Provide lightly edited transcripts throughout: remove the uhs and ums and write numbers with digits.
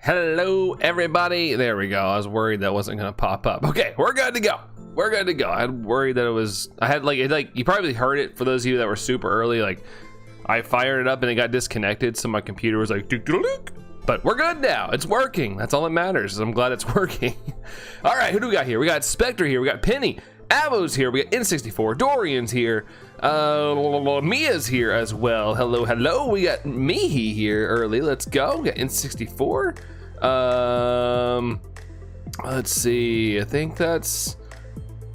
Hello, everybody. There we go. I was worried that wasn't going to pop up. Okay, we're good to go. We're good to go. I had worried that it was, I had you probably heard it for those of you that were super early. Like, I fired it up and it got disconnected, so my computer was like, but we're good now. It's working. That's all that matters. I'm glad it's working. All right, who do we got here? We got Spectre here. We got Penny. Avo's here. We got N64. Dorian's here. Mia's here as well. Hello, hello. We got Mihi here early. Let's go. We got N64. Let's see. I think that's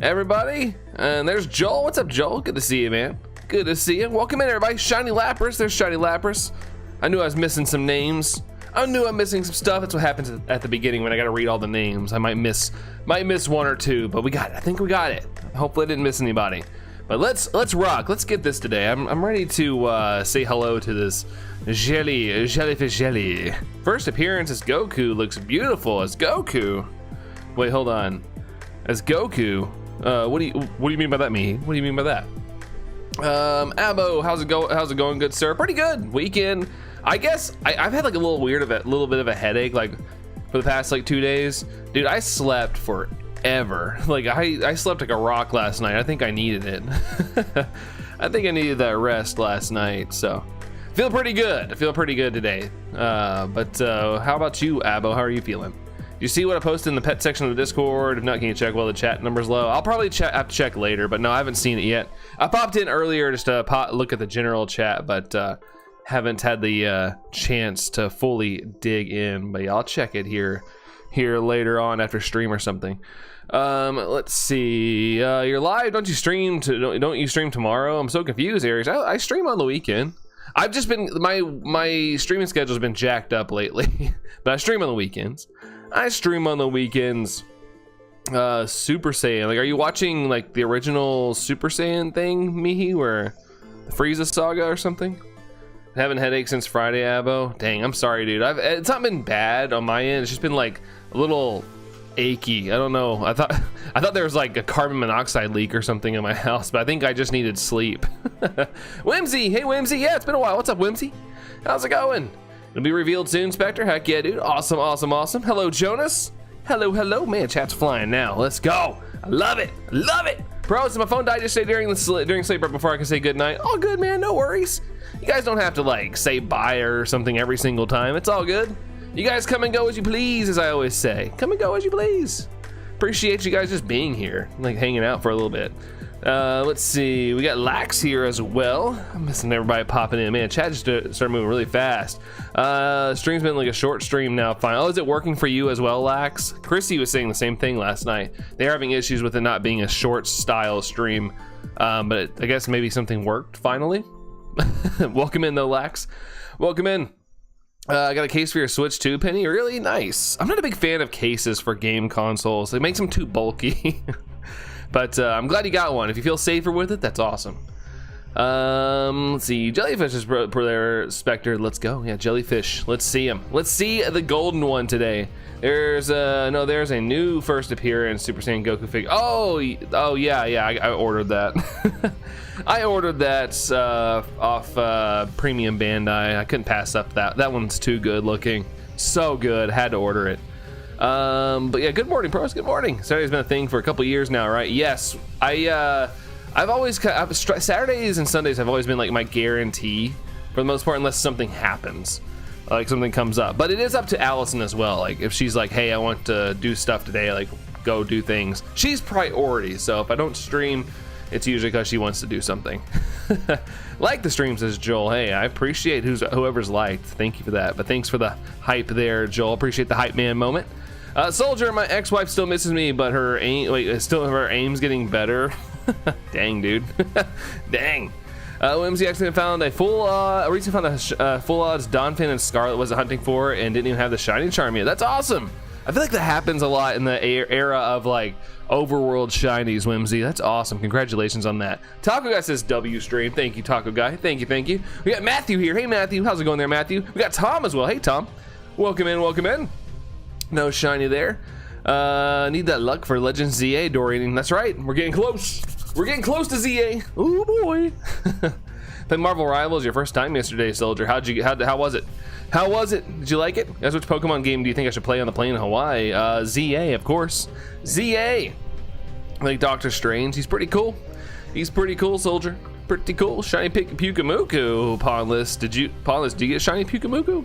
everybody. And there's Joel. What's up, Joel? Good to see you, man. Good to see you. Welcome in, everybody. Shiny Lapras. There's Shiny Lapras. I knew I was missing some names. I knew I'm missing some stuff. That's what happens at the beginning when I got to read all the names. I might miss one or two, but we got it. I think we got it. Hopefully I didn't miss anybody. But let's rock. Let's get this today. I'm ready to say hello to this jellyfish jelly. First appearance as Goku. Looks beautiful as Goku. Wait, hold on. As Goku. What do you mean by that, me? What do you mean by that? Abo, how's it going, good sir? Pretty good. Weekend. I guess I've had like a little bit of a headache like for the past like 2 days. Dude, I slept forever. Like I slept like a rock last night. I think I needed it. I think I needed that rest last night. So feel pretty good. I feel pretty good today. But how about you, Abo? How are you feeling? You see what I posted in the pet section of the Discord? If not, can you check while the chat number's low? I'll probably have to check later, but no, I haven't seen it yet. I popped in earlier just to look at the general chat, but haven't had the chance to fully dig in. But yeah, I'll check it here later on after stream or something. Let's see. You're live. Don't you stream tomorrow? I'm so confused, Aries. I stream on the weekend. I've just been my streaming schedule's been jacked up lately, but I stream on the weekends. Super Saiyan. Like, are you watching like the original Super Saiyan thing, Mihi, where the Frieza saga or something? Having headaches since Friday, Abo. Dang, I'm sorry, dude. It's not been bad on my end. It's just been like a little achy. I don't know. I thought there was like a carbon monoxide leak or something in my house, but I think I just needed sleep. Whimsy, hey Whimsy. Yeah, it's been a while. What's up, Whimsy? How's it going? It'll be revealed soon, Spectre. Heck yeah, dude. Awesome. Hello, Jonas. Hello. Man, chat's flying now. Let's go. I love it. Bro, so my phone died yesterday during sleep right before I can say goodnight. All good, man. No worries. You guys don't have to like say bye or something every single time. It's all good. You guys come and go as you please, as I always say. Come and go as you please. Appreciate you guys just being here, like hanging out for a little bit. Let's see, we got Lax here as well. I'm missing everybody popping in. Man, chat just started moving really fast. Stream's been like a short stream now. Fine. Oh, is it working for you as well, Lax? Chrissy was saying the same thing last night. They're having issues with it not being a short style stream, but I guess maybe something worked finally. Welcome in though, Lax. Welcome in. I got a case for your Switch too, Penny. Really nice. I'm not a big fan of cases for game consoles. It makes them too bulky. But I'm glad you got one. If you feel safer with it, that's awesome. Let's see. Jellyfish is per there, Spectre. Let's go. Yeah, Jellyfish. Let's see him. Let's see the golden one today. There's a new first appearance Super Saiyan Goku figure. Oh yeah. I ordered that. I ordered that off Premium Bandai. I couldn't pass up that one's too good looking. So good. Had to order it. But yeah, good morning, pros. Good morning. Saturday's been a thing for a couple years now, right? Yes. Saturdays and Sundays have always been like my guarantee for the most part, unless something happens, like something comes up. But it is up to Allison as well. Like if she's like, hey, I want to do stuff today, like go do things. She's priority. So if I don't stream, it's usually because she wants to do something. Like the stream, says Joel. Hey, I appreciate whoever's liked. Thank you for that. But thanks for the hype there, Joel. Appreciate the hype man moment. Soldier, my ex-wife still misses me, but her aim's getting better. Dang, dude. Dang. OMZ accidentally found recently found a full odds Donphin and Scarlet wasn't hunting for and didn't even have the shiny charm yet. That's awesome. I feel like that happens a lot in the era of like overworld shinies, Whimsy. That's awesome. Congratulations on that. Taco Guy says W stream. Thank you, Taco Guy. Thank you. We got Matthew here. Hey, Matthew. How's it going there, Matthew? We got Tom as well. Hey, Tom. Welcome in. No shiny there. Need that luck for Legend ZA, Dorian. That's right. We're getting close. We're getting close to ZA. Oh boy. Played Marvel Rivals your first time yesterday, Soldier. How was it? How was it? Did you like it? Guys, which Pokemon game do you think I should play on the plane in Hawaii? ZA, of course. ZA. I like Doctor Strange. He's pretty cool. He's pretty cool, Soldier. Pretty cool. Shiny Pyukumuku. Pawnless. Did you get Shiny Pyukumuku?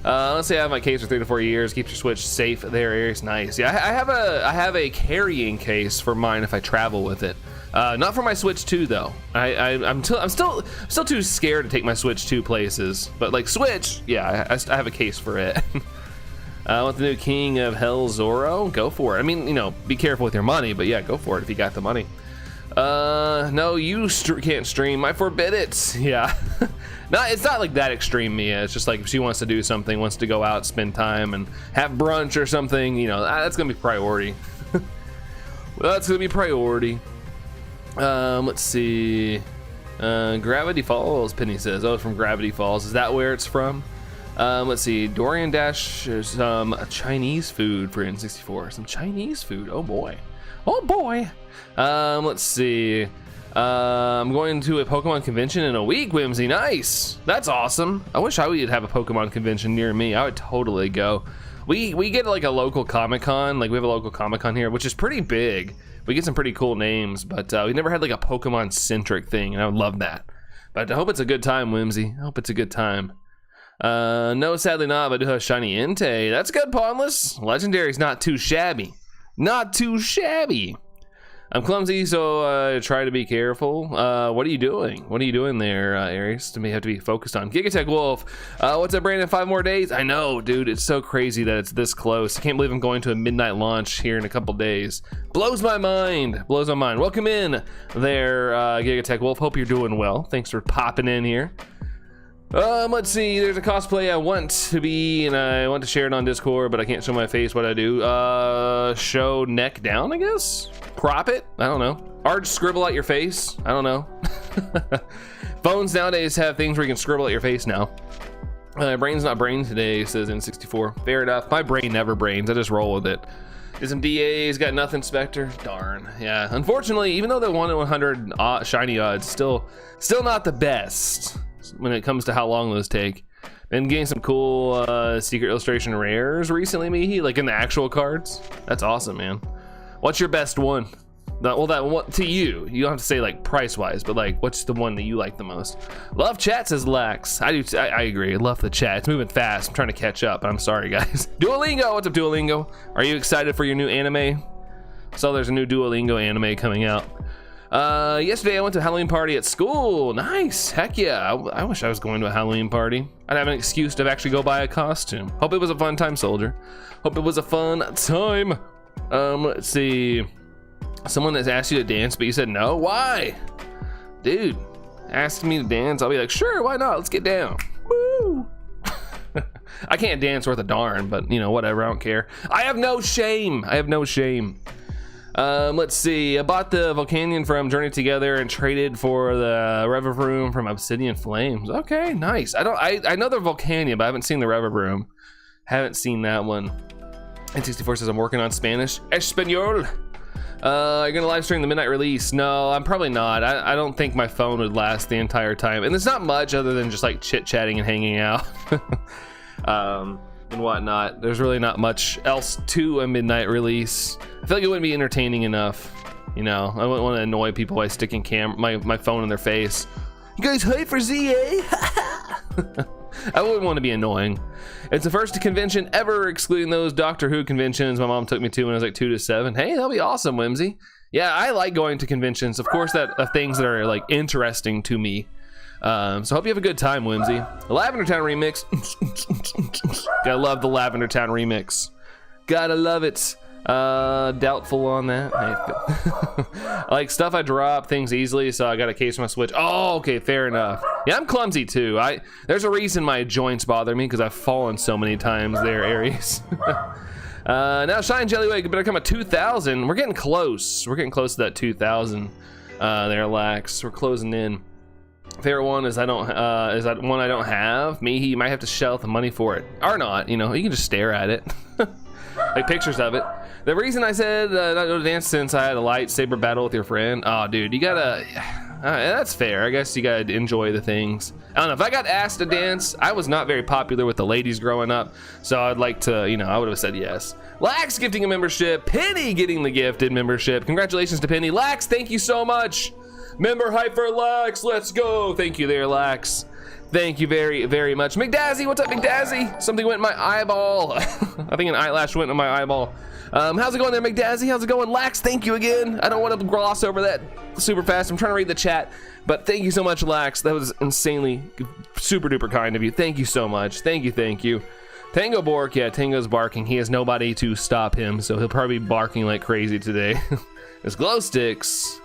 Let's say I have my case for 3 to 4 years. Keeps your Switch safe there, Aries. Nice. Yeah, I have a carrying case for mine if I travel with it. Not for my Switch 2 though. I'm still too scared to take my Switch 2 places. But like Switch, yeah, I have a case for it. I want the new King of Hell Zoro. Go for it. I mean, you know, be careful with your money, but yeah, go for it if you got the money. No, you can't stream. I forbid it. Yeah. It's not like that extreme, Mia. It's just like if she wants to do something, wants to go out, spend time, and have brunch or something, you know, that's gonna be priority. That's gonna be priority. Let's see. Gravity Falls, Penny says. Oh, from Gravity Falls. Is that where it's from? Let's see. Dorian Dash, there's some Chinese food for N64. Some Chinese food. Oh boy. Oh boy. Let's see. I'm going to a Pokemon convention in a week, Whimsy. Nice. That's awesome. I wish I would have a Pokemon convention near me. I would totally go. We get like a local Comic-Con. Like we have a local Comic-Con here, which is pretty big. We get some pretty cool names, but we never had like a Pokemon-centric thing, and I would love that. But I hope it's a good time, Whimsy. I hope it's a good time. No, sadly not, but I do have Shiny Entei. That's good, Pawnless. Legendary's not too shabby. Not too shabby. I'm clumsy, so try to be careful. What are you doing? What are you doing there, Aries? To me, have to be focused on. Gigatech Wolf. What's up, Brandon? 5 more days? I know, dude. It's so crazy that it's this close. I can't believe I'm going to a midnight launch here in a couple days. Blows my mind. Blows my mind. Welcome in there, Gigatech Wolf. Hope you're doing well. Thanks for popping in here. Let's see. There's a cosplay I want to be, and I want to share it on Discord, but I can't show my face. What I do? Show neck down, I guess. Crop it. I don't know. Or just scribble out your face. I don't know. Phones nowadays have things where you can scribble out your face now. Brain's not brain today, says N64. Fair enough. My brain never brains. I just roll with it. Did some DAs, got nothing, Spectre. Darn. Yeah. Unfortunately, even though the 1 in 100 shiny odds, still not the best when it comes to how long those take. Been getting some cool secret illustration rares recently, Mihi, like in the actual cards. That's awesome, man. What's your best one? Well, that one to you. You don't have to say like price wise, but like what's the one that you like the most? Love chat, says Lax. I do. I agree. I love the chat. It's moving fast. I'm trying to catch up. I'm sorry, guys. Duolingo. What's up, Duolingo? Are you excited for your new anime? So there's a new Duolingo anime coming out. Yesterday I went to a Halloween party at school. Nice. Heck yeah. I wish I was going to a Halloween party. I'd have an excuse to actually go buy a costume. Hope it was a fun time, Soldier. Hope it was a fun time. Let's see. Someone has asked you to dance, but you said no. Why? Dude, asked me to dance. I'll be like, sure, why not? Let's get down. Woo. I can't dance worth a darn, but you know, whatever. I don't care. I have no shame. I have no shame. Let's see. I bought the Volcanion from Journey Together and traded for the Reverb Room from Obsidian Flames. Okay, nice. I know the Volcanion, but I haven't seen the Reverb Room. Haven't seen that one. N64 says I'm working on Spanish. Espanol. You're gonna live stream the midnight release? No, I'm probably not. I don't think my phone would last the entire time, and there's not much other than just like chit-chatting and hanging out. And whatnot. There's really not much else to a midnight release. I feel like it wouldn't be entertaining enough. You know, I wouldn't want to annoy people by sticking my phone in their face. You guys hype for ZA? I wouldn't want to be annoying. It's the first convention ever, excluding those Doctor Who conventions my mom took me to when I was like 2 to 7. Hey, that'll be awesome, Whimsy. Yeah, I like going to conventions. Of course, that are things that are like interesting to me. So hope you have a good time, Whimsy. The Lavender Town remix. Gotta love the Lavender Town remix. Gotta love it. Doubtful on that. Like stuff I drop things easily, so I got a case for my Switch. Oh, okay, fair enough. Yeah, I'm clumsy too. There's a reason my joints bother me because I've fallen so many times there, Aries. Now Shine Jellyway better come at 2,000. We're getting close. We're getting close to that 2,000. There, Lax. We're closing in. Favorite one is that one I don't have. He might have to shell out the money for it, or not. You know, you can just stare at it, like pictures of it. The reason I said not go to dance since I had a lightsaber battle with your friend. Oh, dude, you gotta. that's fair. I guess you gotta enjoy the things. I don't know, if I got asked to dance, I was not very popular with the ladies growing up, so I'd like to, you know, I would have said yes. Lax gifting a membership, Penny getting the gifted membership. Congratulations to Penny. Lax, thank you so much. Member hype for Lax, let's go. Thank you there, Lax. Thank you very, very much. McDazzy, what's up, McDazzy? Something went in my eyeball. I think an eyelash went in my eyeball. How's it going there, McDazzy? How's it going? Lax, thank you again. I don't want to gloss over that super fast. I'm trying to read the chat, but thank you so much, Lax. That was insanely super duper kind of you. Thank you so much. Thank you, thank you. Tango Bork, yeah, Tango's barking. He has nobody to stop him, so he'll probably be barking like crazy today. There's glow sticks.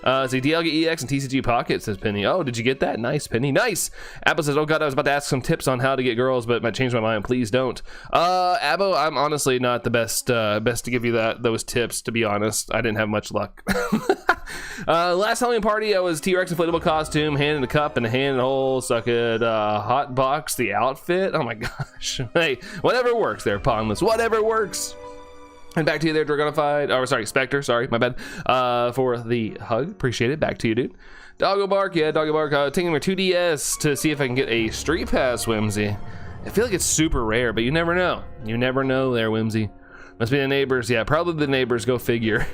It's a Dialga EX and TCG Pocket, says Penny. Oh, did you get that? Nice, Penny. Nice. Abbo says, oh god, I was about to ask some tips on how to get girls, but I changed my mind. Please don't. Abbo, I'm honestly not the best to give you those tips, to be honest. I didn't have much luck. Last Halloween party, I was T-Rex inflatable costume, hand in a cup and a hand in a hole, so I could hot box the outfit. Oh my gosh. Hey, whatever works there, Pawnless. Whatever works. And back to you there, Dragonified. Oh, sorry, Spectre. Sorry, my bad. For the hug. Appreciate it. Back to you, dude. Doggo Bark. Yeah, Doggo Bark. Taking my 2DS to see if I can get a Street Pass, Whimsy. I feel like it's super rare, but you never know. You never know there, Whimsy. Must be the neighbors. Yeah, probably the neighbors. Go figure.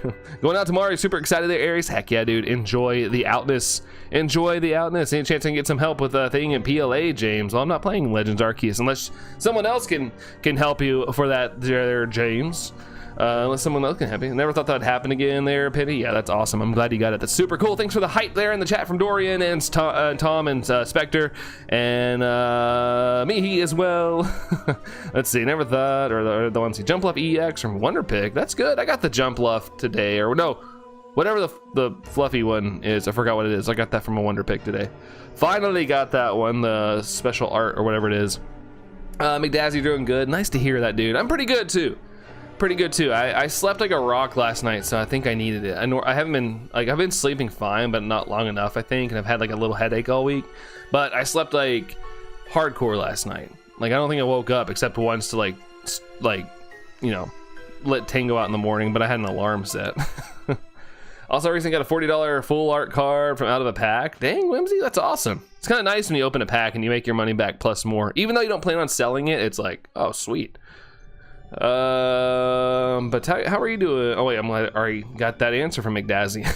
Going out tomorrow. Super excited there, Aries. Heck yeah, dude. Enjoy the outness. Enjoy the outness. Any chance I can get some help with a thing in PLA, James? Well, I'm not playing Legends Arceus unless someone else can help you for that there, James. Unless someone else can help you. Never thought that would happen again there, Penny. Yeah, that's awesome. I'm glad you got it. That's super cool. Thanks for the hype there in the chat from Dorian and Tom and Spectre and me as well. Let's see. Never thought, or the ones see Jump Luff EX from Wonder Pick. That's good. I got the Jump Luff today, or no, whatever the fluffy one is. I forgot what it is. I got that from a Wonder Pick today. Finally got that one, the special art or whatever it is. McDazzy doing good. Nice to hear that, dude. I'm pretty good too. Pretty good too. I slept like a rock last night, so I think I needed it. I haven't been like, I've been sleeping fine, but not long enough, I think, and I've had like a little headache all week. But I slept like hardcore last night. Like I don't think I woke up except once to like you know, let Tango out in the morning, but I had an alarm set. Also, I recently got a $40 full art card from out of a pack. Dang, Whimsy, that's awesome. It's kind of nice when you open a pack and you make your money back plus more. Even though you don't plan on selling it, it's like, oh sweet. But how are you doing? Oh wait, I'm like, already got that answer from McDazzy.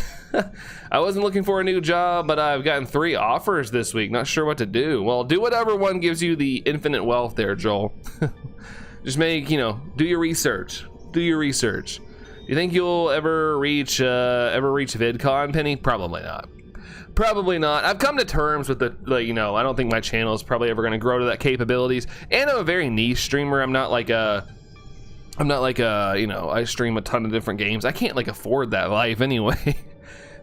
I wasn't looking for a new job, but I've gotten 3 offers this week. Not sure what to do. Well, do whatever one gives you the infinite wealth there, Joel. Just make, you know, do your research. Do your research. Do you think you'll ever reach VidCon, Penny? Probably not. Probably not. I've come to terms with the you know, I don't think my channel is probably ever going to grow to that capabilities. And I'm a very niche streamer. I'm not like a, you know, I stream a ton of different games. I can't like afford that life anyway.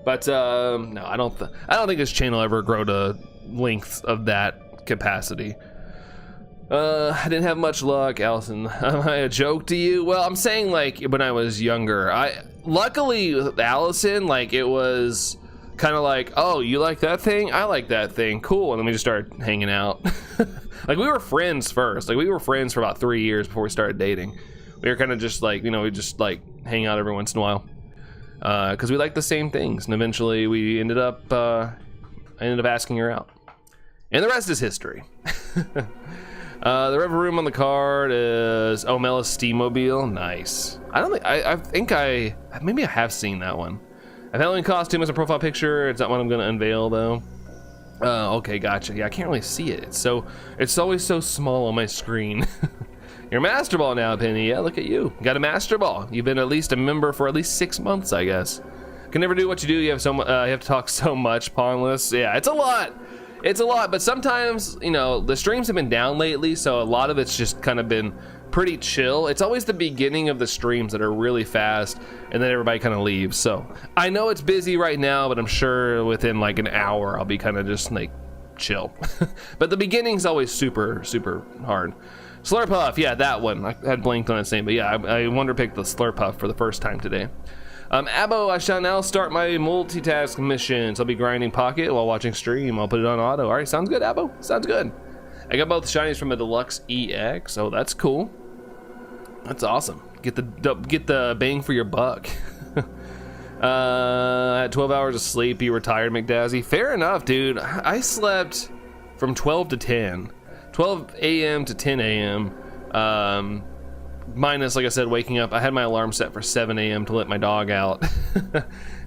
But no, I don't think this channel ever grow to lengths of that capacity. I didn't have much luck, Allison. Am I a joke to you? Well, I'm saying like when I was younger. Luckily Allison, like it was kind of like, oh, you like that thing? I like that thing. Cool. And then we just started hanging out. Like we were friends first. Like we were friends for about 3 years before we started dating. We were kind of just like, you know, we just like hang out every once in a while because we like the same things. And eventually we ended up, I ended up asking her out. And the rest is history. The river room on the card is Omella's Steamobile. Nice. I think maybe I have seen that one. I've Halloween costume as a profile picture. It's not one I'm going to unveil though. Okay, gotcha. Yeah, I can't really see it. It's always so small on my screen. You're Master Ball now, Penny. Yeah, look at you. Got a Master Ball. You've been at least a member for at least 6 months, I guess. Can never do what you do. You have you have to talk so much, Pawnless. Yeah, it's a lot. It's a lot, but sometimes, you know, the streams have been down lately, so a lot of it's just kind of been pretty chill. It's always the beginning of the streams that are really fast, and then everybody kind of leaves. So I know it's busy right now, but I'm sure within like an hour, I'll be kind of just like chill. But the beginning's always super, super hard. Slurpuff, yeah, that one. I had blanked on its name, but yeah, I Wonder Picked the Slurpuff for the first time today. Abbo, I shall now start my multitask missions. I'll be grinding Pocket while watching stream. I'll put it on auto. All right, sounds good, Abbo. Sounds good. I got both shinies from a Deluxe EX, so that's cool. That's awesome. Get the bang for your buck. At 12 hours of sleep, you retired, McDazzy. Fair enough, dude. I slept from 12 to 10. 12 a.m. to 10 a.m. Minus, like I said, waking up. I had my alarm set for 7 a.m. to let my dog out.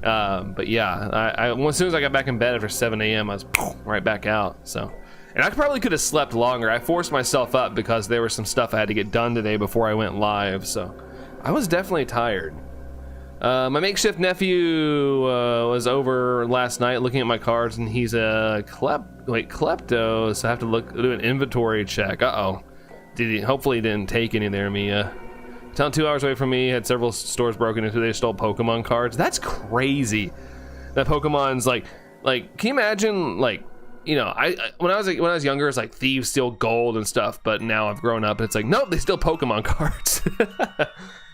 But yeah, as soon as I got back in bed after 7 a.m., I was right back out. So, and I probably could have slept longer. I forced myself up because there was some stuff I had to get done today before I went live. So I was definitely tired. My makeshift nephew was over last night looking at my cards, and he's a klepto, so I have to do an inventory check. Hopefully he didn't take any there, Mia. Town 2 hours away from me, had several stores broken into. They stole Pokemon cards. That's crazy. That Pokemon's like, can you imagine, like, you know, when I was younger, it's like thieves steal gold and stuff, but now I've grown up and it's like, nope, they steal Pokemon cards.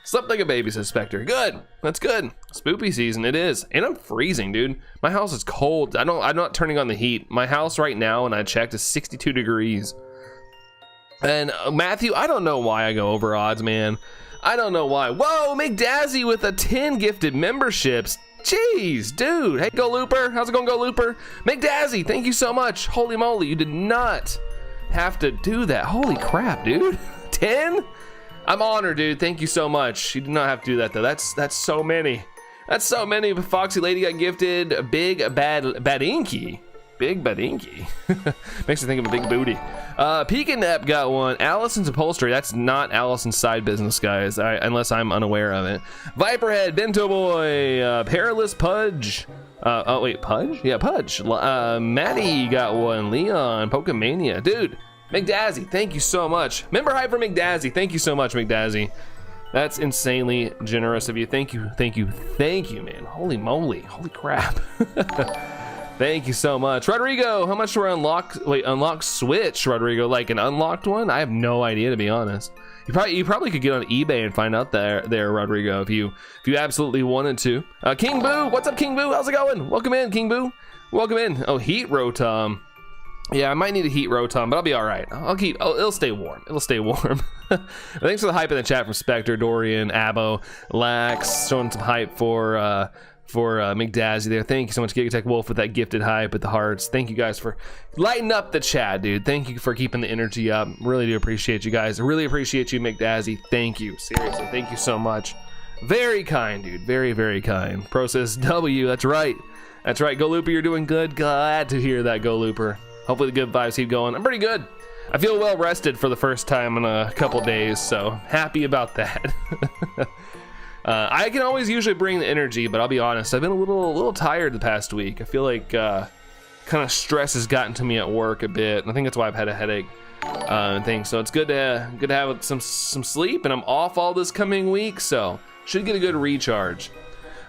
Slept like a baby, says Spectre. Good. That's good. Spoopy season, it is. And I'm freezing, dude. My house is cold. I'm not turning on the heat. My house right now, and I checked, is 62 degrees. And Matthew, I don't know why I go over odds, man. I don't know why. Whoa, McDazzy with a 10 gifted memberships. Jeez, dude. Hey, Go Looper. How's it going, Go Looper? McDazzy, thank you so much. Holy moly, you did not have to do that. Holy crap, dude. 10? I'm honored, dude. Thank you so much. You did not have to do that, though. That's so many. That's so many. Foxy Lady got gifted Big Badinky. Big Badinky. Makes me think of a big booty. Peeknap got one. Allison's Upholstery. That's not Allison's side business, guys, unless I'm unaware of it. Viperhead, Bento Boy, Perilous Pudge. Oh, wait, Pudge? Yeah, Pudge. Maddie got one. Leon, Pokemania. Dude. McDazzy, thank you so much. Member hype for McDazzy. Thank you so much, McDazzy. That's insanely generous of you. Thank you, man. Holy moly, holy crap. Thank you so much. Rodrigo, how much do we unlock Switch, Rodrigo? Like an unlocked one? I have no idea, to be honest. You probably could get on eBay and find out there, Rodrigo, if you absolutely wanted to. King Boo, what's up, King Boo? How's it going? Welcome in, King Boo. Welcome in. Oh, Heat Rotom. Yeah, I might need a Heat Rotom, but I'll be all right. It'll stay warm. It'll stay warm. Thanks for the hype in the chat from Spectre, Dorian, Abo, Lax, showing some hype for McDazzy there. Thank you so much, Gigatech Wolf, with that gifted hype with the hearts. Thank you guys for lighting up the chat, dude. Thank you for keeping the energy up. Really do appreciate you guys. I really appreciate you, McDazzy. Thank you. Seriously, thank you so much. Very kind, dude. Very, very kind. Process W, that's right. That's right. Go Looper, you're doing good. Glad to hear that, Go Looper. Hopefully the good vibes keep going. I'm pretty good. I feel well rested for the first time in a couple days, so happy about that. I can always usually bring the energy, but I'll be honest, I've been a little tired the past week. I feel like kind of stress has gotten to me at work a bit, and I think that's why I've had a headache and things. So it's good to have some sleep, and I'm off all this coming week, so should get a good recharge.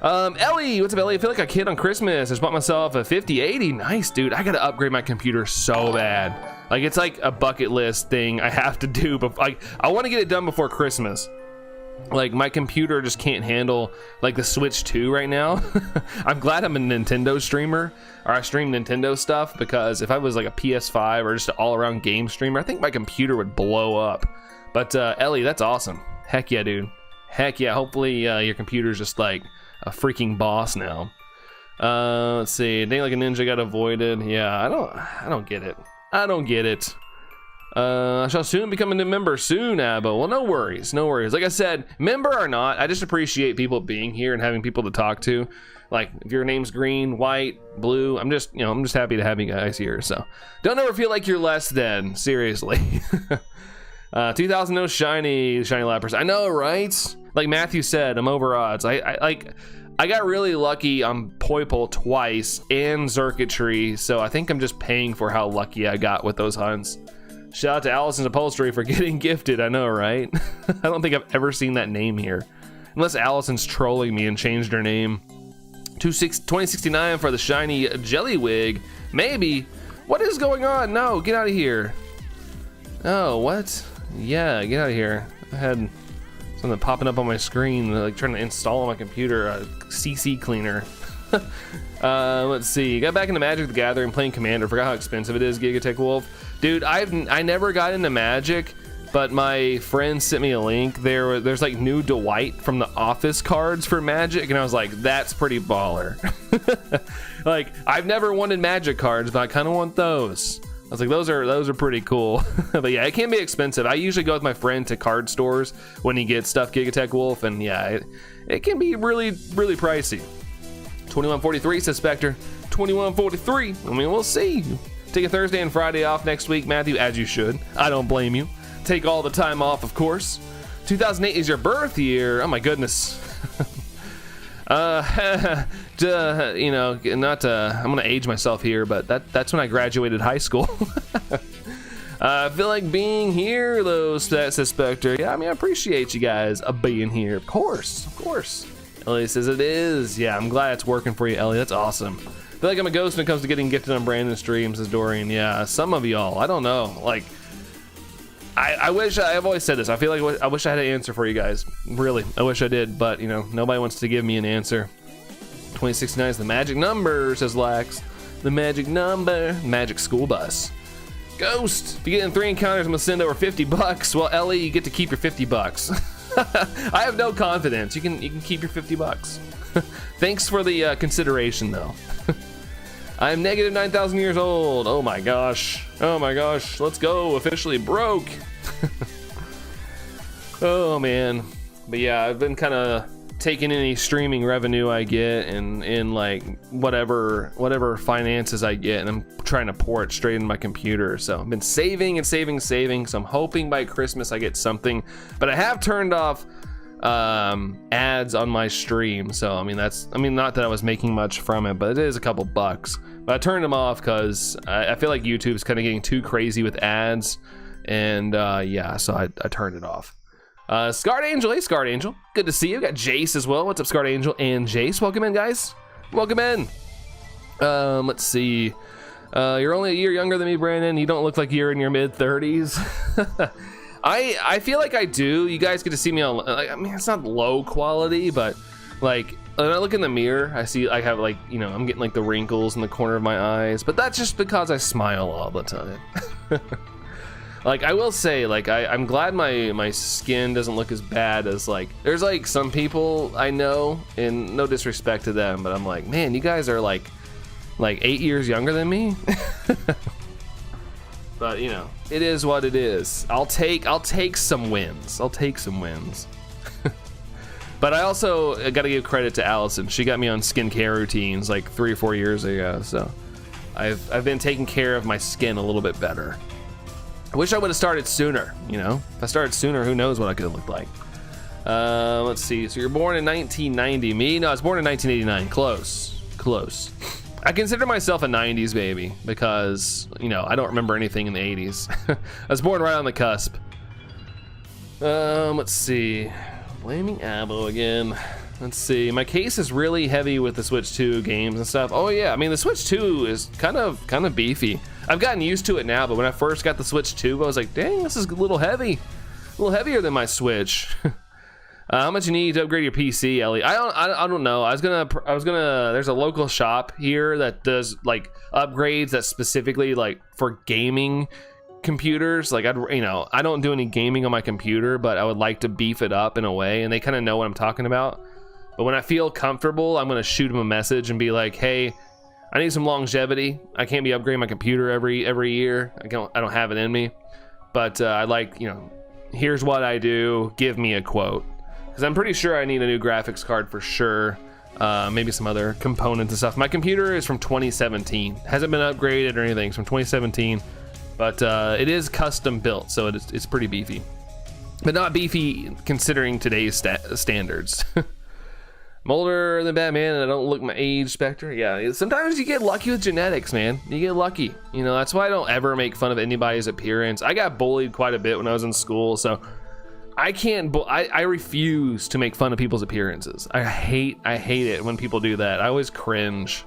Ellie, what's up, Ellie? I feel like a kid on Christmas. I just bought myself a 5080. Nice, dude. I gotta upgrade my computer so bad. Like, it's like a bucket list thing I have to do, but like, I want to get it done before Christmas. Like, my computer just can't handle like the Switch 2 right now. I'm glad I'm a Nintendo streamer, or I stream Nintendo stuff, because if I was like a PS5 or just an all-around game streamer, I think my computer would blow up. But Ellie, that's awesome. Heck yeah, dude. Heck yeah. Hopefully your computer's just like a freaking boss now. Let's see. Dang, like a ninja got avoided. Yeah, I don't get it. I don't get it. I shall soon become a new member. Soon, Abo. Well, no worries. No worries. Like I said, member or not, I just appreciate people being here and having people to talk to. Like, if your name's green, white, blue, I'm just happy to have you guys here. So don't ever feel like you're less than. Seriously. 2000 no shiny lappers. I know, right? Like Matthew said, I'm over odds. I got really lucky on Poipole twice and Circuitry, so I think I'm just paying for how lucky I got with those hunts. Shout out to Allison's Upholstery for getting gifted. I know, right? I don't think I've ever seen that name here, unless Allison's trolling me and changed her name. 2069 for the shiny jelly wig. Maybe. What is going on? No, get out of here. Oh, what? Yeah, get out of here. I had something popping up on my screen, like trying to install on my computer a CC cleaner. Let's see. Got back into Magic the Gathering, playing Commander. Forgot how expensive it is, Gigatech Wolf. Dude, I never got into Magic but my friend sent me a link. There's like new Dwight from The Office cards for Magic, and I was like, that's pretty baller. Like, I've never wanted Magic cards, but I kind of want those. I was like, those are pretty cool. But yeah, it can be expensive. I usually go with my friend to card stores when he gets stuff Gigatech Wolf, and yeah, it can be really, really pricey. 2143 says Spectre. 2143. I mean, we'll see. Take a Thursday and Friday off next week, Matthew, as you should. I don't blame you. Take all the time off, of course. 2008 is your birth year. Oh my goodness. You know, not I'm gonna age myself here, but that's when I graduated high school. I feel like being here, though, says Spectre. Yeah, I mean, I appreciate you guys being here. Of course. Ellie says it is. Yeah, I'm glad it's working for you, Ellie. That's awesome. I feel like I'm a ghost when it comes to getting gifted on Brandon's streams, says Dorian. Yeah, some of y'all, I don't know. Like, I wish, I've always said this, I feel like I wish I had an answer for you guys. Really, I wish I did, but, you know, nobody wants to give me an answer. 2069 is the magic number, says Lax. The magic number. Magic school bus. Ghost, if you get in 3 encounters, I'm gonna send over $50. Well, Ellie, you get to keep your $50. I have no confidence. You can keep your $50. Thanks for the consideration, though. I'm negative 9,000 years old. Oh my gosh. Let's go. Officially broke. Oh man. But yeah, I've been kind of taking any streaming revenue I get and like whatever finances I get, and I'm trying to pour it straight into my computer. So I've been saving and saving. So I'm hoping by Christmas I get something. But I have turned off ads on my stream, so I mean not that I was making much from it, but it is a couple bucks. But I turned them off because I feel like YouTube's kind of getting too crazy with ads, and yeah, so I turned it off. Scarred Angel, hey Scarred Angel, good to see you. Got Jace as well. What's up, Scarred Angel and Jace? Welcome in, guys. Welcome in. Let's see. You're only a year younger than me, Brandon. You don't look like you're in your mid-30s. I feel like I do. You guys get to see me on, like, I mean, it's not low quality, but like when I look in the mirror, I see I have, like, you know, I'm getting like the wrinkles in the corner of my eyes, but that's just because I smile all the time. Like, I will say, like, I'm glad my skin doesn't look as bad as, like, there's like some people I know, and no disrespect to them, but I'm like, man, you guys are like 8 years younger than me. But, you know, it is what it is. I'll take some wins. But I also got to give credit to Allison. She got me on skincare routines like 3 or 4 years ago. So I've been taking care of my skin a little bit better. I wish I would have started sooner, you know? If I started sooner, who knows what I could have looked like. Let's see. So you're born in 1990. Me? No, I was born in 1989. Close. I consider myself a 90s baby because, you know, I don't remember anything in the 80s. I was born right on the cusp. Let's see. Blaming Abo again. Let's see. My case is really heavy with the Switch 2 games and stuff. Oh yeah, I mean the Switch 2 is kind of beefy. I've gotten used to it now, but when I first got the Switch 2, I was like, dang, this is a little heavy. A little heavier than my Switch. How much you need to upgrade your PC, Ellie? I don't know. I was gonna. There's a local shop here that does like upgrades that specifically like for gaming computers. Like I don't do any gaming on my computer, but I would like to beef it up in a way, and they kind of know what I'm talking about. But when I feel comfortable, I'm gonna shoot them a message and be like, hey, I need some longevity. I can't be upgrading my computer every year. I don't have it in me. But I like, you know, here's what I do. Give me a quote. Because I'm pretty sure I need a new graphics card for sure. Maybe some other components and stuff. My computer is from 2017. Hasn't been upgraded or anything. It's from 2017. But it is custom built, so it's pretty beefy. But not beefy considering today's standards. I'm older than Batman and I don't look my age, Spectre. Yeah, sometimes you get lucky with genetics, man. You get lucky. You know, that's why I don't ever make fun of anybody's appearance. I got bullied quite a bit when I was in school, so I can't. I refuse to make fun of people's appearances. I hate it when people do that. I always cringe.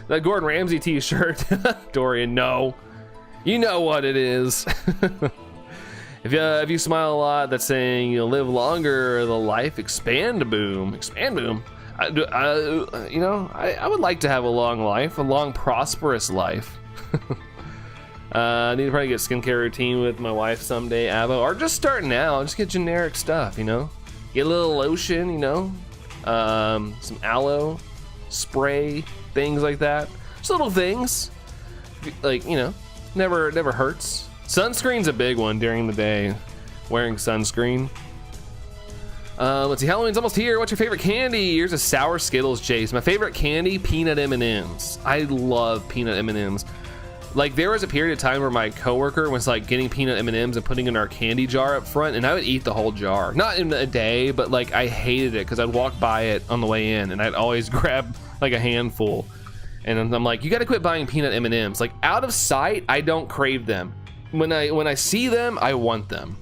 That Gordon Ramsay t-shirt, Dorian. No, you know what it is. If you smile a lot, that's saying you'll live longer. The life expand boom. I would like to have a long life, a long prosperous life. I need to probably get skincare routine with my wife someday, Avo, or just start now. Just get generic stuff, you know. Get a little lotion, you know, some aloe spray, things like that. Just little things, like, you know, never hurts. Sunscreen's a big one during the day. Wearing sunscreen. Let's see, Halloween's almost here. What's your favorite candy? Here's a sour Skittles, Chase. My favorite candy, peanut M&Ms. I love peanut M&Ms. Like, there was a period of time where my coworker was like getting peanut M&Ms and putting in our candy jar up front, and I would eat the whole jar. Not in a day, but like I hated it because I'd walk by it on the way in, and I'd always grab like a handful. And I'm like, you got to quit buying peanut M&Ms. Like, out of sight, I don't crave them. When I see them, I want them.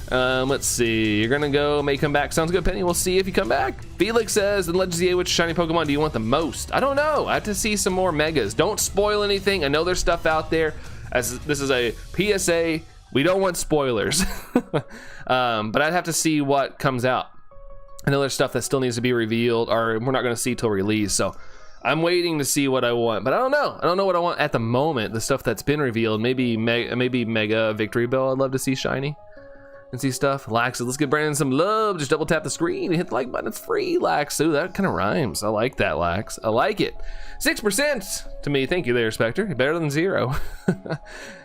Let's see. You're gonna go, may come back. Sounds good, Penny. We'll see if you come back. Felix says, in Legends of the which shiny Pokemon do you want the most? I don't know. I have to see some more megas. Don't spoil anything. I know there's stuff out there. As this is a PSA, we don't want spoilers. But I'd have to see what comes out. I know there's stuff that still needs to be revealed, or we're not gonna see till release. So I'm waiting to see what I want, but I don't know. I don't know what I want at the moment. The stuff that's been revealed, maybe Mega Victory Bell. I'd love to see shiny and see stuff. Lax, let's give Brandon some love. Just double tap the screen and hit the like button. It's free, Lax. Ooh, that kind of rhymes. I like that, Lax. I like it. 6% to me. Thank you there, Spectre. Better than 0.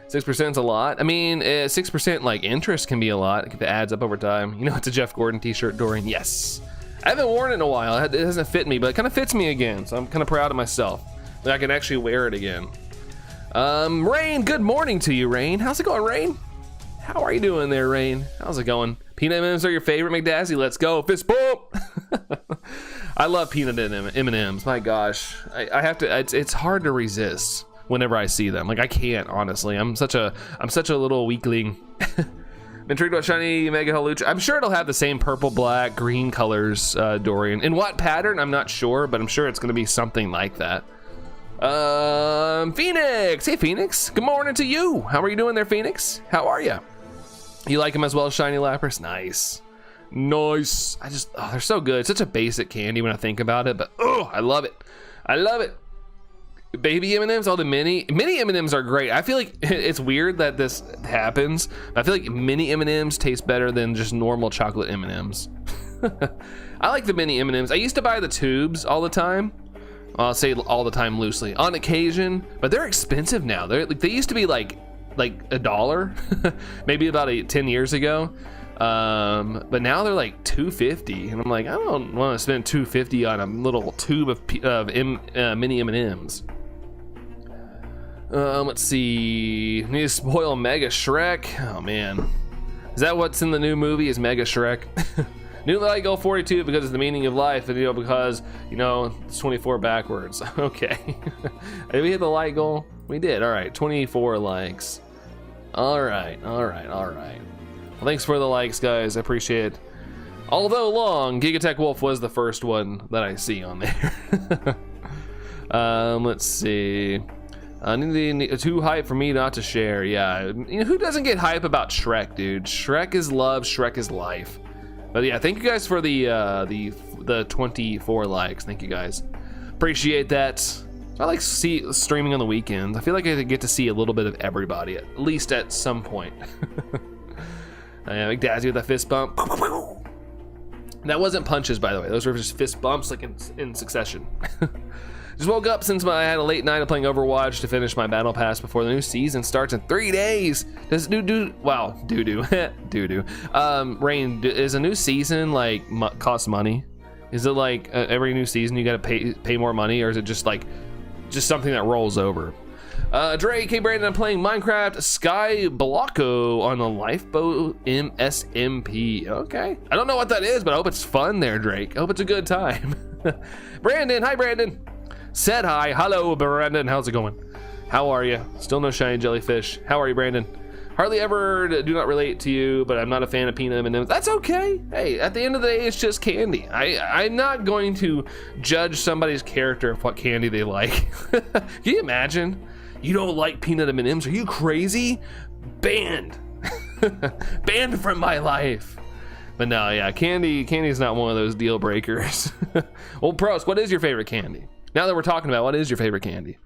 6%'s a lot. I mean, 6% like interest can be a lot if it adds up over time. You know, it's a Jeff Gordon t-shirt, Dorian. Yes. I haven't worn it in a while. It hasn't fit me, but it kind of fits me again. So I'm kind of proud of myself that I can actually wear it again. Rain, good morning to you, Rain. How's it going, Rain? How are you doing there, Rain? How's it going? Peanut M&Ms are your favorite, McDazzy? Let's go. Fist bump. I love peanut M&Ms. My gosh. I have to, it's hard to resist whenever I see them. Like, I can't, honestly. I'm such a little weakling. I'm intrigued about shiny Mega Halucha. I'm sure it'll have the same purple, black, green colors, Dorian. In what pattern? I'm not sure, but I'm sure it's going to be something like that. Phoenix. Hey, Phoenix. Good morning to you. How are you doing there, Phoenix? How are you? You like them as well as shiny Lapras? Nice. Nice. They're so good. It's such a basic candy when I think about it, but I love it. I love it. Baby M&Ms, all the mini M&Ms are great. I feel like it's weird that this happens. I feel like mini M&Ms taste better than just normal chocolate M&Ms. I like the mini M&Ms. I used to buy the tubes all the time. I'll say all the time loosely, on occasion, but they're expensive now. They used to be like $1, maybe about 10 years ago. But now they're like $2.50, and I'm like, I don't want to spend $2.50 on a little tube of mini M&Ms. Let's see. Need to spoil Mega Shrek. Oh man, is that what's in the new movie? Is Mega Shrek? New light goal 42 because it's the meaning of life, and because it's 24 backwards. Okay. Did we hit the light goal? We did. All right, 24 likes. All right. Well, thanks for the likes, guys. I appreciate it. Although long, Gigatech Wolf was the first one that I see on there. Let's see. Too hype for me not to share. Yeah, who doesn't get hype about Shrek, dude? Shrek is love. Shrek is life. But yeah, thank you guys for the 24 likes. Thank you guys. Appreciate that. I like streaming on the weekends. I feel like I get to see a little bit of everybody, at least at some point. McDazzy with a fist bump. That wasn't punches, by the way. Those were just fist bumps, like in succession. Just woke up since I had a late night of playing Overwatch to finish my battle pass before the new season starts in 3 days. Does wow, doo-doo. Rain, is a new season like cost money? Is it like every new season you gotta pay more money, or is it just something that rolls over? Drake, hey Brandon, I'm playing Minecraft Sky Blocko on the Lifeboat MSMP. Okay, I don't know what that is, but I hope it's fun there, Drake. I hope it's a good time. Brandon, hi Brandon. Said hi. Hello, Brandon. How's it going? How are you? Still no shiny jellyfish. How are you, Brandon? Hardly ever do not relate to you, but I'm not a fan of peanut M&Ms. That's okay. Hey, at the end of the day, it's just candy. I'm not going to judge somebody's character of what candy they like. Can you imagine? You don't like peanut M&Ms? Are you crazy? Banned. Banned from my life. But no, yeah, candy is not one of those deal breakers. Well, Pros, what is your favorite candy? Now that we're talking about what is your favorite candy?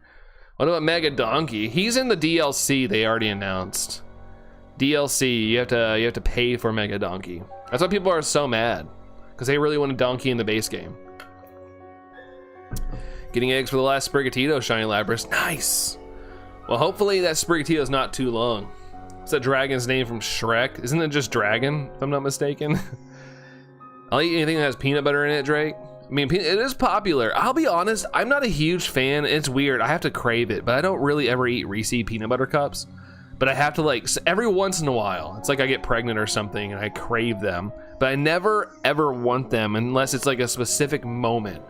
What about Mega Donkey? He's in the DLC they already announced. DLC, you have to pay for Mega Donkey. That's why people are so mad, because they really want a donkey in the base game. Getting eggs for the last Sprigatito, Shiny Lapras. Nice. Well, hopefully that Sprigatito is not too long. What's that dragon's name from Shrek? Isn't it just Dragon, if I'm not mistaken? I'll eat anything that has peanut butter in it, Drake. I mean, it is popular. I'll be honest, I'm not a huge fan. It's weird. I have to crave it, but I don't really ever eat Reese's peanut butter cups. But I have to, like, every once in a while. It's like I get pregnant or something and I crave them. But I never, ever want them unless it's like a specific moment.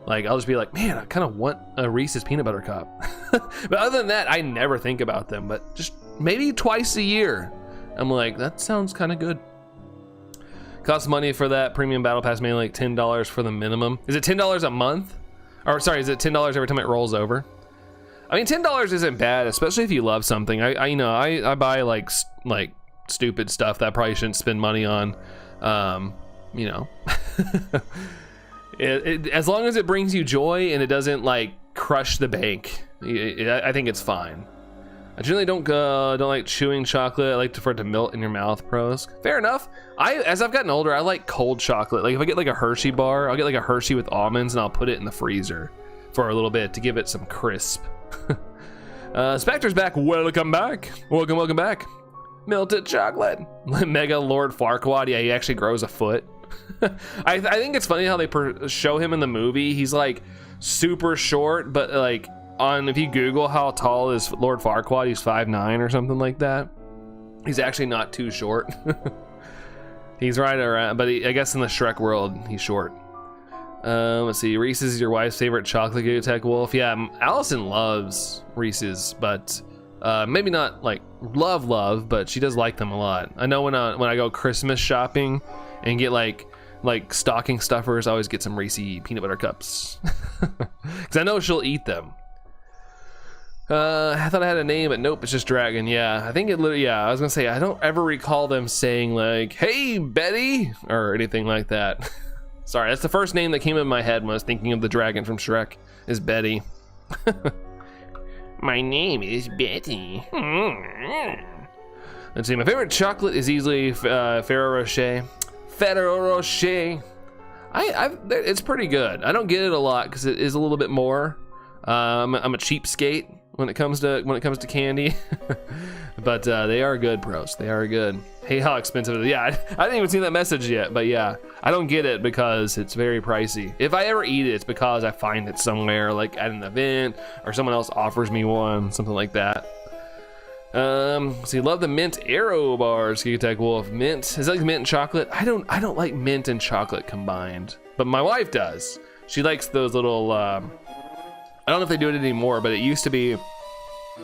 Like, I'll just be like, man, I kind of want a Reese's peanut butter cup. But other than that, I never think about them. But just maybe twice a year, I'm like, that sounds kind of good. Costs money for that premium battle pass, mainly like $10 for the minimum. Is it $10 a month? Or sorry, is it $10 every time it rolls over? I mean, $10 isn't bad, especially if you love something. I buy like stupid stuff that I probably shouldn't spend money on. You know, as long as it brings you joy and it doesn't like crush the bank, I think it's fine. I generally don't like chewing chocolate. I like for it to melt in your mouth. Pros. Fair enough. As I've gotten older, I like cold chocolate. Like if I get like a Hershey bar, I'll get like a Hershey with almonds and I'll put it in the freezer for a little bit to give it some crisp. Spectre's back. Welcome back. Welcome back. Melted chocolate. Mega Lord Farquaad. Yeah, he actually grows a foot. I think it's funny how they show him in the movie. He's like super short, but like if you Google how tall is Lord Farquaad, he's 5'9" or something like that. He's actually not too short. He's right around, but I guess in the Shrek world, he's short. Let's see. Reese's is your wife's favorite chocolate Gigatech Wolf. Yeah, Allison loves Reese's, but maybe not like love, but she does like them a lot. I know when I go Christmas shopping and get like stocking stuffers, I always get some Reese's peanut butter cups because I know she'll eat them. I thought I had a name, but nope, it's just Dragon. Yeah, I think it literally, yeah, I was gonna say, I don't ever recall them saying like, hey, Betty, or anything like that. Sorry, that's the first name that came in my head when I was thinking of the dragon from Shrek, is Betty. My name is Betty. Let's see, my favorite chocolate is easily Ferrero Rocher. Ferrero Rocher. It's pretty good. I don't get it a lot because it is a little bit more. I'm a cheapskate when it comes to candy. But they are good, pros. They are good. Hey, how expensive it is. Yeah, I didn't even see that message yet, but yeah, I don't get it because it's very pricey. If I ever eat it, it's because I find it somewhere, like at an event, or someone else offers me one, something like that. So you love the mint Aero bars, Gigatech Wolf. Mint, is that like mint and chocolate? I don't like mint and chocolate combined, but my wife does. She likes those little, I don't know if they do it anymore, but it used to be,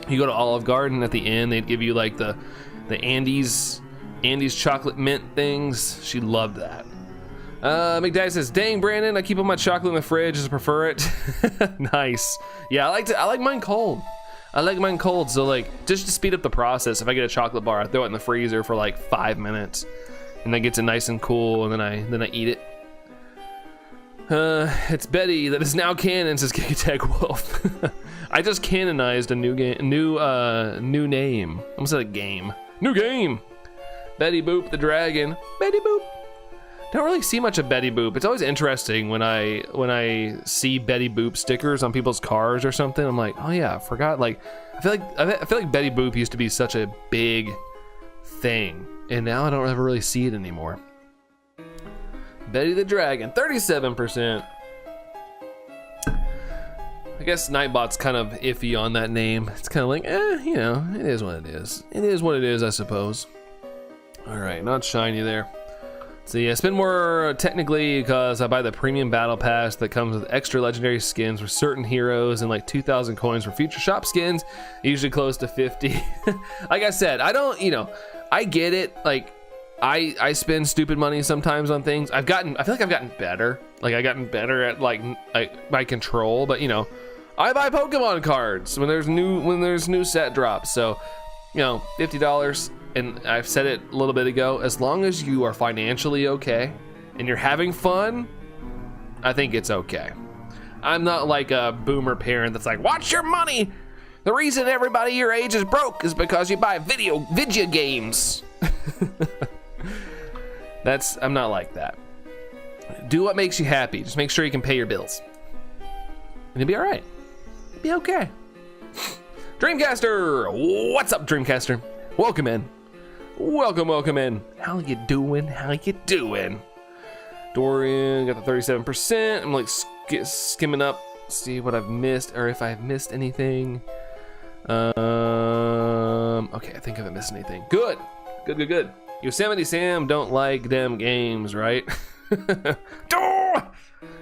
you go to Olive Garden at the end, they'd give you like the Andes chocolate mint things. She loved that. McDaddy says, dang, Brandon, I keep all my chocolate in the fridge, just prefer it. Nice. Yeah, I like mine cold. I like mine cold, so like, just to speed up the process, if I get a chocolate bar, I throw it in the freezer for like 5 minutes, and that gets it nice and cool, and then I eat it. It's Betty that is now canon, says Gigatech Wolf. I just canonized a new name. Almost said a game. New game. Betty Boop the dragon. Betty Boop. Don't really see much of Betty Boop. It's always interesting when I see Betty Boop stickers on people's cars or something. I'm like, oh yeah, I forgot. Like, I feel like Betty Boop used to be such a big thing, and now I don't ever really see it anymore. Betty the dragon, 37%. I guess Nightbot's kind of iffy on that name. It's kind of like, you know, it is what it is. It is what it is, I suppose. All right, not shiny there. So yeah, spend more technically because I buy the premium battle pass that comes with extra legendary skins for certain heroes and like 2,000 coins for future shop skins, usually close to 50. Like I said, I don't, you know, I get it. Like I spend stupid money sometimes on things. I feel like I've gotten better. Like I've gotten better at like my control, but you know, I buy Pokemon cards when there's new set drops. So, you know, $50. And I've said it a little bit ago, as long as you are financially okay and you're having fun, I think it's okay. I'm not like a boomer parent that's like, watch your money. The reason everybody your age is broke is because you buy video games. I'm not like that. Do what makes you happy. Just make sure you can pay your bills. And you'll be all right. You'll be okay. Dreamcaster, what's up, Dreamcaster? Welcome in. Welcome in. How you doing? Dorian got the 37%. I'm like skimming up, see what I've missed or if I've missed anything. Okay, I think I haven't missed anything. Good. Yosemite Sam don't like them games, right?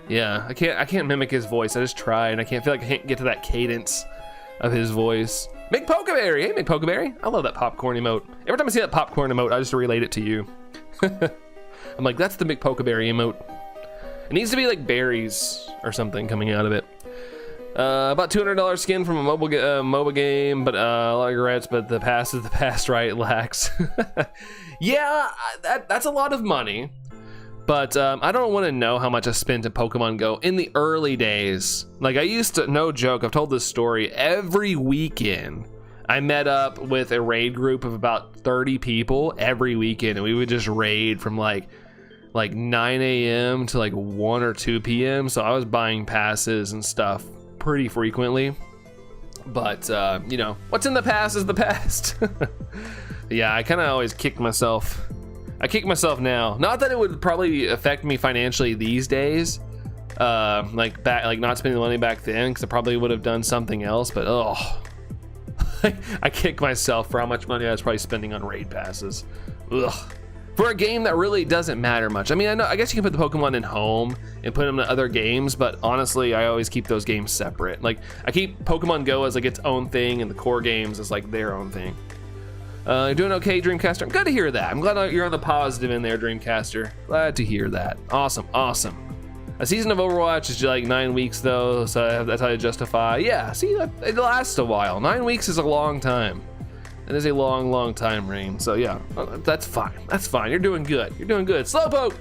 Yeah, I can't mimic his voice. I just try and I can't get to that cadence of his voice. Mick Pokeberry, hey Mick Pokeberry. I love that popcorn emote. Every time I see that popcorn emote, I just relate it to you. I'm like, that's the Mick Pokeberry emote. It needs to be like berries or something coming out of it. About $200 skin from a MOBA game, but a lot of regrets, but the past is the past, right? Lax. Yeah, that's a lot of money. But I don't want to know how much I spent in Pokemon Go in the early days. Like I used to, no joke, I've told this story, every weekend I met up with a raid group of about 30 people every weekend, and we would just raid from like 9 a.m. to like 1 or 2 p.m. So I was buying passes and stuff pretty frequently. But you know, what's in the past is the past. Yeah, I kind of always kick myself. I kick myself now. Not that it would probably affect me financially these days, like not spending money back then, because I probably would have done something else. But I kick myself for how much money I was probably spending on raid passes. Ugh. For a game that really doesn't matter much. I mean, I guess you can put the Pokemon in home and put them in other games, but honestly, I always keep those games separate. Like I keep Pokemon Go as like its own thing, and the core games as like their own thing. You're doing okay, Dreamcaster? I'm glad to hear that. I'm glad you're on the positive in there, Dreamcaster. Glad to hear that. Awesome. A season of Overwatch is like 9 weeks though, so that's how I justify. Yeah, see, it lasts a while. 9 weeks is a long time. It is a long time, Rain. So yeah, that's fine. You're doing good. Slowpoke!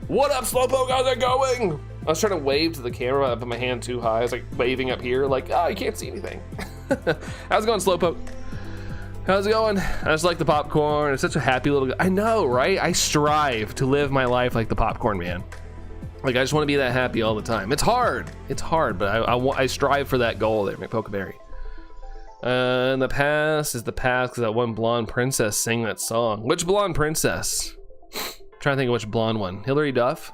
What up, Slowpoke? How's it going? I was trying to wave to the camera. I put my hand too high. I was like waving up here, like, oh, you can't see anything. How's it going, Slowpoke? How's it going? I just like the popcorn. It's such a happy little guy. I know, right? I strive to live my life like the popcorn man. Like, I just want to be that happy all the time. It's hard, but I strive for that goal there, McPokeberry. And the past is the past because that one blonde princess sang that song. Which blonde princess? Trying to think of which blonde one. Hilary Duff?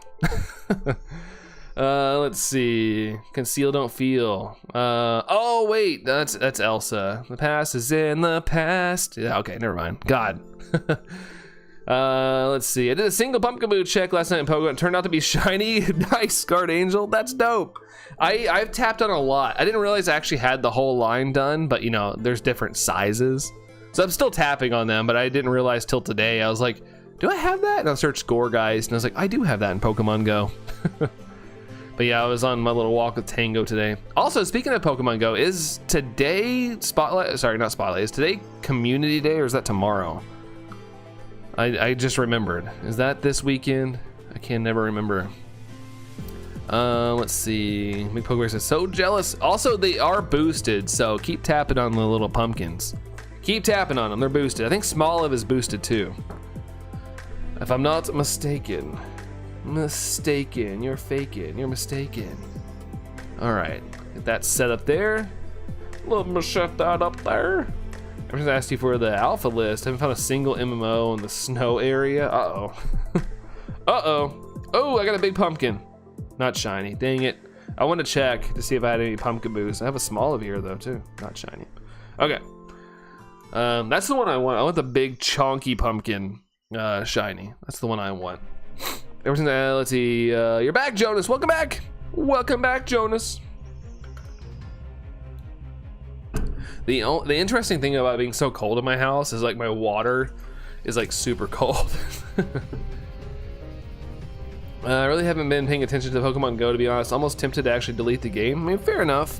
Let's see. Conceal, don't feel. Oh wait, that's Elsa. The past is in the past. Yeah, okay, never mind. God. Let's see. I did a single Pumpkaboo check last night in Pokemon. It turned out to be shiny. Nice, Scarred Angel. That's dope. I've tapped on a lot. I didn't realize I actually had the whole line done, but you know, there's different sizes. So I'm still tapping on them, but I didn't realize till today. I was like, do I have that? And I searched Score Guys, and I was like, I do have that in Pokemon Go. But yeah, I was on my little walk with Tango today. Also, speaking of Pokemon Go, is today Spotlight? Sorry, not Spotlight. Is today Community Day, or is that tomorrow? I just remembered. Is that this weekend? I can never remember. Let's see. Big Pokebear says, so jealous. Also, they are boosted, so keep tapping on the little pumpkins. Keep tapping on them. They're boosted. I think Smoliv is boosted too, if I'm not mistaken. You're faking. You're mistaken. All right, get that set up there. Let me shut that up there. I was asked you for the alpha list. I haven't found a single MMO in the snow area. Uh-oh. Oh, I got a big pumpkin. Not shiny, dang it. I want to check to see if I had any pumpkin boosts. I have a small of here though too, not shiny. Okay. That's the one I want. I want the big chonky pumpkin shiny. That's the one I want. Ever since, let's see, you're back, Jonas. Welcome back, Jonas. The interesting thing about being so cold in my house is like my water is like super cold. I really haven't been paying attention to Pokemon Go, to be honest. Almost tempted to actually delete the game. I mean, fair enough.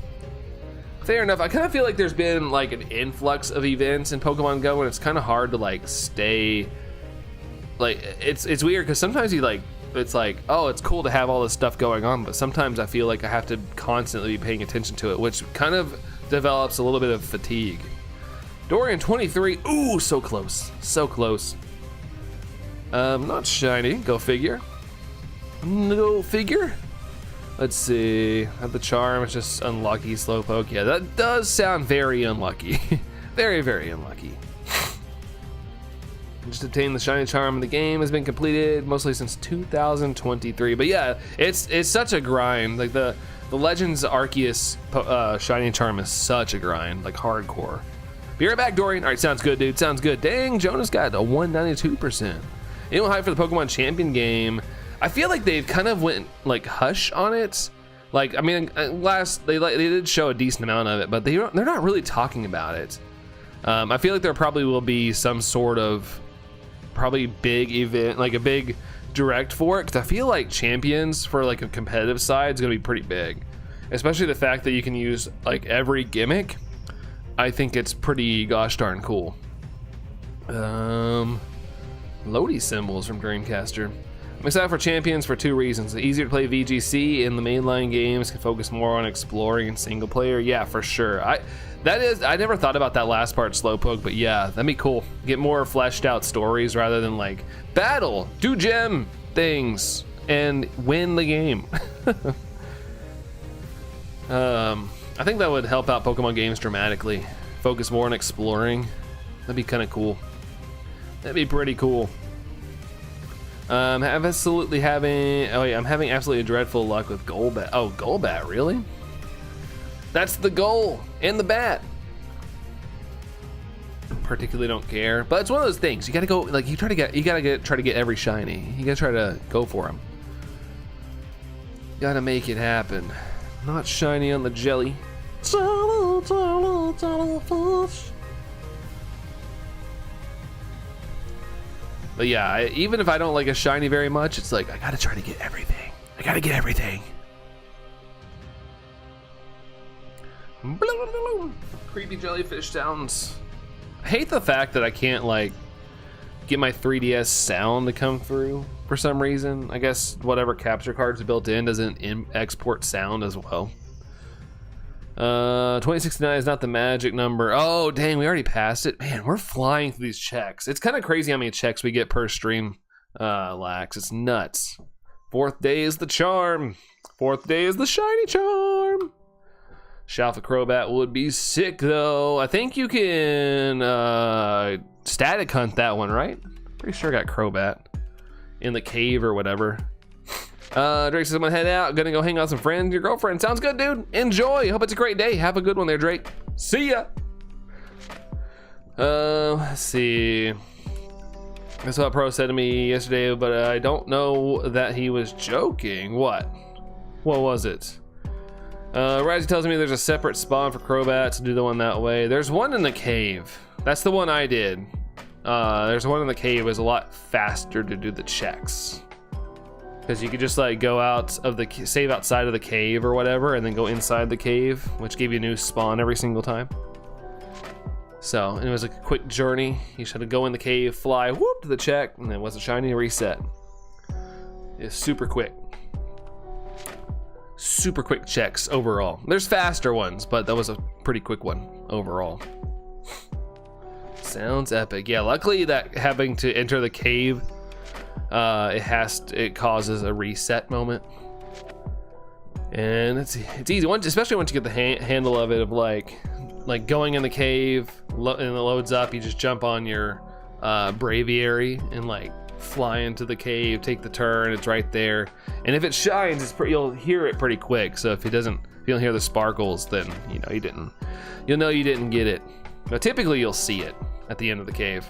I kind of feel like there's been like an influx of events in Pokemon Go, and it's kind of hard to like stay. Like it's weird because sometimes you like, it's like, oh, it's cool to have all this stuff going on, but sometimes I feel like I have to constantly be paying attention to it, which kind of develops a little bit of fatigue. Dorian 23. Ooh, so close. So close. Not shiny. Go figure. No figure. Let's see. Have the charm. It's just unlucky. Slowpoke. Yeah, that does sound very unlucky. Very, very unlucky. Just obtain the shiny charm in the game has been completed mostly since 2023. But yeah, it's such a grind. Like the Legends Arceus shiny charm is such a grind, like hardcore. Be right back, Dorian. All right, sounds good, dude. Sounds good. Dang, Jonas got a 192%. Anyone hype for the Pokemon Champion game? I feel like they've kind of went like hush on it. Like, I mean, they did show a decent amount of it, but they're not really talking about it. I feel like there probably will be some sort of probably big event, like a big direct for it, because I feel like Champions for like a competitive side is gonna be pretty big, especially the fact that you can use like every gimmick. I think it's pretty gosh darn cool. Lodi symbols from Dreamcaster. I'm excited for Champions for two reasons. It's easier to play VGC, and the mainline games can focus more on exploring and single player. Yeah, for sure. I never thought about that last part, Slowpoke, but yeah, that'd be cool. Get more fleshed out stories rather than like battle, do gem things, and win the game. I think that would help out Pokemon games dramatically. Focus more on exploring. That'd be kind of cool. That'd be pretty cool. I'm having absolutely dreadful luck with Golbat. Oh, Golbat, really? That's the goal and the bat. Particularly don't care, but it's one of those things. You gotta go, like try to get every shiny. You gotta try to go for them. Gotta make it happen. Not shiny on the jelly. But yeah, even if I don't like a shiny very much, it's like I gotta try to get everything. I gotta get everything. Creepy jellyfish sounds. I hate the fact that I can't like get my 3DS sound to come through for some reason. I guess whatever capture cards built in doesn't export sound as well. 2069 is not the magic number. Oh dang, we already passed it. Man, we're flying through these checks. It's kind of crazy how many checks we get per stream. Lax, it's nuts. Fourth day is the charm. Fourth day is the shiny charm. Shalfa Crobat would be sick though. I think you can static hunt that one, right? Pretty sure I got Crobat in the cave or whatever. Drake says I'm gonna head out, gonna go hang out with some friends, your girlfriend. Sounds good, dude. Enjoy. Hope it's a great day. Have a good one there, Drake. See ya. Let's see. That's what Pro said to me yesterday, but I don't know that he was joking. What was it? Risey tells me there's a separate spawn for Crobats to do the one that way. There's one in the cave. That's the one I did. There's one in the cave. It was a lot faster to do the checks. Because you could just like go out of the save outside of the cave or whatever, and then go inside the cave, which gave you a new spawn every single time. So it was like a quick journey. You should go in the cave, fly, whoop to the check, and then was a shiny reset. It's super quick. Super quick checks overall. There's faster ones, but that was a pretty quick one overall. Sounds epic. Yeah, luckily that having to enter the cave, it causes a reset moment, and it's easy especially once you get the handle of it, of like going in the cave and it loads up. You just jump on your Braviary and like fly into the cave, take the turn. It's right there, and if it shines, you'll hear it pretty quick. So if you don't hear the sparkles, then you'll know you didn't get it. But typically you'll see it at the end of the cave.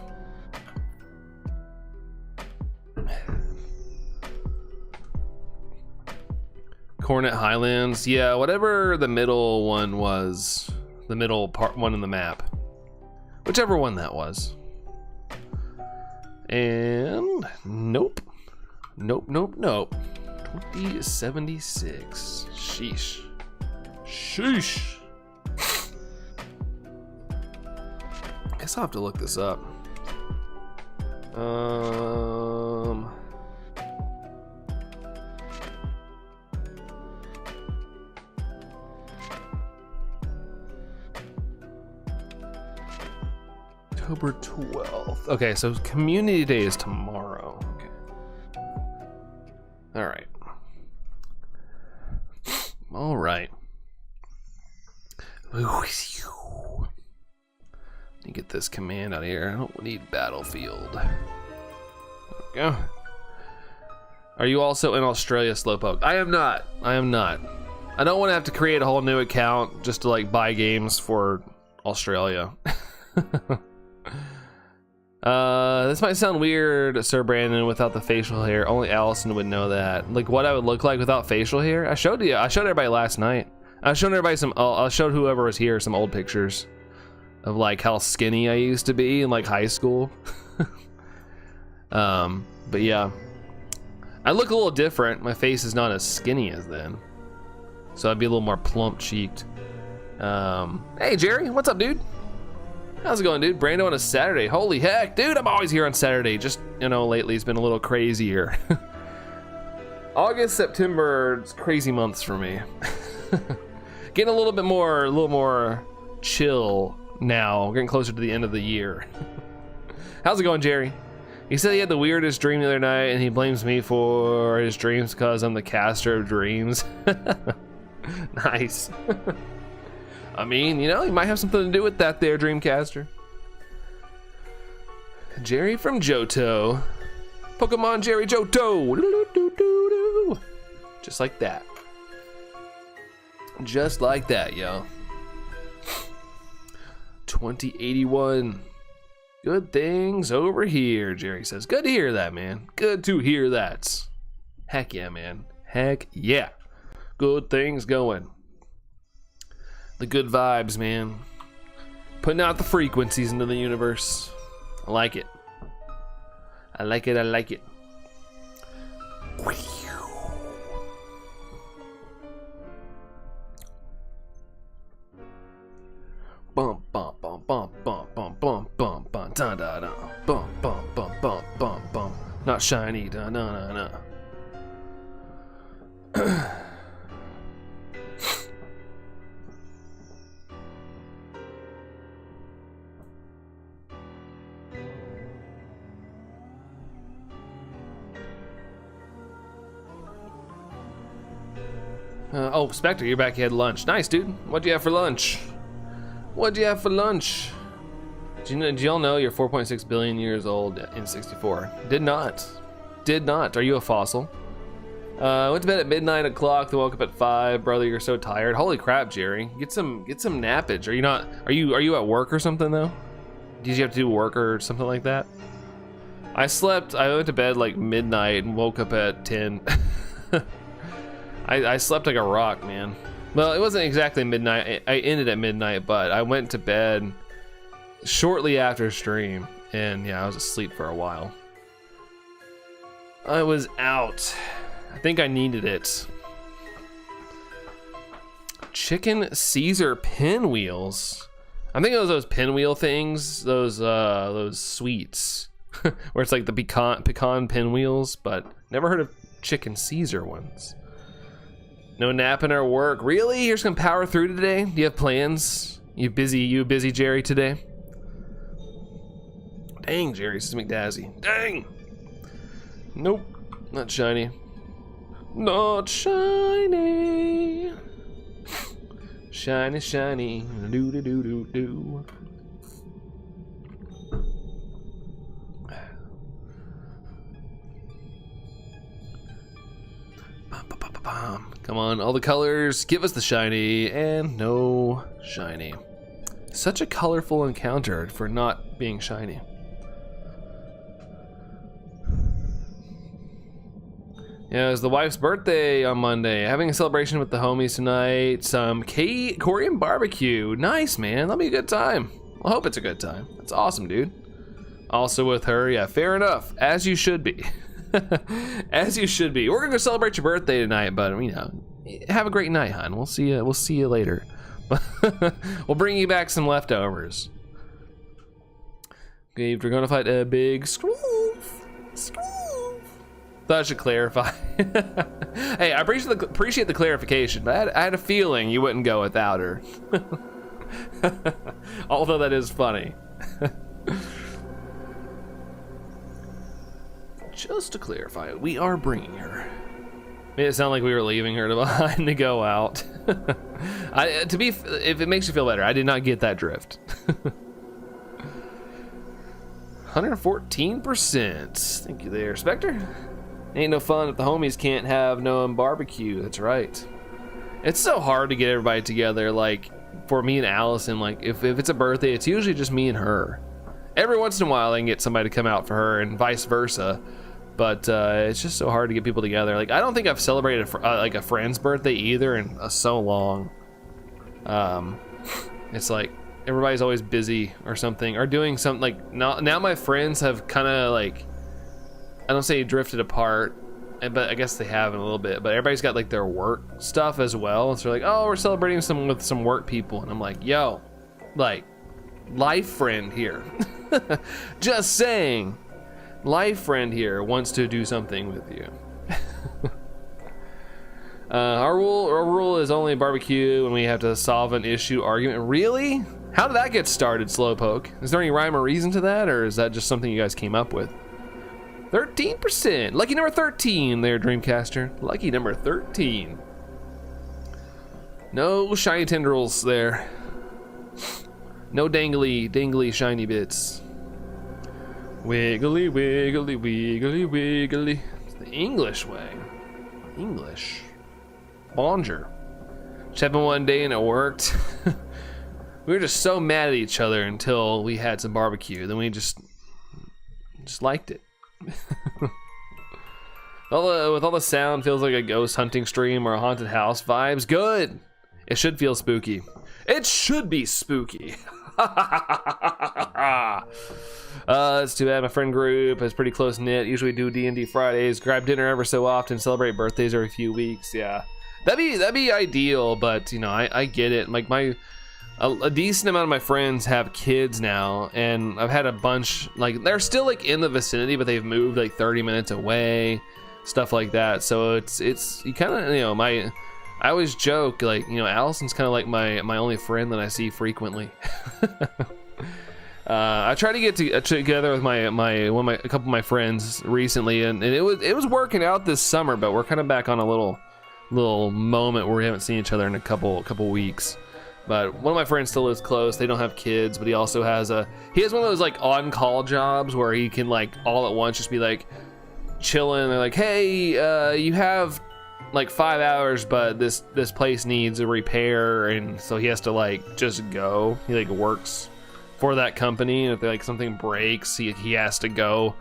Cornet Highlands, yeah, whatever the middle one was, the middle part one in the map, whichever one that was. And nope. 2076. Sheesh. Guess I'll have to look this up. October 12th. Okay, so Community Day is tomorrow. Okay. All right. All right. Let me get this command out of here. I don't need battlefield. There we go. Are you also in Australia, Slowpoke? I am not. I am not. I don't want to have to create a whole new account just to like buy games for Australia. This might sound weird, Sir Brandon, without the facial hair. Only Allison would know that. Like what I would look like without facial hair. I showed you. I showed everybody last night. I showed everybody some. I showed whoever was here some old pictures of like how skinny I used to be in like high school. But yeah, I look a little different. My face is not as skinny as then, so I'd be a little more plump cheeked. Hey Jerry, what's up, dude? How's it going, dude? Brando on a Saturday. Holy heck, dude, I'm always here on Saturday. Just, you know, lately it's been a little crazier. August, September, it's crazy months for me. Getting a little more chill now. Getting closer to the end of the year. How's it going, Jerry? He said he had the weirdest dream the other night and he blames me for his dreams because I'm the caster of dreams. Nice. I mean, you know, you might have something to do with that there, Dreamcaster. Jerry from Johto. Pokemon Jerry Johto. Just like that. Just like that, yo. 2081. Good things over here, Jerry says. Good to hear that, man. Good to hear that. Heck yeah, man. Heck yeah. Good things going. The good vibes, man. Putting out the frequencies into the universe. I like it. I like it, I like it. Bum bum bum bum bum bum bum bum bum da da da bum bum bum bum bum bum. Not shiny, da na na na. Oh, Spectre, you're back. You had lunch. Nice, dude. What'd you have for lunch? What'd you have for lunch? Do y'all know you're 4.6 billion years old in 64? Did not. Did not. Are you a fossil? Went to bed at midnight o'clock, then woke up at 5. Brother, you're so tired. Holy crap, Jerry. Get some nappage. Are you not? Are you at work or something though? Did you have to do work or something like that? I went to bed like midnight and woke up at 10. I slept like a rock, man. Well, it wasn't exactly midnight. I ended at midnight, but I went to bed shortly after stream, and yeah, I was asleep for a while. I was out. I think I needed it. Chicken Caesar pinwheels. I'm thinking of those pinwheel things, those sweets, where it's like the pecan pinwheels, but never heard of Chicken Caesar ones. No napping or work. Really? You're just gonna power through today? Do you have plans? You busy, Jerry, today? Dang, Jerry, this is McDazzy. Dang! Nope, not shiny. Not shiny. Shiny, shiny. Do do do do do. Come on, all the colors, give us the shiny, and no shiny. Such a colorful encounter for not being shiny. Yeah, it was the wife's birthday on Monday. Having a celebration with the homies tonight. Some Korean barbecue. Nice, man, that'll be a good time. I hope it's a good time. That's awesome, dude. Also with her, yeah, fair enough, as you should be. As you should be. We're gonna go celebrate your birthday tonight, but you know, have a great night, hon. We'll see you. We'll see you later. We'll bring you back some leftovers. Okay, we're gonna fight a big screw. Thought I should clarify. Hey, I appreciate the clarification, but I had a feeling you wouldn't go without her. Although that is funny. Just to clarify, we are bringing her. Made it sound like we were leaving her behind to go out. If it makes you feel better, I did not get that drift. 114%. Thank you there, Spectre. Ain't no fun if the homies can't have no barbecue. That's right. It's so hard to get everybody together. Like for me and Allison, like if it's a birthday, it's usually just me and her. Every once in a while, I can get somebody to come out for her, and vice versa. But it's just so hard to get people together. Like I don't think I've celebrated like a friend's birthday either in so long. It's like everybody's always busy or something, or doing something. Like now my friends have kind of like, I don't say drifted apart, but I guess they have in a little bit. But everybody's got like their work stuff as well. So they're like, oh, we're celebrating with some work people, and I'm like, yo, like, life friend here. Just saying. Life friend here wants to do something with you. Our rule is only barbecue when we have to solve an issue argument. Really? How did that get started, Slowpoke? Is there any rhyme or reason to that, or is that just something you guys came up with? 13%. Lucky number 13 there, Dreamcaster. Lucky number 13. No shiny tendrils there. No dangly shiny bits. Wiggly, wiggly, wiggly, wiggly. It's the English way. English. Bonjour. Just happened one day and it worked. We were just so mad at each other until we had some barbecue. Then we just liked it. With all the sound, feels like a ghost hunting stream or a haunted house vibes. Good. It should feel spooky. It should be spooky. It's too bad my friend group is pretty close knit. Usually do D&D Fridays, grab dinner ever so often, celebrate birthdays every few weeks. Yeah, that'd be ideal, but you know, I get it. Like a decent amount of my friends have kids now, and I've had a bunch, like they're still like in the vicinity, but they've moved like 30 minutes away, stuff like that. So it's you kind of, you know, I always joke, like, you know, Allison's kind of like my only friend that I see frequently. I tried to get together with a couple of my friends recently, and it was working out this summer, but we're kind of back on a little moment where we haven't seen each other in a couple weeks. But one of my friends still lives close. They don't have kids, but he also has one of those like on-call jobs where he can like all at once just be like chilling. They're like, hey, you have like 5 hours, but this place needs a repair, and so he has to like just go. He like works for that company, and if like something breaks, he has to go.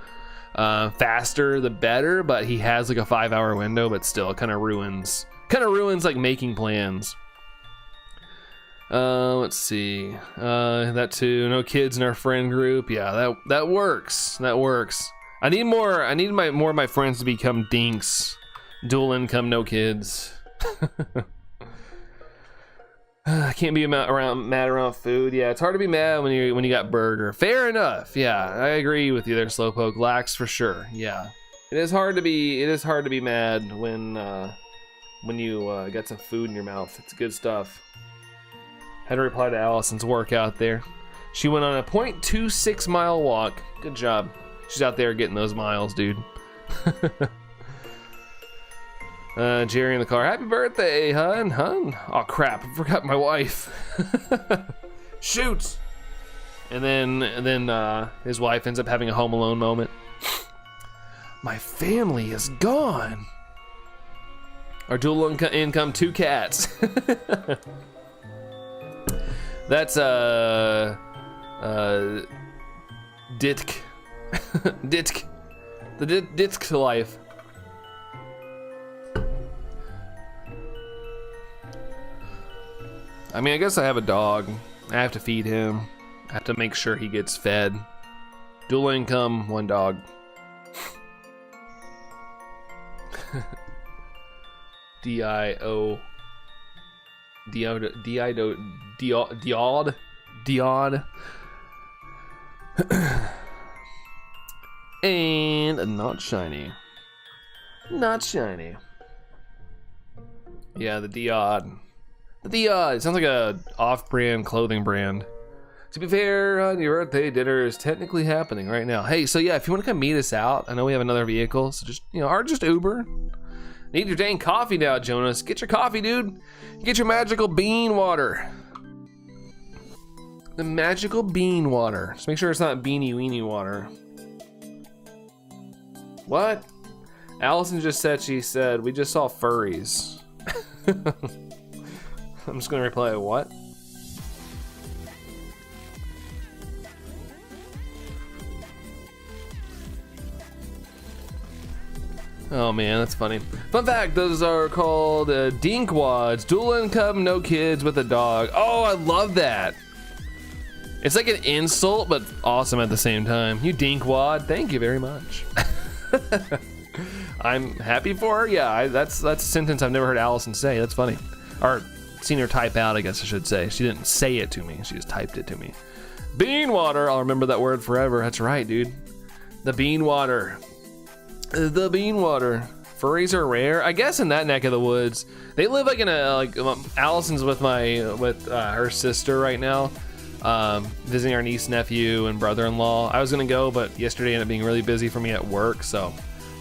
Faster the better, but he has like a 5-hour window, but still kind of ruins like making plans. Let's see, that too. No kids in our friend group. Yeah, that works. I need more of my friends to become dinks. Dual income, no kids. I can't be mad around food. Yeah, it's hard to be mad when you got burger. Fair enough. Yeah, I agree with you there, Slowpoke. Lax for sure. Yeah, it is hard to be mad when you got some food in your mouth. It's good stuff. Had to reply to Allison's workout there. She went on a 0.26 mile walk. Good job. She's out there getting those miles, dude. Jerry in the car. Happy birthday, hun. Oh crap, I forgot my wife. Shoot. And then his wife ends up having a Home Alone moment. My family is gone. Our dual income 2 cats. That's Ditk. Ditk. The Ditk life. I mean, I guess I have a dog. I have to feed him. I have to make sure he gets fed. Dual income, 1 dog. Diod. And not shiny. Not shiny. Yeah, the Diod. The Diod. It sounds like a off-brand clothing brand. To be fair, on your birthday, dinner is technically happening right now. Hey, so yeah, if you want to come meet us out, I know we have another vehicle, so just, or just Uber. Need your dang coffee now, Jonas. Get your coffee, dude. Get your magical bean water. The magical bean water. Just make sure it's not beanie weenie water. What? Allison just said, she said, we just saw furries. I'm just gonna reply, what? Oh man, that's funny. Fun fact, those are called dinkwads. Dual income, no kids with a dog. Oh, I love that. It's like an insult, but awesome at the same time. You dinkwad, thank you very much. I'm happy for her. Yeah, that's a sentence I've never heard Allison say. That's funny. Or seen her type out, I guess I should say. She didn't say it to me, she just typed it to me. Bean water, I'll remember that word forever. That's right, dude. The bean water. The bean water. Furries are rare, I guess, in that neck of the woods. They live like in a Allison's with her sister right now, visiting our niece, nephew, and brother-in-law. I was gonna go, but yesterday ended up being really busy for me at work, so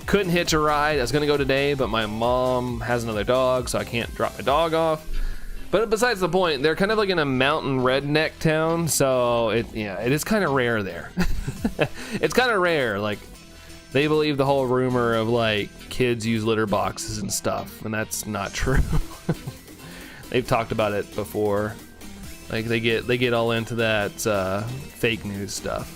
couldn't hitch a ride. I was gonna go today, but my mom has another dog, so I can't drop my dog off. But besides the point, they're kind of like in a mountain redneck town, so it is kind of rare there. It's kind of rare, like. They believe the whole rumor of like kids use litter boxes and stuff, and that's not true. They've talked about it before. Like they get all into that fake news stuff.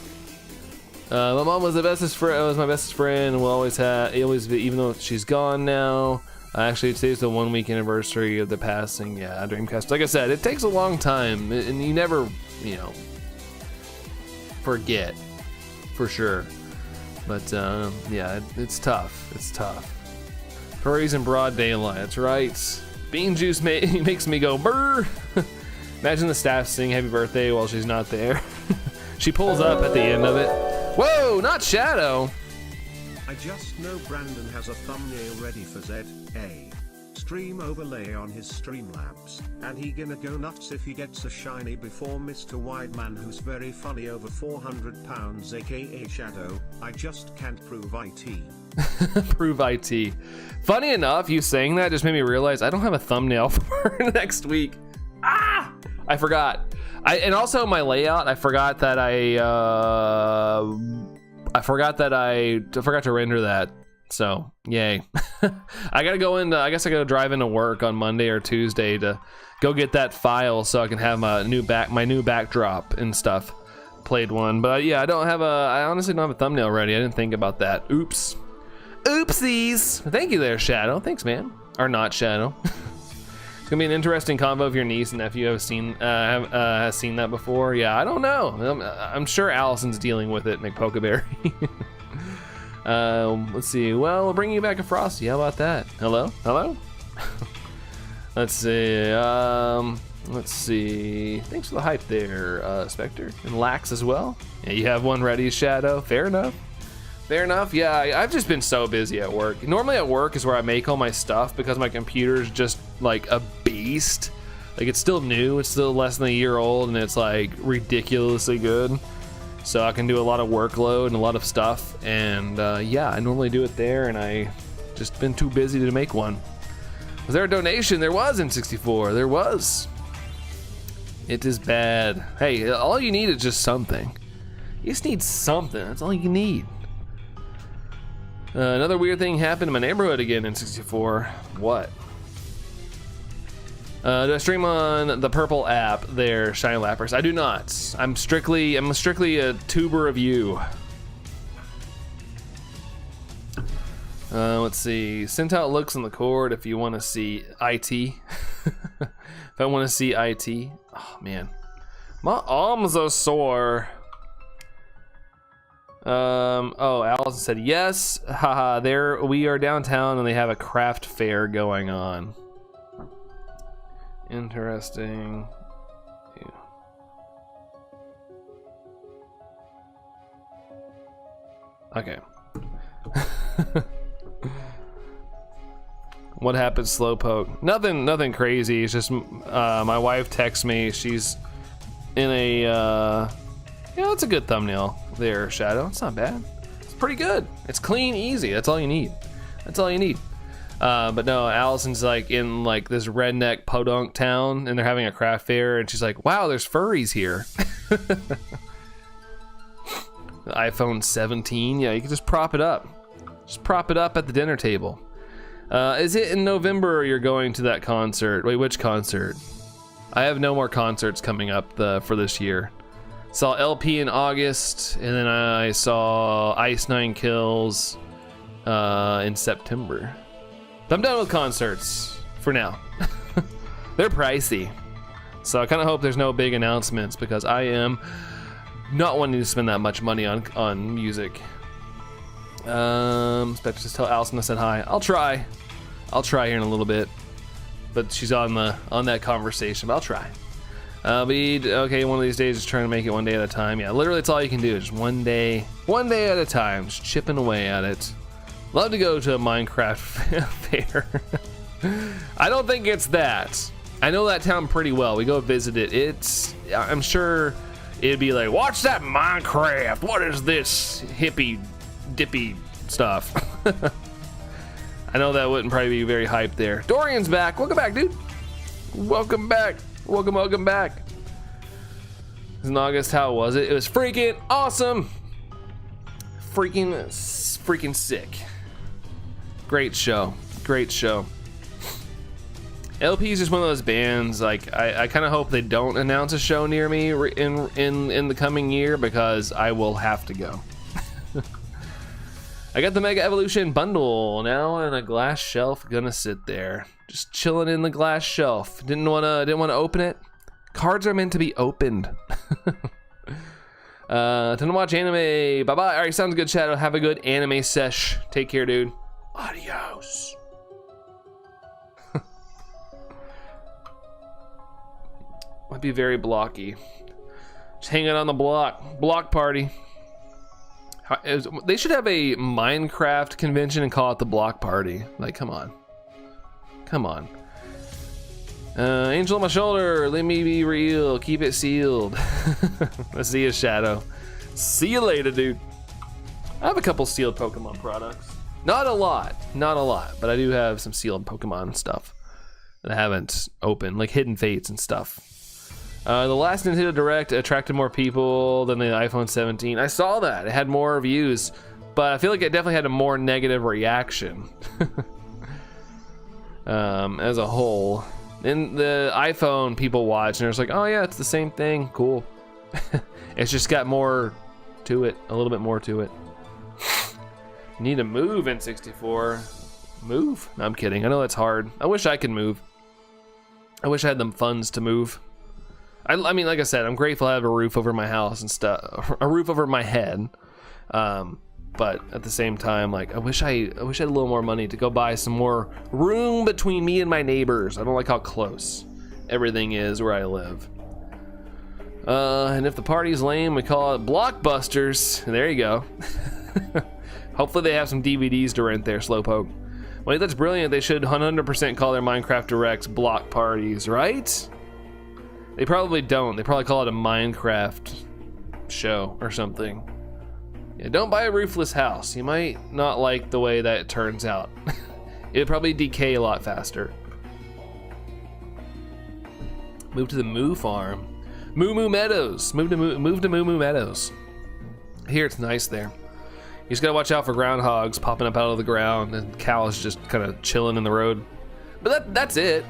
My mom was my bestest friend, and we'll always even though she's gone now. Actually, today's the 1 week anniversary of the passing. Yeah, Dreamcast. Like I said, it takes a long time, and you never, forget, for sure. But yeah, it's tough. It's tough. Furries in broad daylight. That's right. Bean juice makes me go brr. Imagine the staff sing happy birthday while she's not there. She pulls up at the end of it. Whoa, not Shadow. I just know Brandon has a thumbnail ready for ZA stream overlay on his Streamlabs, and he gonna go nuts if he gets a shiny before Mr. Wideman, who's very funny, over 400 pounds, aka Shadow. I just can't prove IT. Prove IT. Funny enough, you saying that just made me realize I don't have a thumbnail for next week. I forgot. And also my layout, I forgot that I forgot to render that. So yay. I gotta go into, I guess I gotta drive into work on Monday or Tuesday to go get that file so I can have my new backdrop and stuff played one. But yeah, I honestly don't have a thumbnail ready. I didn't think about that. Oops. Oopsies. Thank you there, Shadow. Thanks, man. Or not Shadow. It's gonna be an interesting combo if your niece and nephew has seen that before. Yeah, I don't know. I'm sure Allison's dealing with it, McPokeberry. Let's see. Well, we'll bring you back a Frosty. How about that? Hello? Hello? Let's see. Let's see. Thanks for the hype there, Spectre. And Lax as well. Yeah, you have one ready, Shadow. Fair enough. Fair enough. Yeah, I've just been so busy at work. Normally at work is where I make all my stuff because my computer's just like a beast. Like it's still new. It's still less than a year old, and it's like ridiculously good. So I can do a lot of workload and a lot of stuff, and yeah, I normally do it there, and I just been too busy to make one. Was there a donation? There was in 64. There was. It is bad. Hey, all you need is just something. You just need something. That's all you need. Another weird thing happened in my neighborhood again in 64. What? Do I stream on the purple app there, Shiny Lappers? I do not. I'm strictly a tuber of you. Let's see. Sent out looks on the cord if you want to see IT. If I want to see IT. Oh man, my arms are sore. Oh, Allison said yes. Haha, there we are downtown and they have a craft fair going on. Interesting. Yeah. Okay. What happened, Slowpoke? Nothing crazy. It's just my wife texts me. She's in a, yeah, that's a good thumbnail there, Shadow. It's not bad. It's pretty good. It's clean, easy. That's all you need. That's all you need. But no, Allison's like in like this redneck podunk town, and they're having a craft fair, and she's like, wow, there's furries here. The iPhone 17, yeah, you can just prop it up. Just prop it up at the dinner table. Is it in November you're going to that concert? Wait, which concert? I have no more concerts coming up for this year. Saw LP in August, and then I saw Ice Nine Kills in September. I'm done with concerts for now. They're pricey, so I kind of hope there's no big announcements because I am not wanting to spend that much money on music. Expect to tell Allison I said hi. I'll try here in a little bit, but she's on that conversation. But I'll try. Okay, one of these days, just trying to make it one day at a time. Yeah, literally, it's all you can do. Just one day at a time, just chipping away at it. Love to go to a Minecraft fair. I don't think it's that. I know that town pretty well. We go visit it. I'm sure it'd be like, watch that Minecraft. What is this hippie dippy stuff? I know that wouldn't probably be very hyped there. Dorian's back. Welcome back, dude. Welcome back. Welcome back. In August, how was it? It was freaking awesome. Freaking sick. Great show. LP is just one of those bands. Like I kind of hope they don't announce a show near me in the coming year because I will have to go. I got the Mega Evolution bundle now in a glass shelf. Gonna sit there, just chilling in the glass shelf. Didn't wanna open it. Cards are meant to be opened. Time to watch anime. Bye bye. All right, sounds good, Shadow. Have a good anime sesh. Take care, dude. Adios. Might be very blocky. Just hanging on the block party. They should have a Minecraft convention and call it the block party. Like, come on. Angel on my shoulder, let me be real, keep it sealed. Let's see you, Shadow. See you later, dude. I have a couple sealed Pokemon products. Not a lot, but I do have some sealed Pokemon stuff that I haven't opened, like Hidden Fates and stuff. The last Nintendo Direct attracted more people than the iPhone 17. I saw that. It had more views, but I feel like it definitely had a more negative reaction as a whole. And the iPhone people watch and it's like, oh yeah, it's the same thing. Cool. It's just got more to it, a little bit more to it. Need to move in 64. Move? No, I'm kidding. I know that's hard. I wish I could move. I wish I had the funds to move. I mean, like I said, I'm grateful I have a roof over my house and stuff, a roof over my head. But at the same time, like, I wish I had a little more money to go buy some more room between me and my neighbors. I don't like how close everything is where I live. And if the party's lame, we call it Blockbusters. There you go. Hopefully they have some DVDs to rent there, Slowpoke. Wait, that's brilliant. They should 100% call their Minecraft Directs block parties, right? They probably don't. They probably call it a Minecraft show or something. Yeah, don't buy a roofless house. You might not like the way that it turns out. It'd probably decay a lot faster. Move to the Moo Farm. Moo Meadows. Move to Moo Meadows. Here it's nice there. You just gotta watch out for groundhogs popping up out of the ground and cows just kind of chilling in the road. But that's it.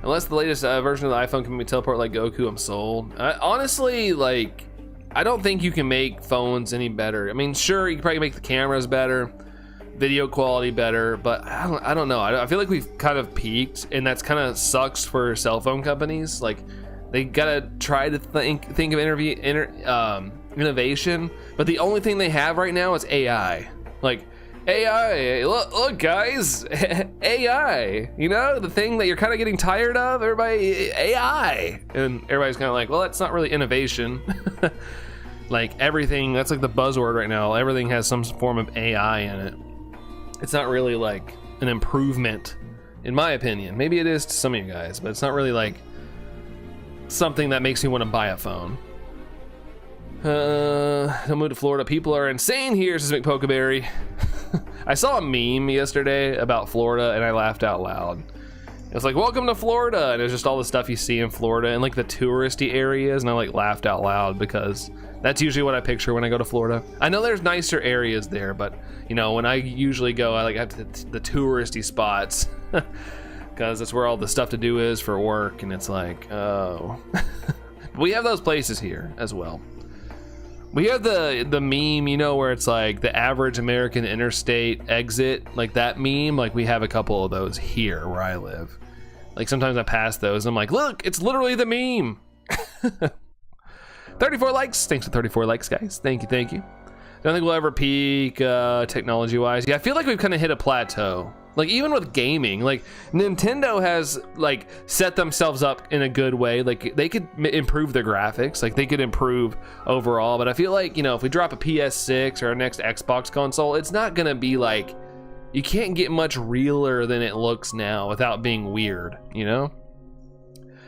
Unless the latest version of the iPhone can be teleport like Goku, I'm sold. Honestly, like, I don't think you can make phones any better. I mean, sure, you can probably make the cameras better, video quality better, but I don't know. I feel like we've kind of peaked, and that's kind of sucks for cell phone companies. Like, they gotta try to think of innovation, but the only thing they have right now is AI. Like, AI, look guys, AI, you know, the thing that you're kind of getting tired of, everybody, AI, and everybody's kind of like, well, that's not really innovation. Like everything, that's like the buzzword right now, everything has some form of AI in it. It's not really like an improvement, in my opinion. Maybe it is to some of you guys, but it's not really like something that makes me want to buy a phone. Don't move to Florida. People are insane here, says McPokeberry. I saw a meme yesterday about Florida and I laughed out loud. It was like, welcome to Florida, and it was just all the stuff you see in Florida and like the touristy areas, and I like laughed out loud because that's usually what I picture when I go to Florida. I know there's nicer areas there, but you know, when I usually go, I like have the touristy spots because that's where all the stuff to do is for work, and it's like, oh. We have those places here as well. We have the meme, you know, where it's like the average American interstate exit, like that meme. Like we have a couple of those here where I live. Like sometimes I pass those and I'm like, look, it's literally the meme. 34 likes. Thanks for 34 likes, guys. Thank you, thank you. I don't think we'll ever peak technology-wise. Yeah, I feel like we've kind of hit a plateau. Like even with gaming, like Nintendo has like set themselves up in a good way. Like they could improve their graphics, like they could improve overall. But I feel like, you know, if we drop a PS6 or our next Xbox console, it's not gonna be like, you can't get much realer than it looks now without being weird, you know?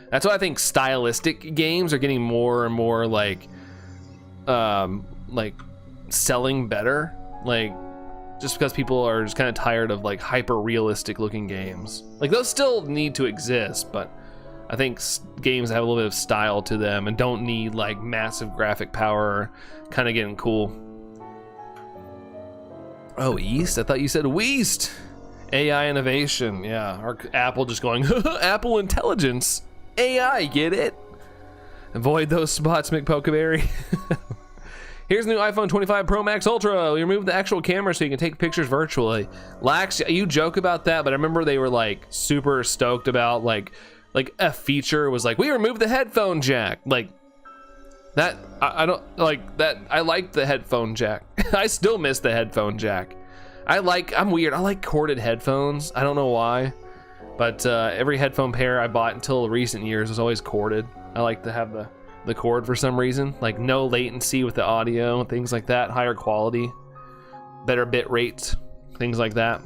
That's why I think stylistic games are getting more and more like selling better. Like, just because people are just kind of tired of like hyper realistic looking games. Like those still need to exist, but I think games that have a little bit of style to them and don't need like massive graphic power kind of getting cool. Oh, East? I thought you said Weast. AI innovation, yeah. Or Apple just going, Apple intelligence. AI, get it? Avoid those spots, McPokeberry. Here's the new iPhone 25 Pro Max Ultra. We removed the actual camera so you can take pictures virtually. Lax, you joke about that, but I remember they were like super stoked about like a feature was like, we removed the headphone jack. Like that, I don't like that. I like the headphone jack. I still miss the headphone jack. I'm weird. I like corded headphones. I don't know why, but every headphone pair I bought until recent years was always corded. I like to have the cord for some reason, like no latency with the audio, things like that, higher quality, better bit rates, things like that.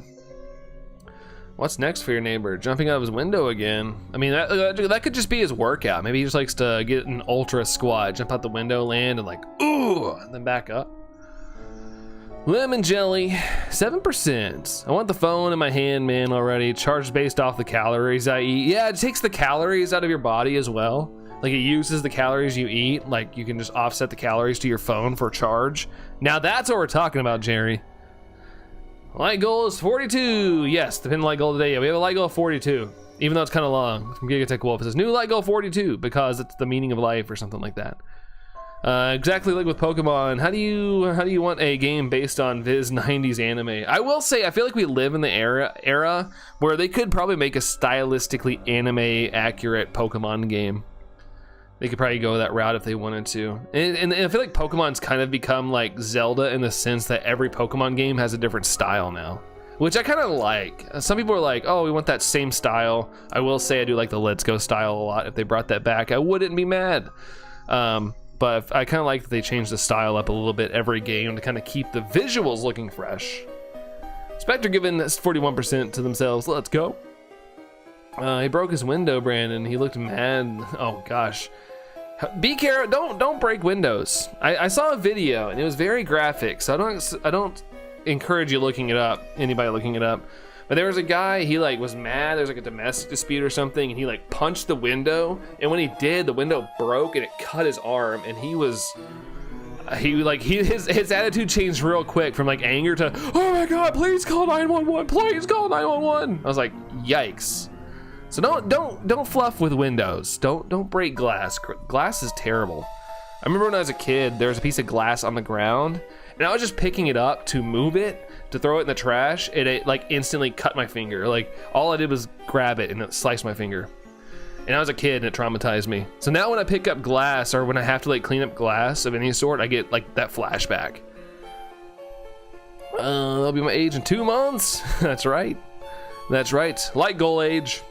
What's next for your neighbor? Jumping out of his window again. I mean, that could just be his workout. Maybe he just likes to get an ultra squat, jump out the window, land, and like, ooh, and then back up. Lemon jelly, 7%. I want the phone in my hand, man, already. Charged based off the calories I eat. Yeah, it takes the calories out of your body as well. Like it uses the calories you eat. Like you can just offset the calories to your phone for charge. Now that's what we're talking about, Jerry. Light goal is 42. Yes, the pin light goal today. Yeah, we have a light goal of 42. Even though it's kind of long. From Gigatech Wolf, it says new light goal 42 because it's the meaning of life or something like that. Exactly like with Pokemon. How do you want a game based on Viz 90s anime? I will say I feel like we live in the era where they could probably make a stylistically anime accurate Pokemon game. They could probably go that route if they wanted to. And I feel like Pokemon's kind of become like Zelda in the sense that every Pokemon game has a different style now, which I kind of like. Some people are like, oh, we want that same style. I will say I do like the Let's Go style a lot. If they brought that back, I wouldn't be mad. But I kind of like that they changed the style up a little bit every game to kind of keep the visuals looking fresh. Spectre giving 41% to themselves. Let's go. He broke his window, Brandon. He looked mad. Oh gosh. Be careful. Don't break windows. I saw a video and it was very graphic, so I don't encourage you looking it up. Anybody looking it up. But there was a guy, he like was mad. There's like a domestic dispute or something, and he like punched the window. And when he did, the window broke and it cut his arm. And his attitude changed real quick from like anger to, oh my God, please call 911. Please call 911. I was like, yikes. So don't fluff with windows. Don't break glass. Glass is terrible. I remember when I was a kid, there was a piece of glass on the ground, and I was just picking it up to move it, to throw it in the trash. It like instantly cut my finger. Like all I did was grab it and it sliced my finger. And I was a kid and it traumatized me. So now when I pick up glass or when I have to like clean up glass of any sort, I get like that flashback. That'll be my age in 2 months. That's right. That's right. Light goal age.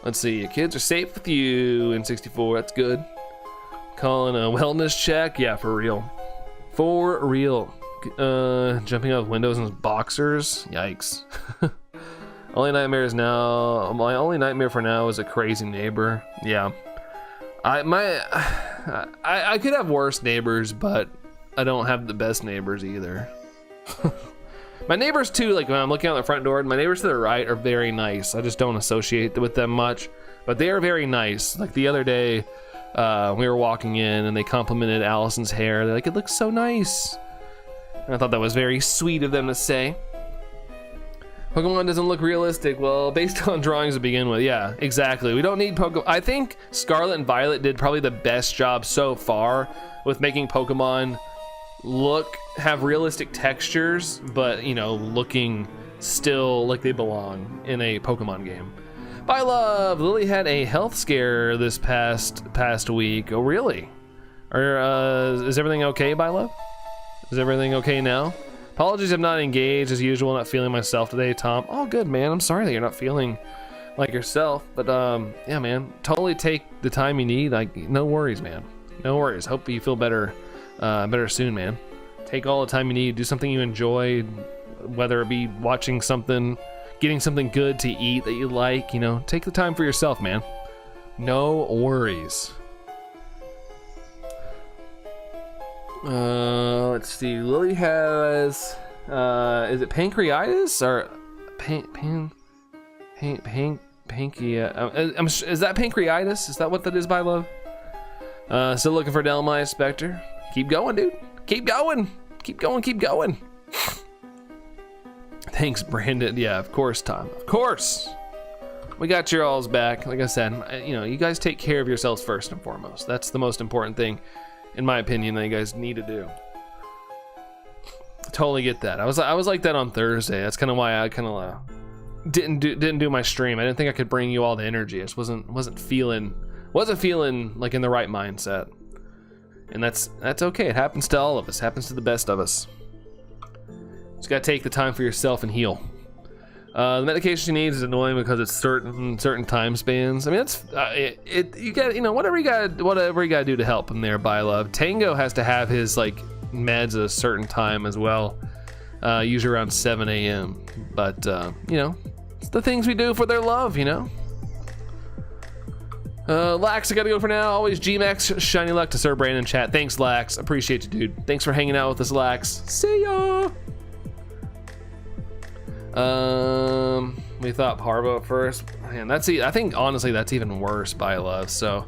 Let's see, your kids are safe with you in 64, that's good. Calling a wellness check, yeah, for real. For real. Jumping out of windows in his boxers, yikes. My only nightmare for now is a crazy neighbor, yeah. I could have worse neighbors, but I don't have the best neighbors either. My neighbors too, like when I'm looking out the front door, my neighbors to the right are very nice. I just don't associate with them much, but they are very nice. Like the other day, we were walking in and they complimented Allison's hair. They're like, it looks so nice. And I thought that was very sweet of them to say. Pokemon doesn't look realistic. Well, based on drawings to begin with, yeah, exactly. We don't need Pokemon. I think Scarlet and Violet did probably the best job so far with making Pokemon have realistic textures, but you know, looking still like they belong in a Pokemon game. Bye, love. Lily had a health scare this past week. Oh, really? Is everything okay, Bye, love? Is everything okay now? Apologies, I'm not engaged as usual. Not feeling myself today, Tom. All good, man. I'm sorry that you're not feeling like yourself, but yeah, man. Totally take the time you need. Like, no worries, man. No worries. Hope you feel better. Better soon, man. Take all the time you need. Do something you enjoy, whether it be watching something, getting something good to eat that you like. You know, take the time for yourself, man. No worries. Let's see. Lily has is it pancreatitis or is that pancreatitis? Is that what that is, by love? Still looking for Delmai Spectre. Keep going, dude. Keep going. Keep going. Keep going. Thanks, Brandon. Yeah, of course, Tom. Of course. We got your all's back. Like I said, you know, you guys take care of yourselves first and foremost. That's the most important thing, in my opinion, that you guys need to do. Totally get that. I was like that on Thursday. That's kind of why I kind of didn't do my stream. I didn't think I could bring you all the energy. I just wasn't feeling like in the right mindset. And that's okay. It happens to all of us. It happens to the best of us. Just gotta take the time for yourself and heal. The medication you need is annoying because it's certain time spans. I mean, that's you got, you know, whatever you gotta do to help him there, by love. Tango has to have his like meds at a certain time as well, usually around 7 a.m. But you know, it's the things we do for their love, you know. Lax, I gotta go for now. Always GMAX, shiny luck to Sir Brandon chat. Thanks, Lax. Appreciate you, dude. Thanks for hanging out with us, Lax. See ya. We thought Parvo at first. Man, I think honestly that's even worse, by love. So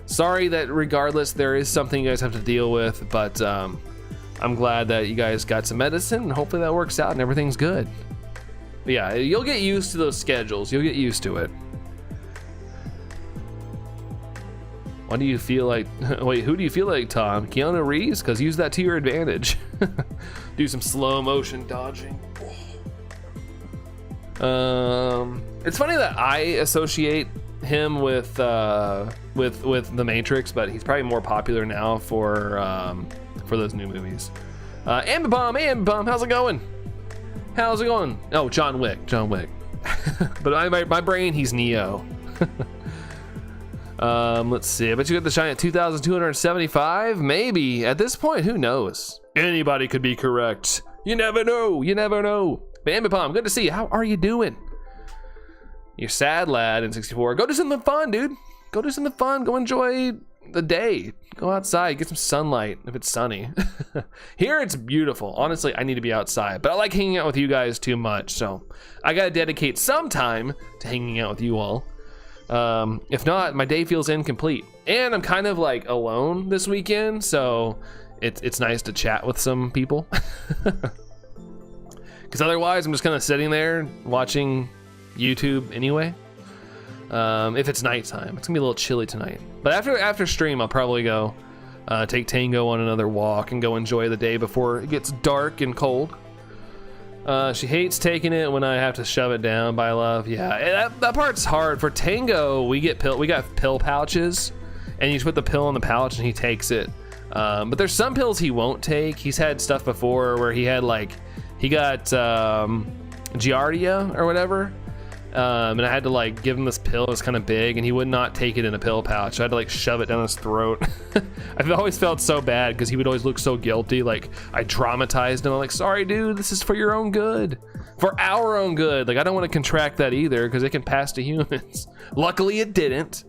sorry that regardless there is something you guys have to deal with, but I'm glad that you guys got some medicine and hopefully that works out and everything's good. But yeah, you'll get used to those schedules. You'll get used to it. What do you feel like? Wait, who do you feel like, Tom? Keanu Reeves? Because use that to your advantage. Do some slow motion dodging. It's funny that I associate him with The Matrix, but he's probably more popular now for those new movies. Ambibomb, how's it going? How's it going? Oh, John Wick. But my brain, he's Neo. Let's see. I bet you got the shine at 2,275. Maybe at this point, who knows? Anybody could be correct. You never know. But Ambipom, good to see you. How are you doing? You're sad, lad. In 64. Go do something fun, dude. Go do something fun. Go enjoy the day. Go outside. Get some sunlight if it's sunny. Here it's beautiful. Honestly, I need to be outside, but I like hanging out with you guys too much, so I gotta dedicate some time to hanging out with you all. If not, my day feels incomplete. And I'm kind of like alone this weekend, so it's nice to chat with some people. Because otherwise, I'm just kind of sitting there watching YouTube anyway. If it's nighttime, it's gonna be a little chilly tonight. But after stream, I'll probably go take Tango on another walk and go enjoy the day before it gets dark and cold. She hates taking it when I have to shove it down, by love. Yeah, that part's hard. For Tango, we got pill pouches, and you just put the pill in the pouch and he takes it. But there's some pills he won't take. He's had stuff before where he got Giardia or whatever. And I had to like give him this pill. It was kind of big and he would not take it in a pill pouch. I had to like shove it down his throat. I've always felt so bad because he would always look so guilty. Like I traumatized him. I'm like, sorry, dude, this is for your own good. For our own good. Like I don't want to contract that either because it can pass to humans. Luckily it didn't.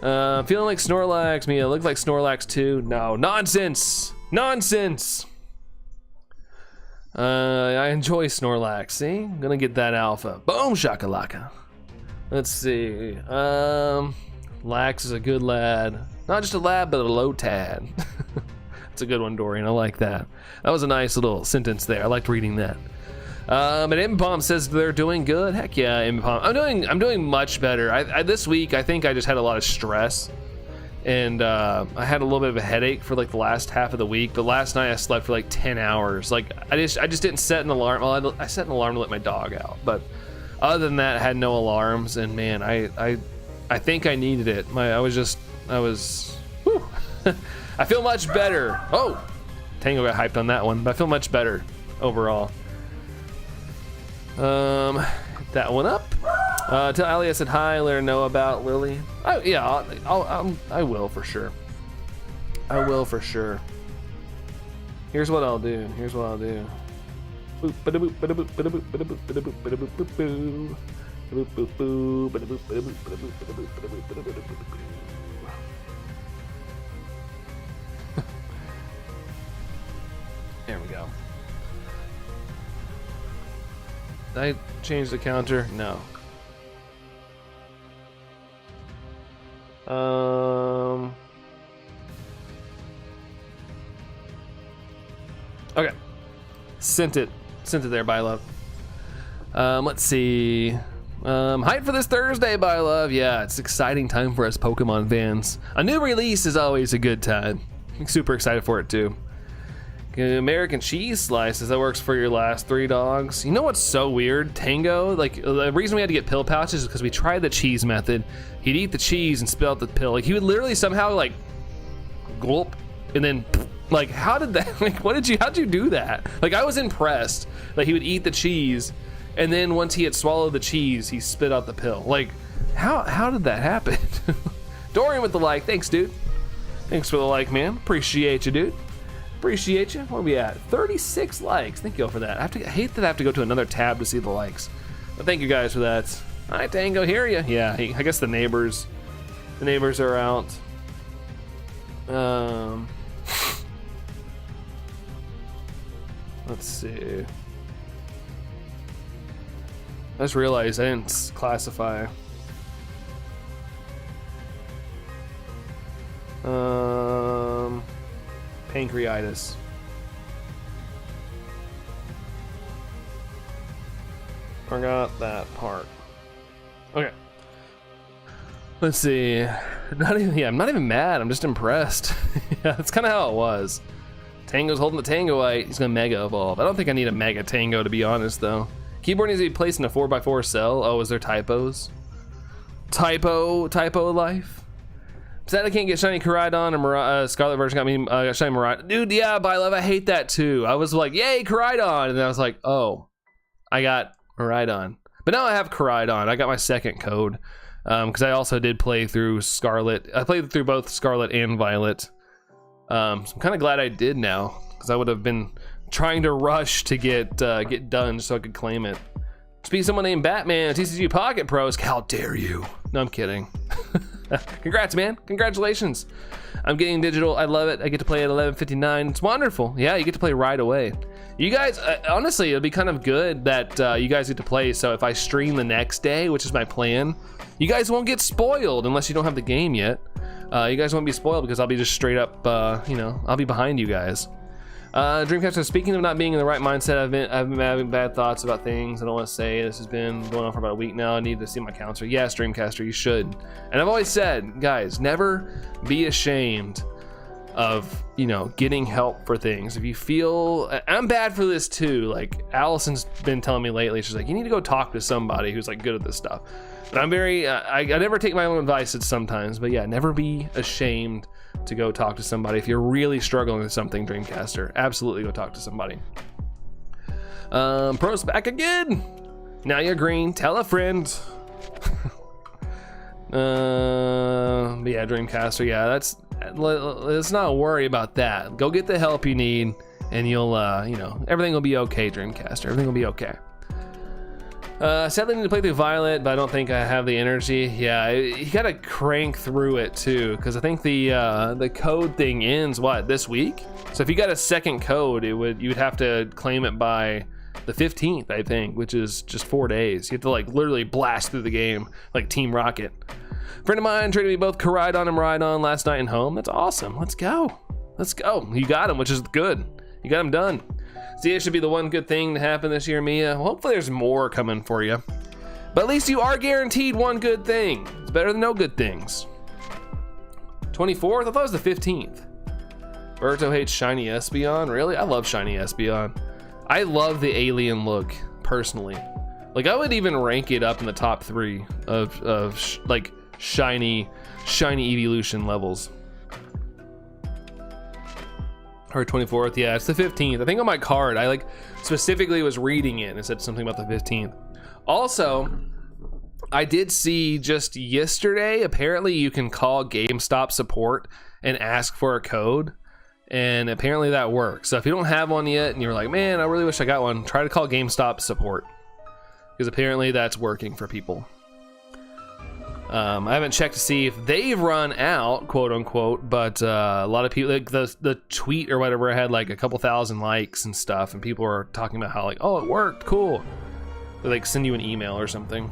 Feeling like Snorlax. Mia, look like Snorlax too. No, nonsense. Nonsense. I enjoy Snorlax. See, I'm gonna get that alpha. Boom shakalaka. Let's see. Lax is a good lad. Not just a lad, but a low tad. That's a good one, Dorian. I like that. That was a nice little sentence there. I liked reading that. And Impalm says they're doing good. Heck yeah, Impalm. I'm doing much better. This week I think I just had a lot of stress, and I had a little bit of a headache for like the last half of the week. But last night I slept for like 10 hours. Like I just didn't set an alarm. Well, I set an alarm to let my dog out, but other than that, I had no alarms. And man, I think I needed it. I was. Whew. I feel much better. Oh, Tango got hyped on that one, but I feel much better overall. That one up. Tell Ali I said hi. Let her know about Lily. Yeah, I will for sure. I will for sure. Here's what I'll do. Boop, bada boop, bada boop, bada boop, bada boop, bada boop, bada boop, boop, boo. Boop, boop, boo, bada boop, bada boop, bada boop, bada boop, bada boop, bada boop, bada boop. There we go. Did I change the counter? No. Okay. Sent it there, by love. Let's see. Hype for this Thursday, by love. Yeah, it's an exciting time for us Pokemon fans. A new release is always a good time. I'm super excited for it too. American cheese slices, that works for your last 3 dogs. You know what's so weird? Tango, like the reason we had to get pill pouches is because we tried the cheese method. He'd eat the cheese and spit out the pill. Like he would literally somehow like gulp and then like how did that like how'd you do that? Like I was impressed that he would eat the cheese and then once he had swallowed the cheese, he spit out the pill. Like how did that happen? Dorian with the like, thanks dude. Thanks for the like, man. Appreciate you, dude. Appreciate you. Where are we at? 36 likes. Thank you all for that. I hate that I have to go to another tab to see the likes. But thank you guys for that. All right, Tango, hear ya. Yeah, I guess the neighbors are out. Let's see. I just realized I didn't classify. Pancreatitis. Forgot that part. Okay. Let's see. I'm not even mad. I'm just impressed. Yeah, that's kind of how it was. Tango's holding the Tangoite. He's gonna Mega Evolve. I don't think I need a Mega Tango to be honest, though. Keyboard needs to be placed in a 4x4 cell. Oh, is there typos? Typo life? Sad I can't get Shiny Koraidon or Scarlet version got me Shiny Miraidon. Dude, yeah, by love, I hate that too. I was like, yay, Koraidon. And then I was like, oh, I got Miraidon. But now I have Koraidon. I got my second code. Because I also did play through Scarlet. I played through both Scarlet and Violet. So I'm kind of glad I did now. Because I would have been trying to rush to get done so I could claim it. Speak of someone named Batman, TCG Pocket Pros. How dare you? No, I'm kidding. Congrats, man. Congratulations. I'm getting digital. I love it. I get to play at 11:59. It's wonderful. Yeah, you get to play right away. You guys, honestly, it'll be kind of good that you guys get to play. So if I stream the next day, which is my plan, you guys won't get spoiled unless you don't have the game yet. You guys won't be spoiled because I'll be just straight up, I'll be behind you guys. Dreamcatcher, speaking of not being in the right mindset, I've been having bad thoughts about things I don't want to say. This has been going on for about a week now. I need to see my counselor. Yes, Dreamcaster, you should. And I've always said, guys, never be ashamed of, getting help for things. If you feel, I'm bad for this too. Like Allison's been telling me lately, she's like, you need to go talk to somebody who's like good at this stuff. But I'm very, I never take my own advice sometimes, but yeah, never be ashamed to go talk to somebody. If you're really struggling with something, Dreamcaster, absolutely go talk to somebody. Pro's back again. Now you're green, tell a friend. But yeah, Dreamcaster, yeah, let's not worry about that. Go get the help you need and you'll, everything will be okay, Dreamcaster. Everything will be okay. Sadly, I need to play through Violet, but I don't think I have the energy. Yeah, you gotta crank through it too, because I think the code thing ends this week. So if you got a second code, you would have to claim it by the 15th, I think, which is just 4 days. You have to like literally blast through the game like Team Rocket. Friend of mine traded me both Koraidon and Miraidon last night in home. That's awesome. Let's go. Let's go. You got him, which is good. You got him done. See, it should be the one good thing to happen this year, Mia. Well, hopefully there's more coming for you. But at least you are guaranteed one good thing. It's better than no good things. 24th? I thought it was the 15th. Berto hates Shiny Espeon. Really? I love Shiny Espeon. I love the alien look, personally. Like, I would even rank it up in the top 3 of like shiny evolution levels. Or 24th, yeah, it's the 15th. I think on my card, I like specifically was reading it and it said something about the 15th. Also, I did see just yesterday, apparently you can call GameStop support and ask for a code, and apparently that works. So if you don't have one yet and you're like, man, I really wish I got one, try to call GameStop support, because apparently that's working for people. I haven't checked to see if they've run out, quote unquote, but a lot of people, like the tweet or whatever had like a couple thousand likes and stuff, and people are talking about how like, oh, it worked, cool. They like send you an email or something.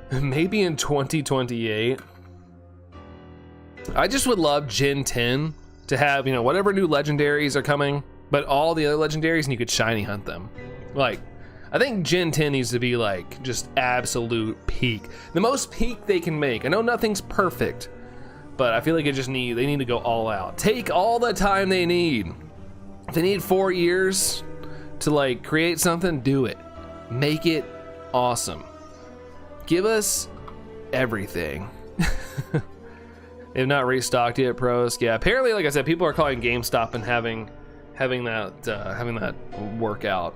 Maybe in 2028. I just would love Gen 10 to have, you know, whatever new legendaries are coming, but all the other legendaries, and you could shiny hunt them. Like, I think Gen 10 needs to be like just absolute peak. The most peak they can make. I know nothing's perfect, but I feel like they need to go all out. Take all the time they need. If they need 4 years to like create something, do it. Make it awesome. Give us everything. They've not restocked yet, pros. Yeah, apparently, like I said, people are calling GameStop and having that work out.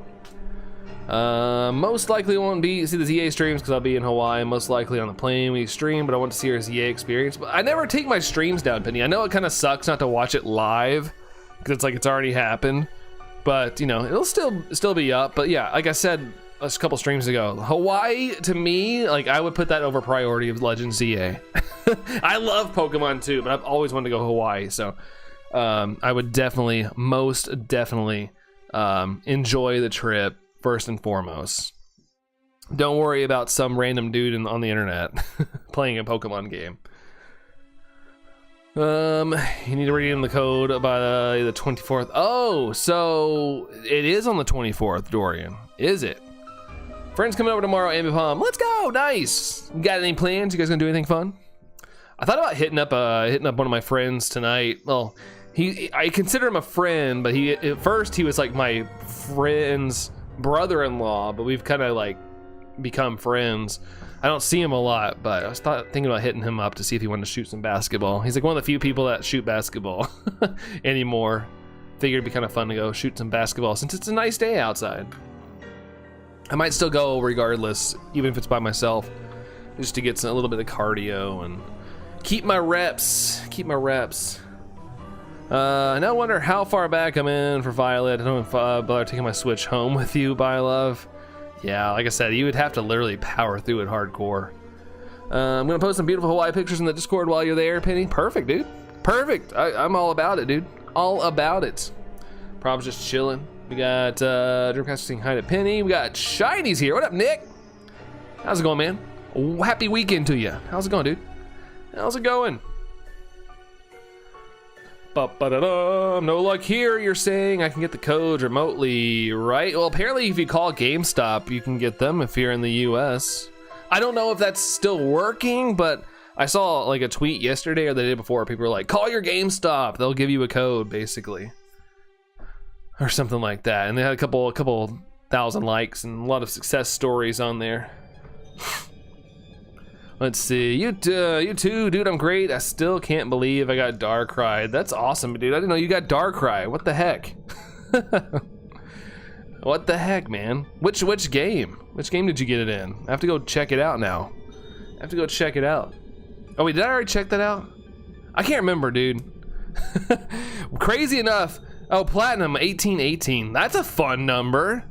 Most likely won't see the ZA streams because I'll be in Hawaii. Most likely on the plane we stream, but I want to see her ZA experience. But I never take my streams down, Penny. I know it kind of sucks not to watch it live because it's like it's already happened, but you know it'll still be up. But yeah, like I said a couple streams ago, Hawaii to me, like I would put that over priority of Legend ZA. I love Pokemon too, but I've always wanted to go Hawaii, so I would most definitely enjoy the trip. First and foremost, don't worry about some random dude on the internet playing a Pokemon game. You need to read in the code by the 24th. Oh, so it is on the 24th, Dorian. Is it? Friends coming over tomorrow, Amy Palm. Let's go. Nice. Got any plans? You guys gonna do anything fun? I thought about hitting up one of my friends tonight. Well, I consider him a friend, but at first he was like my friend's brother-in-law, but we've kind of like become friends. I don't see him a lot, but I was thinking about hitting him up to see if he wanted to shoot some basketball. He's like one of the few people that shoot basketball anymore. Figured it'd be kind of fun to go shoot some basketball since it's a nice day outside. I might still go regardless, even if it's by myself, just to get a little bit of cardio and keep my reps. Now I wonder how far back I'm in for Violet. I don't know if bother taking my Switch home with you, Bye Love. Yeah, like I said, you would have to literally power through it hardcore. I'm gonna post some beautiful Hawaii pictures in the Discord while you're there, Penny. Perfect, dude. Perfect. I'm all about it, dude. All about it. Prob's just chilling. We got Dreamcast saying hi to Penny. We got Shiny's here. What up, Nick? How's it going, man? Happy weekend to you. How's it going, dude? How's it going? No luck here, you're saying. I can get the codes remotely, right? Well, apparently if you call GameStop, you can get them if you're in the US. I don't know if that's still working, but I saw like a tweet yesterday or the day before. People were like, call your GameStop. They'll give you a code, basically. Or something like that. And they had a couple thousand likes and a lot of success stories on there. Let's see, you too, dude, I'm great. I still can't believe I got Darkrai. That's awesome, dude. I didn't know you got Darkrai. What the heck? What the heck, man? Which game? Which game did you get it in? I have to go check it out now. Oh wait, did I already check that out? I can't remember, dude. Crazy enough. Oh, Platinum 1818. That's a fun number.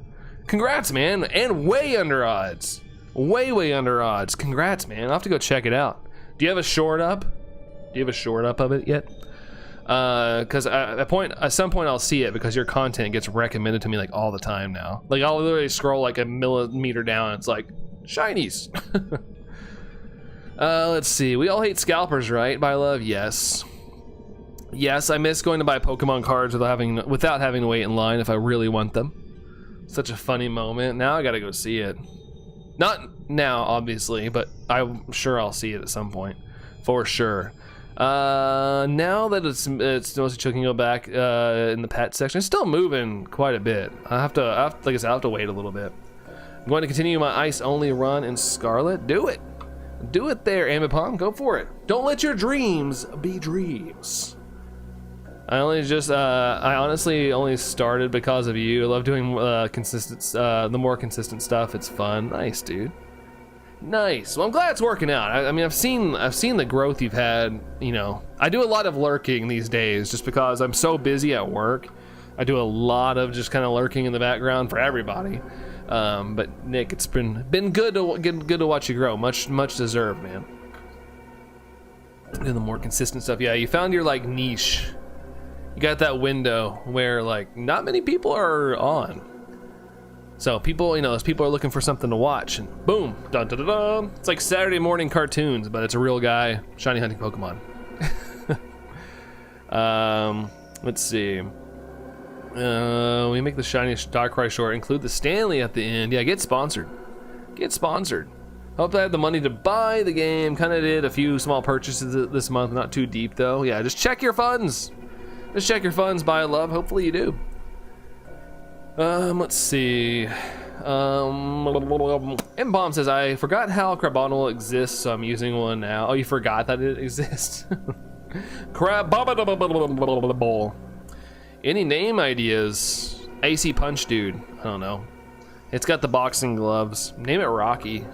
Congrats, man, and way under odds. Way under odds. Congrats, man. I'll have to go check it out. Do you have a short up? Do you have a short up of it yet? Because at some point I'll see it because your content gets recommended to me like all the time now. Like I'll literally scroll like a millimeter down and it's like shinies. Let's see. We all hate scalpers, right? By love, yes. Yes, I miss going to buy Pokemon cards without having to wait in line if I really want them. Such a funny moment. Now I gotta go see it. Not now, obviously, but I'm sure I'll see it at some point, for sure. Now that it's mostly chill, can go back in the pet section. It's still moving quite a bit. I have to, like I said, I have to wait a little bit. I'm going to continue my ice-only run in Scarlet. Do it. Do it there, Amipom. Go for it. Don't let your dreams be dreams. I honestly only started because of you. I love doing the more consistent stuff. It's fun. Nice, dude. Nice. Well, I'm glad it's working out. I mean, I've seen the growth you've had. You know, I do a lot of lurking these days just because I'm so busy at work. I do a lot of just kind of lurking in the background for everybody. But Nick, it's been good to watch you grow. Much deserved, man. And the more consistent stuff. Yeah, you found your like niche. You got that window where like not many people are on. So people, you know, as people are looking for something to watch, and boom, dun dun dun dun. It's like Saturday morning cartoons, but it's a real guy shiny hunting Pokemon. Let's see. We make the shiny Darkrai short. Include the Stanley at the end. Yeah, get sponsored. Get sponsored. Hope I had the money to buy the game. Kind of did a few small purchases this month. Not too deep though. Yeah, just check your funds. Just check your funds, by love. Hopefully you do. Let's see. M-Bomb says, I forgot how Crabonal exists, so I'm using one now. Oh, you forgot that it exists? Crabonal. Any name ideas? AC Punch Dude. I don't know. It's got the boxing gloves. Name it Rocky.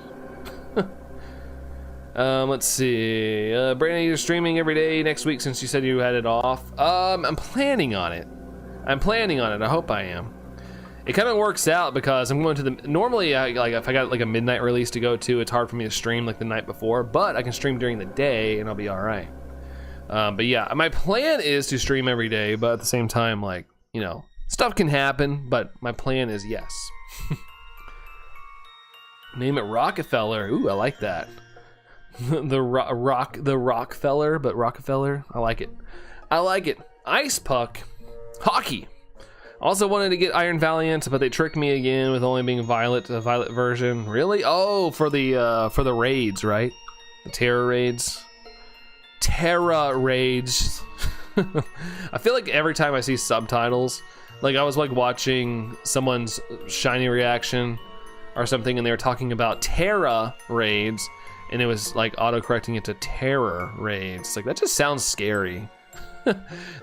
Let's see. Brandon, you're streaming every day next week since you said you had it off. I'm planning on it. I hope I am. It kind of works out because I'm going to the, normally if I got like a midnight release to go to, it's hard for me to stream like the night before, but I can stream during the day and I'll be all right. But yeah, my plan is to stream every day, but at the same time, like, you know, stuff can happen, but my plan is yes. Name it Rockefeller. Ooh, I like that. the Rockefeller, but Rockefeller. I like it. Ice Puck. Hockey. Also wanted to get Iron Valiant, but they tricked me again with only being Violet, the Violet version. Really? Oh, for the raids, right? The Terra raids. Terra raids. I feel like every time I see subtitles, like I was like watching someone's shiny reaction or something, and they were talking about Terra raids, and it was like auto-correcting it to terror raids. It's like, that just sounds scary.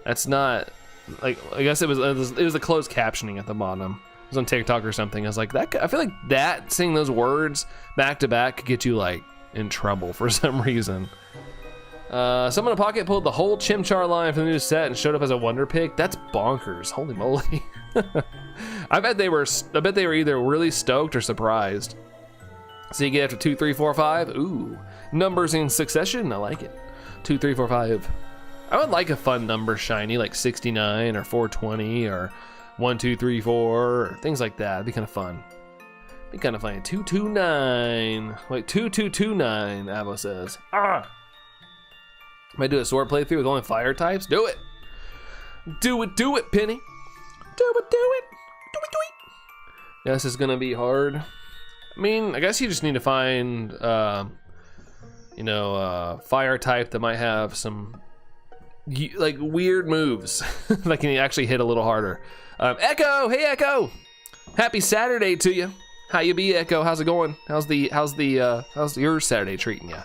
That's not, like, I guess it was the closed captioning at the bottom. It was on TikTok or something. I was like, that, I feel like that, saying those words back to back could get you like in trouble for some reason. Someone in a pocket pulled the whole Chimchar line from the new set and showed up as a wonder pick. That's bonkers. Holy moly. I bet they were either really stoked or surprised. So you get after 2, 3, 4, 5. Ooh, numbers in succession. I like it. 2, 3, 4, 5. I would like a fun number shiny, like 69 or 420 or 1, 2, 3, 4, or things like that. It'd be kind of fun. Be kind of funny. 229. Wait, 2229. Avo says. Ah. Might do a sword playthrough with only fire types. Do it. Do it, Penny. Do it. Yeah, this is gonna be hard. I mean, I guess you just need to find, fire type that might have some like weird moves that can actually hit a little harder. Echo, hey Echo, happy Saturday to you. How you be, Echo? How's it going? How's your Saturday treating you?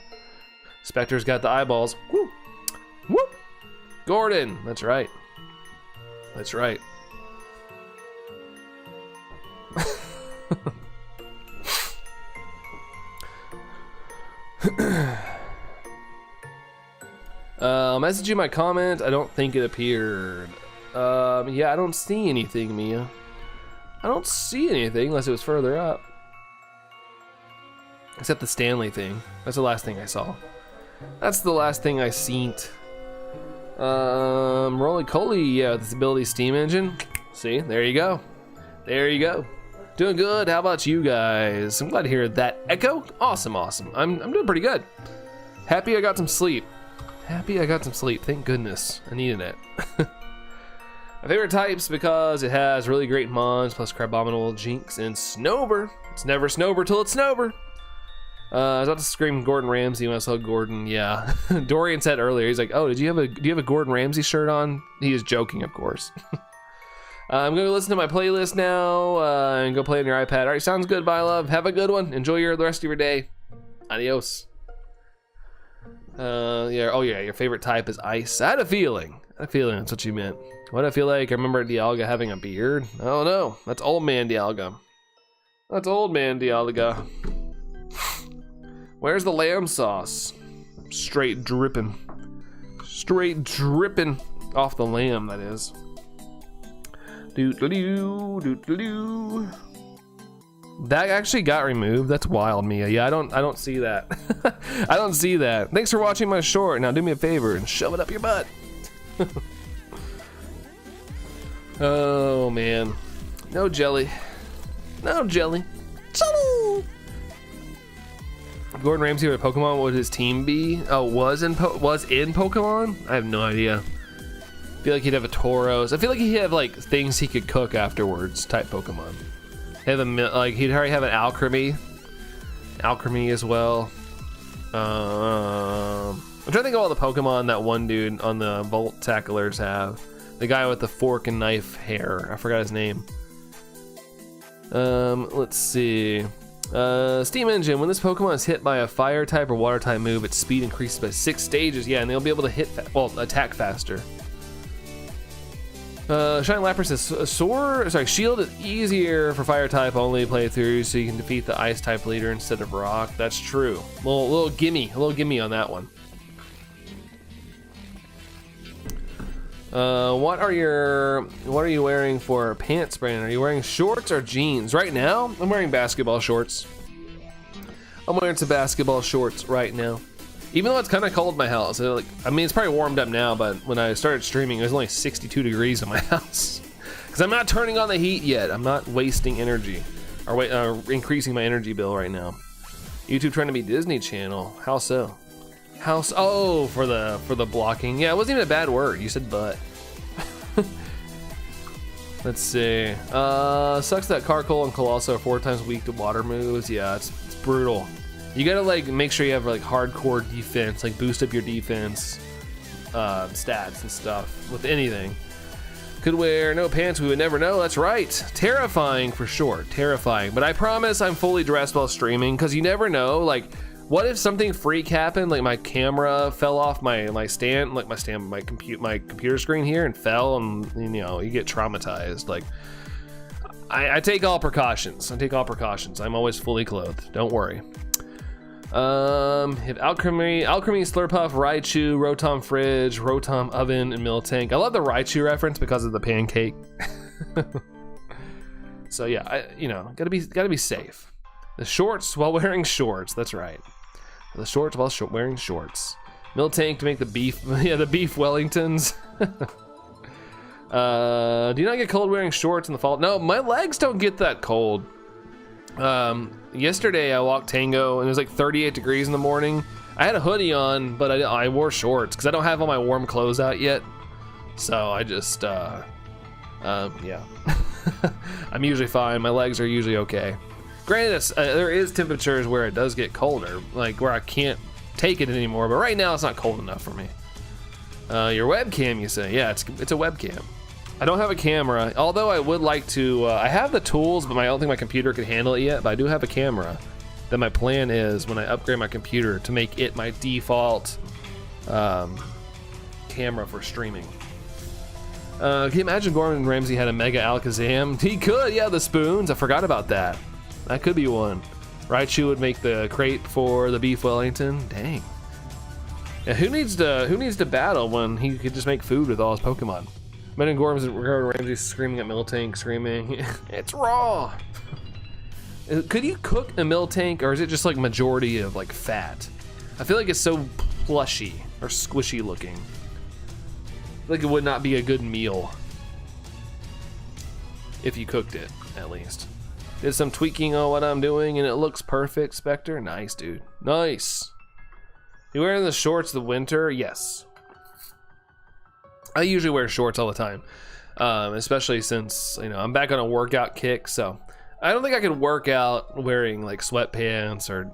Spectre's got the eyeballs. Woo, woo. Gordon, that's right. Message you my comment. I don't think it appeared. Yeah, I don't see anything, Mia. I don't see anything unless it was further up. Except the Stanley thing. That's the last thing I saw. That's the last thing I seen. Roly-Coly, yeah, with this ability steam engine. See, there you go. There you go. Doing good. How about you guys? I'm glad to hear that. Echo? Awesome, awesome. I'm doing pretty good. Happy I got some sleep. Happy I got some sleep. Thank goodness. I needed it. My favorite types because it has really great mons plus Crabominable, Jinx, and Snover. It's never Snover till it's Snover. I was about to scream Gordon Ramsay when I saw Gordon. Yeah, Dorian said earlier. He's like, "Oh, do you have a Gordon Ramsay shirt on?" He is joking, of course. I'm gonna listen to my playlist now and go play on your iPad. All right, sounds good. Bye, love. Have a good one. Enjoy the rest of your day. Adios. Yeah. Oh yeah, your favorite type is ice. I had a feeling. That's what you meant. What I feel like, I remember Dialga having a beard. Oh no, that's old man Dialga. That's old man Dialga. Where's the lamb sauce? Straight dripping off the lamb, that is. Doo-doo-doo, doo-doo-doo. That actually got removed. That's wild, Mia. Yeah, I don't see that. I don't see that. Thanks for watching my short. Now do me a favor and shove it up your butt. Oh man, no jelly, no jelly. Gordon Ramsay or Pokemon, what would his team be? Oh, was in Pokemon? I have no idea. I feel like he'd have a Tauros. I feel like he'd have like things he could cook afterwards type Pokemon. He'd already have an Alchemy as well. I'm trying to think of all the Pokemon that one dude on the Volt Tacklers have. The guy with the fork and knife hair. I forgot his name. Let's see. Steam Engine. When this Pokemon is hit by a fire type or water type move, its speed increases by 6 stages. Yeah, and they'll be able to attack faster. Shining Lapras says Shield is easier for fire type only playthroughs, so you can defeat the ice type leader instead of rock. That's true. A little gimme on that one. What are you wearing for pants, Brandon? Are you wearing shorts or jeans? Right now, I'm wearing basketball shorts. I'm wearing some basketball shorts right now. Even though it's kind of cold in my house. It's probably warmed up now, but when I started streaming, it was only 62 degrees in my house. Because I'm not turning on the heat yet. I'm not wasting energy. Or increasing my energy bill right now. YouTube trying to be Disney Channel. How so? Oh, for the blocking. Yeah, it wasn't even a bad word. You said but. Let's see. Sucks that Carkol and Colossal are 4 times weak to water moves. Yeah, it's brutal. You gotta make sure you have hardcore defense, boost up your defense stats and stuff with anything. Could wear no pants, we would never know. That's right. Terrifying for sure. Terrifying. But I promise I'm fully dressed while streaming, because you never know. What if something freak happened? My camera fell off my computer screen here and fell, and you get traumatized. I take all precautions. I'm always fully clothed. Don't worry. Hit Alchemy, Slurpuff, Raichu, Rotom Fridge, Rotom Oven, and Miltank. I love the Raichu reference because of the pancake. So yeah, gotta be safe. The shorts while wearing shorts. That's right. The shorts while wearing shorts. Miltank to make the beef. Yeah, the beef Wellingtons. Do you not get cold wearing shorts in the fall? No, my legs don't get that cold. Yesterday I walked Tango and it was 38 degrees in the morning. I had a hoodie on, but I wore shorts because I don't have all my warm clothes out yet. So I just, yeah. I'm usually fine. My legs are usually okay. Granted, there is temperatures where it does get colder, where I can't take it anymore, but right now it's not cold enough for me. Your webcam, you say? Yeah, it's a webcam. I don't have a camera, although I would like to. I have the tools, but I don't think my computer can handle it yet. But I do have a camera. Then my plan is when I upgrade my computer to make it my default camera for streaming. Can you imagine Gordon Ramsay had a Mega Alakazam? He could, yeah, the spoons. I forgot about that. That could be one. Raichu would make the crate for the beef Wellington. Dang. Yeah, who needs to battle when he could just make food with all his Pokemon? Men and Gorms and Gordon Ramsay screaming at Miltank, screaming, it's raw. Could you cook a Miltank, or is it just like majority of like fat? I feel like it's so plushy or squishy looking. I feel like it would not be a good meal if you cooked it, at least. Did some tweaking on what I'm doing and it looks perfect, Spectre. Nice, dude. Nice. You wearing the shorts the winter? Yes. I usually wear shorts all the time, especially since, you know, I'm back on a workout kick, so I don't think I could work out wearing like sweatpants or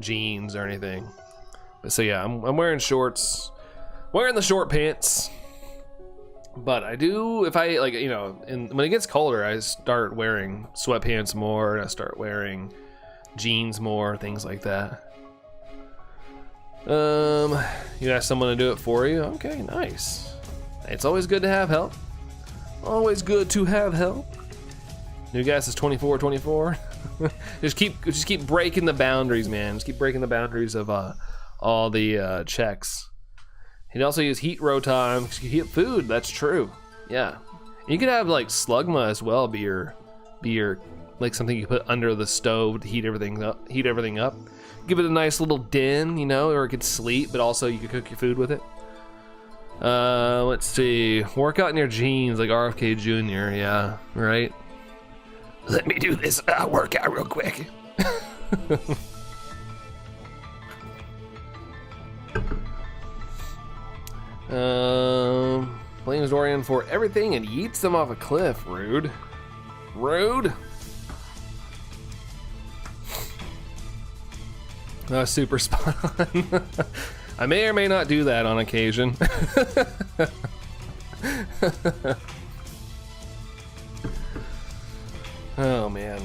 jeans or anything. But so yeah, I'm wearing shorts, wearing the short pants. But I do, if I like, you know, when it gets colder, I start wearing sweatpants more, and I start wearing jeans more, things like that. You ask someone to do it for you? Okay, nice. It's always good to have help. Always good to have help. New gas is 24. just keep breaking the boundaries, man. Just keep breaking the boundaries of all the checks. He'd also use heat row time because you heat food. That's true. Yeah, you could have like slugma as well. Be your like something you put under the stove to heat everything up. Give it a nice little din, you know, or it could sleep, but also you could cook your food with it. Let's see. Work out in your jeans like RFK Jr. Yeah, right. Let me do this workout real quick. Blames Dorian for everything and yeets them off a cliff. Rude. Super spot on. I may or may not do that on occasion. Oh man.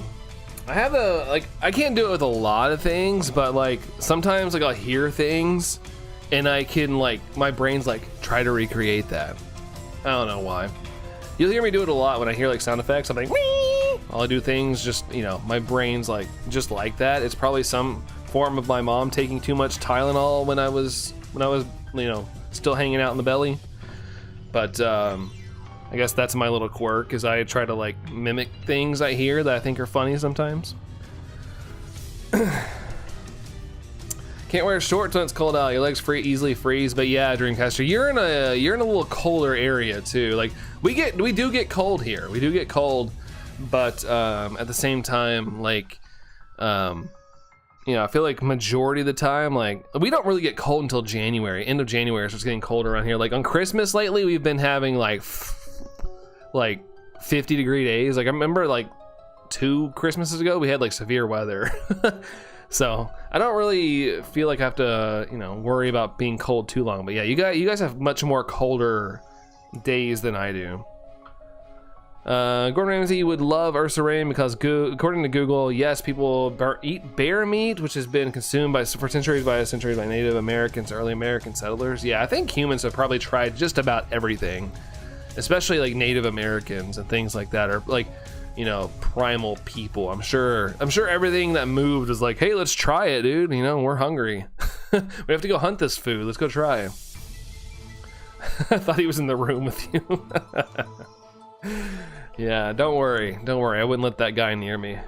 I can't do it with a lot of things, but like sometimes like I'll hear things and I can like, my brain's like, try to recreate that. I don't know why. You'll hear me do it a lot when I hear like sound effects. I'm like, wee! I'll do things just, you know, my brain's like, just like that. It's probably some form of my mom taking too much Tylenol when I was, you know, still hanging out in the belly. But I guess that's my little quirk, is I try to like mimic things I hear that I think are funny sometimes. Can't wear shorts when it's cold out. Your legs easily freeze. But yeah, Dreamcaster, you're in a little colder area too. Like we do get cold here. We do get cold, but at the same time, like you know, I feel like majority of the time, like we don't really get cold until January. End of January, so it's getting colder around here. Like on Christmas lately, we've been having like 50-degree days. Like I remember like 2 Christmases ago, we had like severe weather. So I don't really feel like I have to, you know, worry about being cold too long. But yeah, you guys have much more colder days than I do. Gordon Ramsay would love Ursa Rain because according to Google, yes, people eat bear meat, which has been consumed for centuries by Native Americans, early American settlers. Yeah, I think humans have probably tried just about everything, especially like Native Americans and things like that, or like, you know, primal people. I'm sure everything that moved was like, hey, let's try it, dude. You know, we're hungry. We have to go hunt this food. Let's go try it. I thought he was in the room with you. Yeah, don't worry. I wouldn't let that guy near me.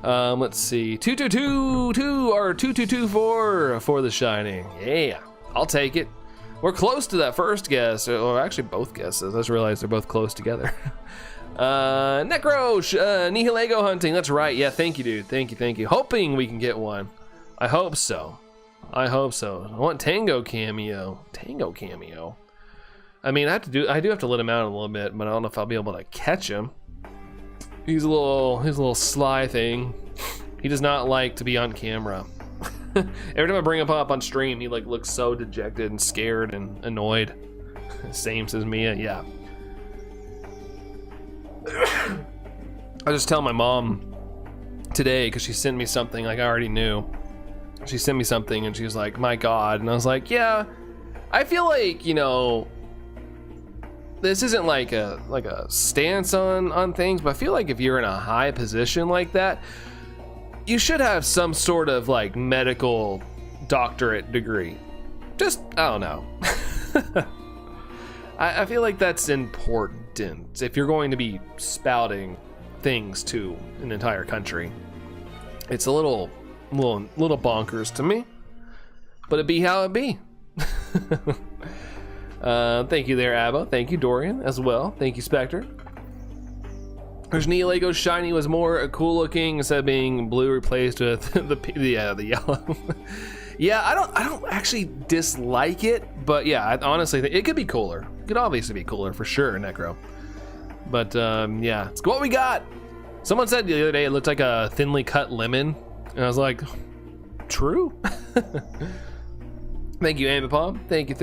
Let's see. 2222 or 2224 for The Shining. Yeah, I'll take it. We're close to that first guess, or actually both guesses. I just realized they're both close together. Necro, Nihilego hunting. That's right. Yeah, thank you, dude. Thank you. Hoping we can get one. I hope so. I want Tango cameo. I mean, I do have to let him out a little bit, but I don't know if I'll be able to catch him. He's a little sly thing. He does not like to be on camera. Every time I bring him up on stream, he like looks so dejected and scared and annoyed. Same says Mia. Yeah. I just tell my mom today because she sent me something like I already knew. She sent me something and she was like, "My God," and I was like, "Yeah, I feel like, you know, this isn't like a stance on things, but I feel like if you're in a high position like that, you should have some sort of like medical doctorate degree. Just, I don't know." I feel like that's important if you're going to be spouting things to an entire country. It's a little bonkers to me, but it be how it be. Thank you there, Abba. Thank you, Dorian, as well. Thank you, Spectre. There's Nihilego shiny was more cool looking instead of being blue replaced with the yellow. Yeah, I don't actually dislike it, but yeah, I honestly think it could be cooler. It could obviously be cooler for sure, Necro. But yeah, it's what we got. Someone said the other day it looked like a thinly cut lemon, and I was like, true. Thank you, Ambipom. Thank you.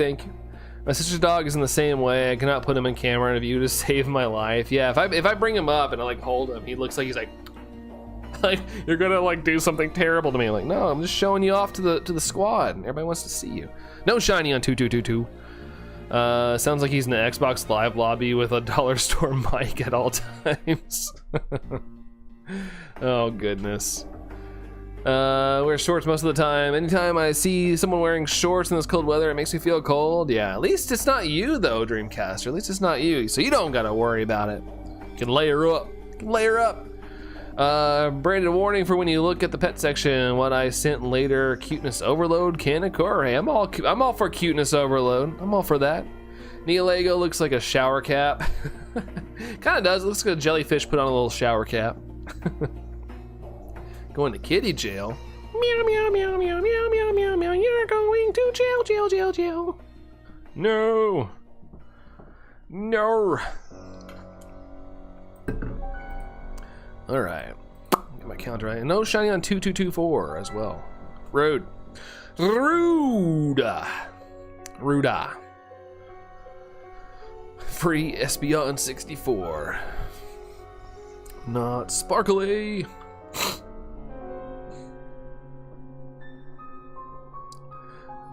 My sister's dog is in the same way. I cannot put him in camera interview to save my life. Yeah, if I bring him up and I like hold him, he looks like he's like you're gonna like do something terrible to me. I'm like, no, I'm just showing you off to the squad. Everybody wants to see you. No shiny on 2222. Sounds like he's in the Xbox Live lobby with a dollar store mic at all times. Oh goodness. Wear shorts most of the time. Anytime I see someone wearing shorts in this cold weather, it makes me feel cold. Yeah, at least it's not you though, Dreamcaster. At least it's not you, so you don't gotta worry about it. You can layer up. Branded warning for when you look at the pet section. What I sent later, cuteness overload can occur. Hey, I'm all for cuteness overload. I'm all for that. Nihilego looks like a shower cap. Kind of does. Looks like a jellyfish put on a little shower cap. Going to kitty jail. Meow meow meow meow meow meow meow meow. You're going to jail. No. All right. Get my count right. No shiny on 2224 as well. Ruda. Free SB on 64. Not sparkly.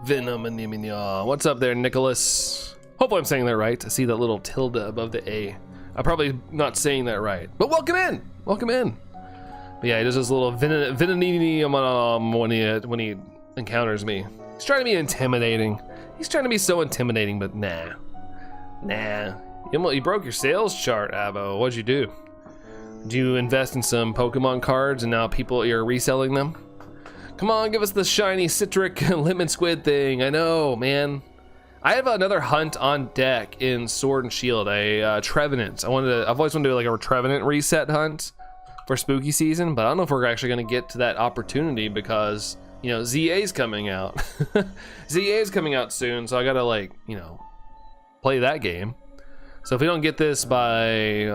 Venom and Niminya. What's up there, Nicholas? Hopefully I'm saying that right. I see that little tilde above the A. I'm probably not saying that right, but welcome in. But yeah, he does this little Venoninium when he encounters me. He's trying to be intimidating. He's trying to be so intimidating, but nah. You broke your sales chart, Abo. What'd you do? Did you invest in some Pokemon cards and now you're reselling them? Come on, give us the shiny citric lemon squid thing. I know, man. I have another hunt on deck in Sword and Shield, a Trevenant. I've always wanted to do like a Trevenant reset hunt for spooky season, but I don't know if we're actually gonna get to that opportunity because, you know, ZA's coming out. ZA's coming out soon, so I gotta play that game. So if we don't get this by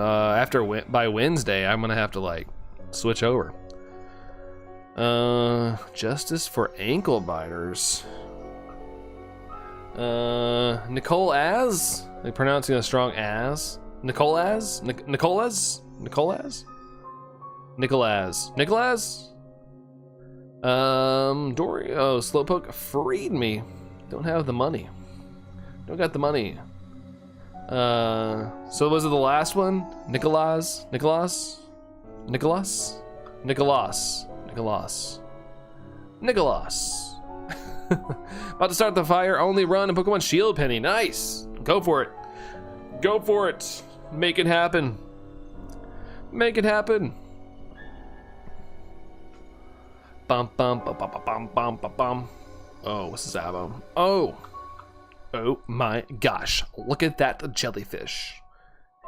Wednesday, I'm gonna have to switch over. Justice for ankle biters. Nicole Az? Are they pronouncing a strong as? Nicole Az? Nicolas? Dory, Slowpoke freed me. Don't have the money. Don't got the money. So was it the last one? Nicolas? About to start the fire only run in Pokemon Shield Penny. Nice. Go for it. Make it happen. Bum bum bum bum bum bum bum bum. Oh, what's this album? Oh my gosh. Look at that jellyfish.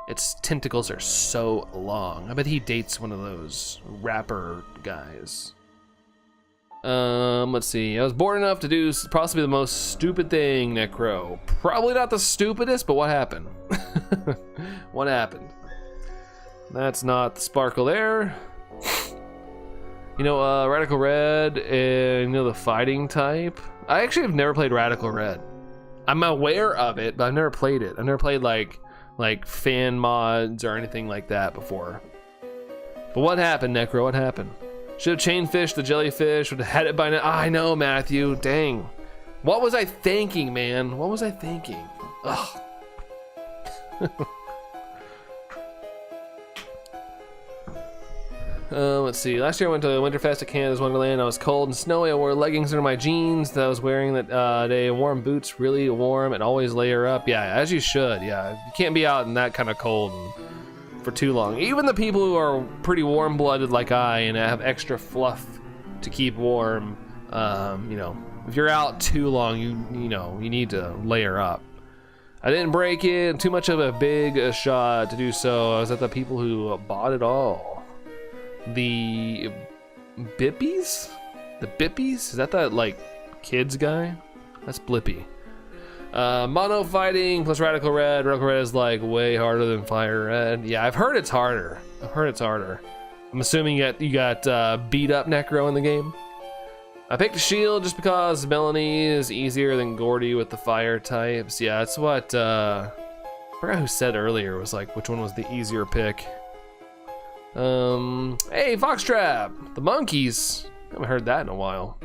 Its tentacles are so long. I bet he dates one of those rapper guys. Let's see. I was bored enough to do possibly the most stupid thing, Necro. Probably not the stupidest, but what happened? What happened? That's not the sparkle there. You know, Radical Red and, the fighting type. I actually have never played Radical Red. I'm aware of it, but I've never played it. I've never played like fan mods or anything like that before. But what happened, Necro? What happened? Should have chain fished the jellyfish, would have had it by now. I know, Matthew, dang. What was I thinking, man? What was I thinking? Ugh. Let's see. Last year I went to Winterfest at Canada's Wonderland. I was cold and snowy. I wore leggings under my jeans that I was wearing that day. Warm boots, really warm, and always layer up. Yeah, as you should. Yeah, you can't be out in that kind of cold for too long. Even the people who are pretty warm-blooded like I and have extra fluff to keep warm, you know, if you're out too long, you need to layer up. I didn't break it. Too much of a big shot to do so. I was at the people who bought it all. The Bippies? The Bippies? Is that like kids guy? That's Blippy. Mono fighting plus Radical Red. Radical Red is like way harder than Fire Red. Yeah, I've heard it's harder. I'm assuming you got beat up Necro in the game. I picked a shield just because Melanie is easier than Gordy with the fire types. Yeah, that's what I forgot who said earlier, was like which one was the easier pick. Hey, Foxtrap, the monkeys. I haven't heard that in a while.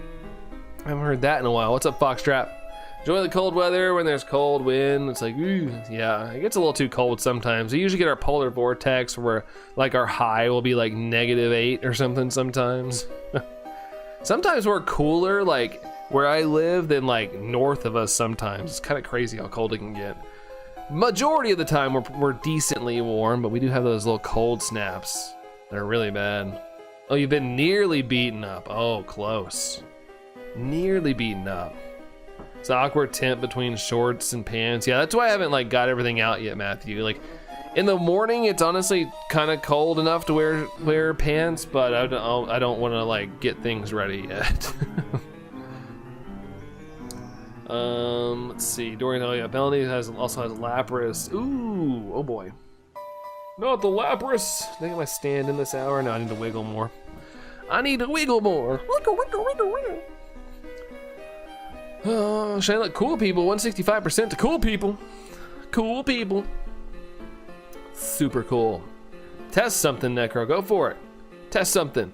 What's up, Foxtrap? Enjoy the cold weather when there's cold wind. It's like, ooh, yeah, it gets a little too cold sometimes. We usually get our polar vortex where like our high will be like -8 or something sometimes. Sometimes we're cooler, like where I live, than like north of us sometimes. It's kind of crazy how cold it can get. Majority of the time we're decently warm, but we do have those little cold snaps that are really bad. Oh, you've been nearly beaten up. Oh, close. Nearly beaten up. It's an awkward temp between shorts and pants. Yeah, that's why I haven't like got everything out yet, Matthew. Like in the morning, it's honestly kind of cold enough to wear pants, but I don't want to like get things ready yet. Let's see. Dorian, oh yeah, Melanie also has Lapras. Ooh, oh boy. Not the Lapras. I think I might stand in this hour. No, I need to wiggle more. Wiggle, wiggle. Shiny Luck cool people, 165% to cool people. Cool people. Super cool. Test something, Necro. Go for it. Test something.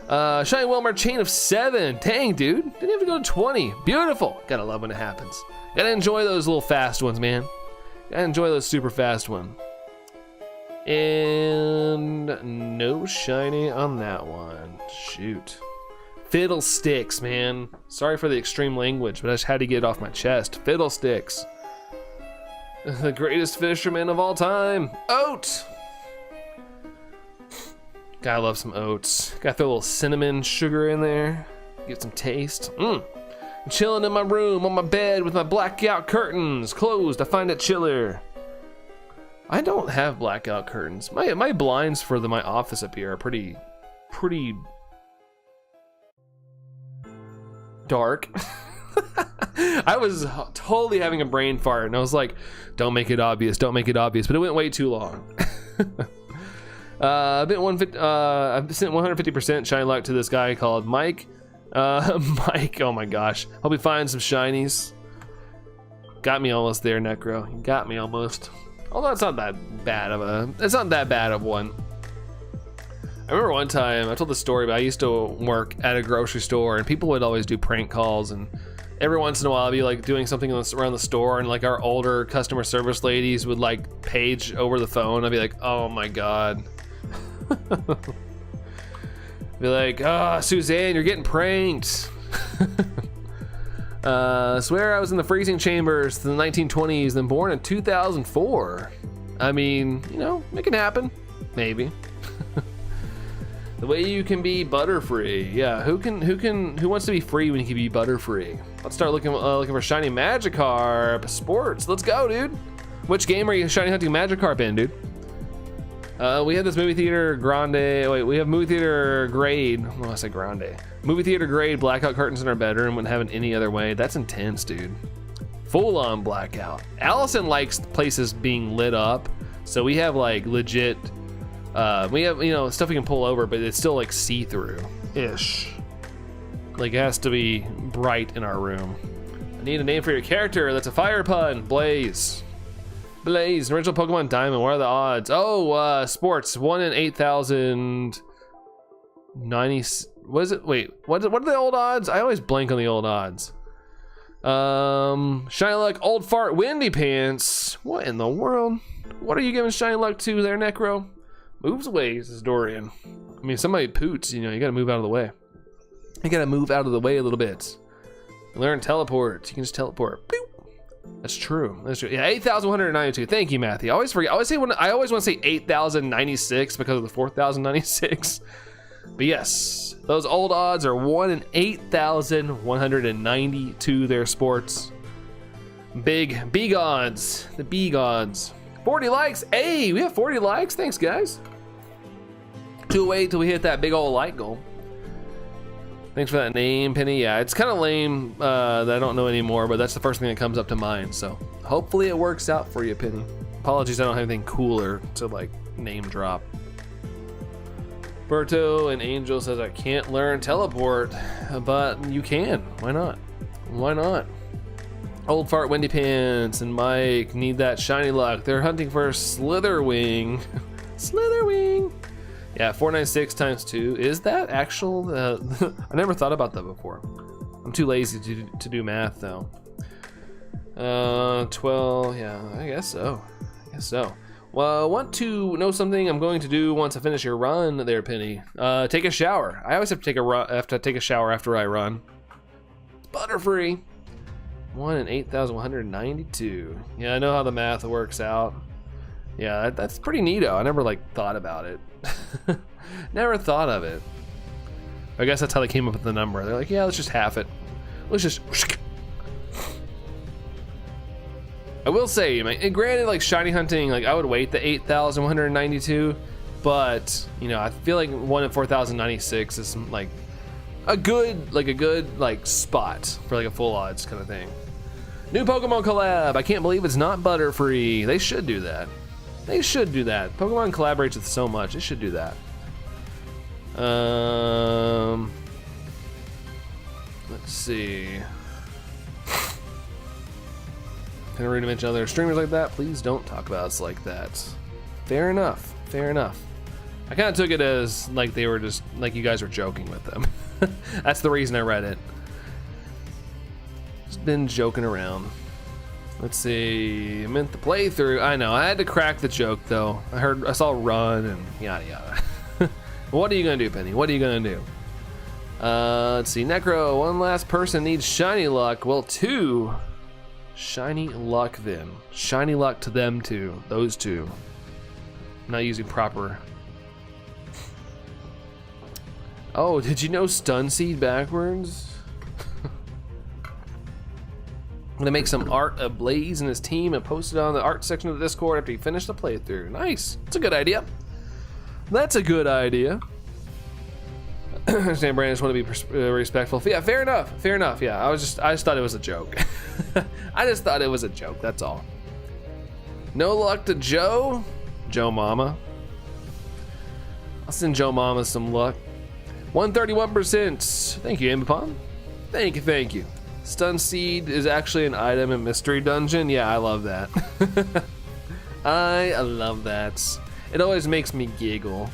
Shiny Wilmer, chain of 7. Dang, dude. Didn't have to go to 20. Beautiful. Gotta love when it happens. Gotta enjoy those little fast ones, man. Gotta enjoy those super fast ones. And no shiny on that one. Shoot. Fiddlesticks, man. Sorry for the extreme language, but I just had to get it off my chest. Fiddlesticks. The greatest fisherman of all time. Oat. Gotta love some oats. Gotta throw a little cinnamon sugar in there. Get some taste. I'm chilling in my room on my bed with my blackout curtains closed. I find it chiller. I don't have blackout curtains. My blinds for my office up here are pretty dark. I was totally having a brain fart and I was like, don't make it obvious, but it went way too long. I've sent 150% shiny luck to this guy called Mike. Mike, oh my gosh. Hope he finds some shinies. Got me almost there, Necro. Got me almost. Although it's not that bad of one. I remember one time, I told the story, but I used to work at a grocery store and people would always do prank calls, and every once in a while I'd be like doing something around the store and like our older customer service ladies would like page over the phone. I'd be like, oh my God. Be like, Suzanne, you're getting pranked. Swear I was in the freezing chambers in the 1920s, then born in 2004. I mean, you know, it can happen, maybe. The way you can be butterfree. Yeah, who wants to be free when you can be butterfree? Let's start looking for shiny Magikarp sports. Let's go, dude. Which game are you shiny hunting Magikarp in, dude? We have this movie theater grande. Wait, we have movie theater grade. Well, I said grande. Movie theater grade blackout curtains in our bedroom. Wouldn't have it any other way. That's intense, dude. Full on blackout. Allison likes places being lit up, so we have like legit. We have, you know, stuff we can pull over, but it's still like see-through-ish. Like it has to be bright in our room. I need a name for your character. That's a fire pun. Blaze. Blaze, an original Pokemon Diamond. What are the odds? Oh, sports. 1 in 8,090. What is it? Wait, what are the old odds? I always blank on the old odds. Shiny luck, old fart, windy pants. What in the world? What are you giving shiny luck to there, Necro? Moves away, says Dorian. I mean, somebody poots, you know, you gotta move out of the way. You gotta move out of the way a little bit. Learn teleport. You can just teleport. Boop. That's true. That's true. Yeah, 8,192. Thank you, Matthew. I always forget. I always want to say 8,096 because of the 4,096. But yes, those old odds are 1 in 8,192. Their sports. Big odds. The big odds. 40 likes. Hey, we have 40 likes. Thanks, guys. To wait till we hit that big old like goal. Thanks for that name, Penny. Yeah, it's kind of lame that I don't know anymore, but that's the first thing that comes up to mind. So hopefully it works out for you, Penny. Apologies, I don't have anything cooler to like name drop. Berto and Angel says I can't learn teleport, but you can. Why not? Why not? Old Fart Wendy Pants and Mike need that shiny luck. They're hunting for Slitherwing. Slitherwing. Yeah, 496 times 2. Is that actual? I never thought about that before. I'm too lazy to do math though. 12. Yeah, I guess so. Well, want to know something I'm going to do once I finish your run there, Penny? Take a shower. I always have to take a shower after I run. It's Butterfree. 1 in 8,192. Yeah, I know how the math works out. Yeah, that's pretty neato. I never like thought about it. Never thought of it. I guess that's how they came up with the number. They're like, yeah, let's just half it. Let's just. I will say, and granted, like shiny hunting, like I would wait the 8,192, but you know, I feel like 1 in 4,096 is like a good spot for like a full odds kind of thing. New Pokemon collab. I can't believe it's not Butterfree. They should do that. They should do that. Pokemon collaborates with so much. They should do that. Let's see. Can I read to mention other streamers like that? Please don't talk about us like that. Fair enough. Fair enough. I kind of took it as like they were just like you guys were joking with them. That's the reason I read it. Just been joking around. Let's see. I meant the playthrough. I know. I had to crack the joke though. I saw run and yada yada. What are you gonna do, Penny? What are you gonna do? Let's see. Necro. One last person needs shiny luck. Well, 2. Shiny luck then. Shiny luck to them too. Those 2. I'm not using proper. Oh, did you know stun seed backwards? I'm gonna make some art of Blaze and his team and post it on the art section of the Discord after you finish the playthrough. Nice. That's a good idea. That's a good idea. I understand, Brandon. Just want to be respectful. Yeah, fair enough. Fair enough. Yeah, I just thought it was a joke. I just thought it was a joke. That's all. No luck to Joe. Joe Mama. I'll send Joe Mama some luck. 131%. Thank you, Ambipom. Thank you. Stun seed is actually an item in Mystery Dungeon. Yeah, I love that. I love that. It always makes me giggle.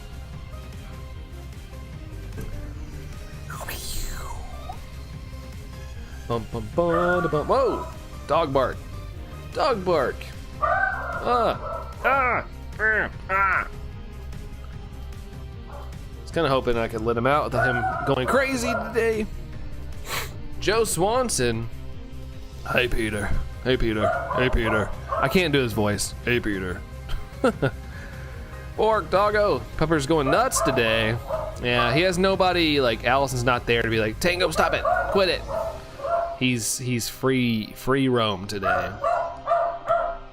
Bum, bum, bum, bum. Whoa! Dog bark. Dog bark. I was kind of hoping I could let him out without him going crazy today. Joe Swanson. Hey, Peter. Hey, Peter. Hey, Peter. I can't do his voice. Hey, Peter. Orc, doggo. Pepper's going nuts today. Yeah, he has nobody, like, Allison's not there to be like, Tango, stop it. Quit it. He's free roam today.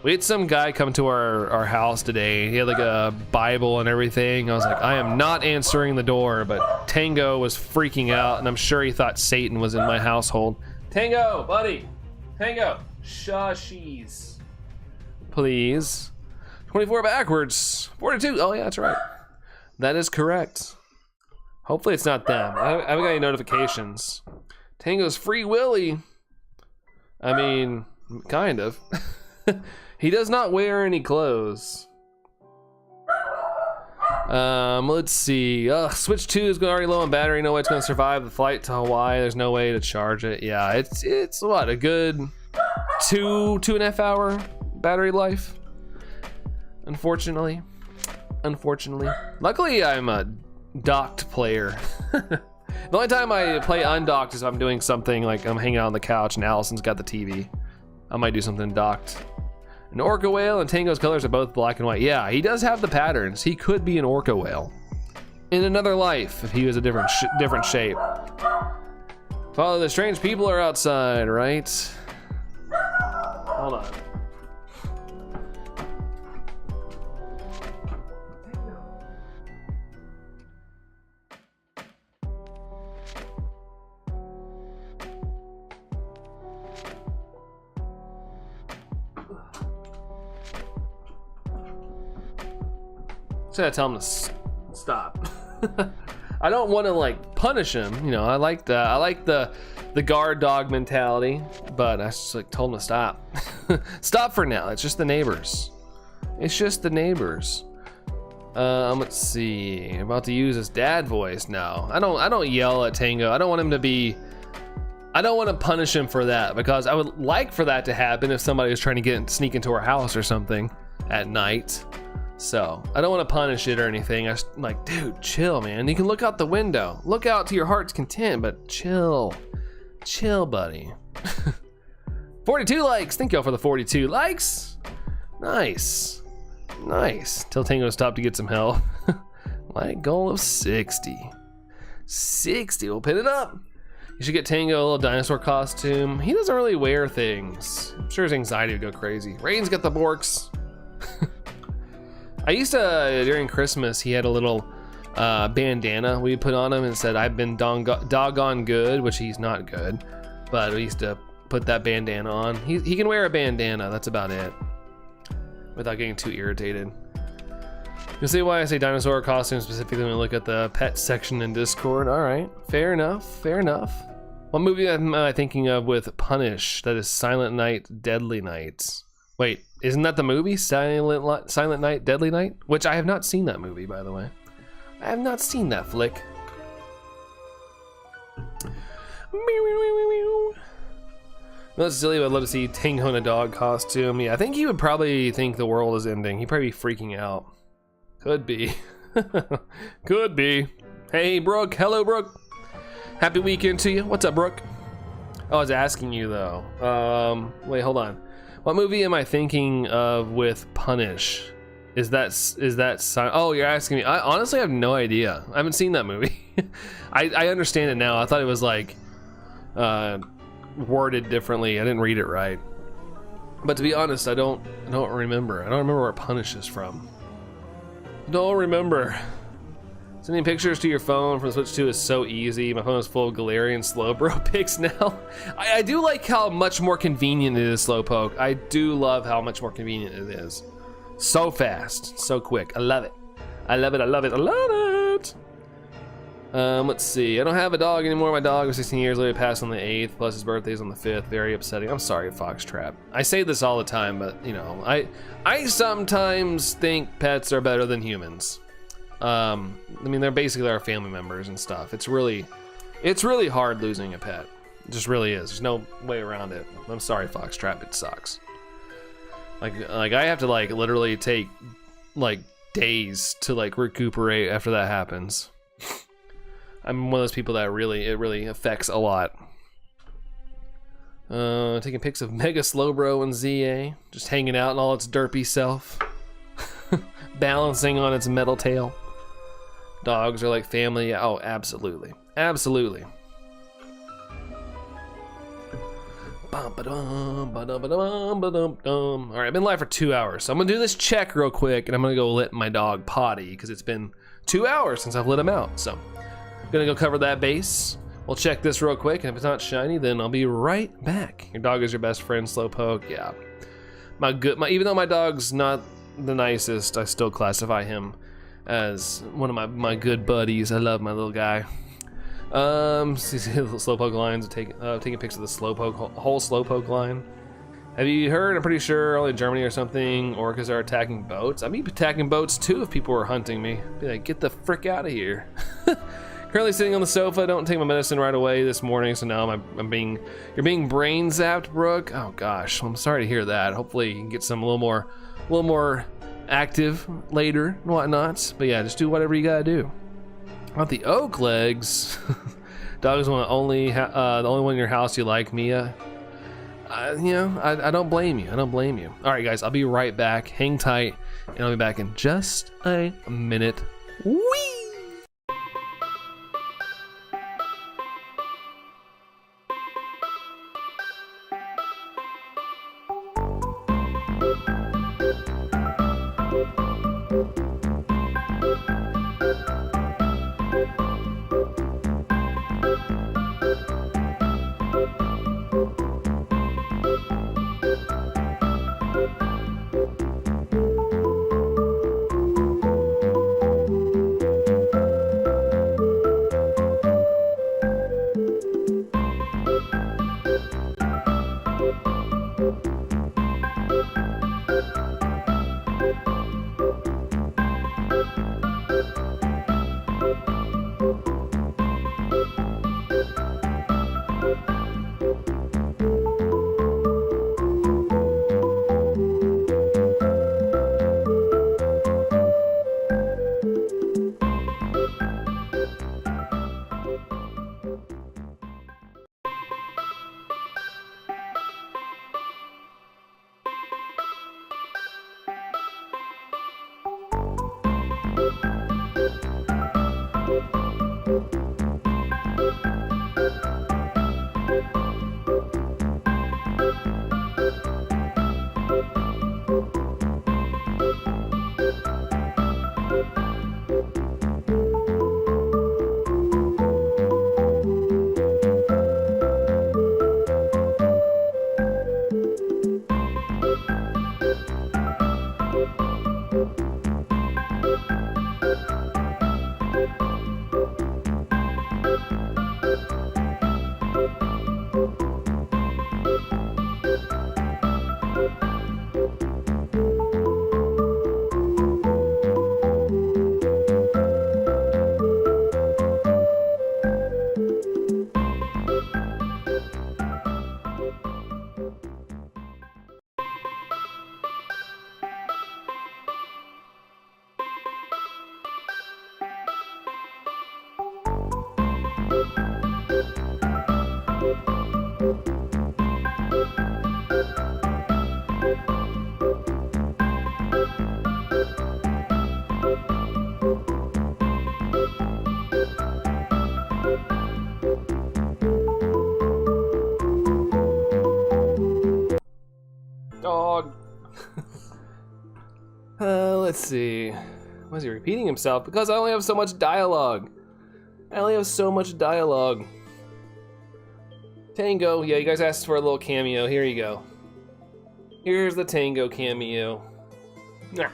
We had some guy come to our house today. He had like a Bible and everything. I was like, I am not answering the door, but Tango was freaking out, and I'm sure he thought Satan was in my household. Tango, buddy. Tango. Shushies. Please. 24 backwards. 42. Oh, yeah, that's right. That is correct. Hopefully it's not them. I haven't got any notifications. Tango's Free Willy. I mean, kind of. He does not wear any clothes. Let's see. Switch 2 is already low on battery. No way it's gonna survive the flight to Hawaii. There's no way to charge it. Yeah, it's what, a good 2.5 hour battery life. Unfortunately. unfortunately. Luckily, I'm a docked player. The only time I play undocked is if I'm doing something like I'm hanging out on the couch and Allison's got the TV. I might do something docked. An orca whale and Tango's colors are both black and white. Yeah, he does have the patterns. He could be an orca whale in another life if he was a different shape. Father, the strange people are outside, right? Hold on. Just gotta tell him to stop. I don't want to like punish him, you know. I like the guard dog mentality, but I just like told him to stop. Stop for now. It's just the neighbors. It's just the neighbors. Let's see. I'm about to use his dad voice now. I don't yell at Tango. I don't want to punish him for that, because I would like for that to happen if somebody was trying to sneak into our house or something at night. So I don't want to punish it or anything. I'm like, dude, chill, man. You can look out the window. Look out to your heart's content, but chill, buddy. 42 likes. Thank y'all for the 42 likes. Nice. Tell Tango to stop to get some help. My goal of 60. 60. We'll pin it up. You should get Tango a little dinosaur costume. He doesn't really wear things. I'm sure his anxiety would go crazy. Rain's got the Borks. I used to, during Christmas, he had a little bandana we put on him and said, I've been doggone good, which he's not good, but we used to put that bandana on. He can wear a bandana, that's about it, without getting too irritated. You'll see why I say dinosaur costume specifically when we look at the pet section in Discord. All right, fair enough. What movie am I thinking of with Punish? That is Silent Night, Deadly Night. Wait, isn't that the movie? Silent Night, Deadly Night? Which I have not seen that movie, by the way. I have not seen that flick. That's silly, but I'd love to see Tango in a dog costume. Yeah, I think he would probably think the world is ending. He'd probably be freaking out. Could be. Could be. Hey, Brooke. Hello, Brooke. Happy weekend to you. What's up, Brooke? I was asking you, though. Wait, hold on. What movie am I thinking of with Punish? Is that oh, you're asking me. I honestly have no idea. I haven't seen that movie. I understand it now. I thought it was like worded differently. I didn't read it right. But to be honest, I don't remember. I don't remember where Punish is from. Don't remember. Sending pictures to your phone from the Switch 2 is so easy. My phone is full of Galarian Slowbro pics now. I do like how much more convenient it is, Slowpoke. I do love how much more convenient it is. So fast, so quick. I love it. I love it. Let's see. I don't have a dog anymore. My dog was 16 years later, passed on the 8th, plus his birthday is on the 5th. Very upsetting. I'm sorry, Foxtrap. I say this all the time, but you know, I sometimes think pets are better than humans. I mean, they're basically our family members and stuff. It's really hard losing a pet. It just really is. There's no way around it. I'm sorry, Foxtrap. It sucks. Like I have to like literally take like days to like recuperate after that happens. I'm one of those people that it really affects a lot. Taking pics of Mega Slowbro and ZA, just hanging out in all its derpy self, balancing on its metal tail. Dogs are like family. Oh, absolutely. Absolutely. All right, I've been live for 2 hours, so I'm gonna do this check real quick, and I'm gonna go let my dog potty because it's been 2 hours since I've let him out. So I'm gonna go cover that base. We'll check this real quick, and if it's not shiny, then I'll be right back. Your dog is your best friend, Slowpoke. Yeah. Even though my dog's not the nicest, I still classify him as one of my good buddies. I love my little guy. See the little Slowpoke lines, taking pics of the whole Slowpoke line. Have you heard? I'm pretty sure only in Germany or something, orcas are attacking boats. I'd be attacking boats too if people were hunting me. Be like, get the frick out of here. Currently sitting on the sofa. Don't take my medicine right away this morning, so now you're being brain zapped, Brooke. Oh gosh, well, I'm sorry to hear that. Hopefully you can get some a little more active later and whatnot. But yeah, just do whatever you gotta do. About the oak legs, dog's one only the only one in your house you like, Mia. You know, I don't blame you. I don't blame you. All right, guys, I'll be right back. Hang tight, and I'll be back in just a minute. Whee! Dog. Let's see. Why is he repeating himself? Because I only have so much dialogue. I only have so much dialogue. Tango, yeah, you guys asked for a little cameo. Here you go. Here's the Tango cameo. Nah.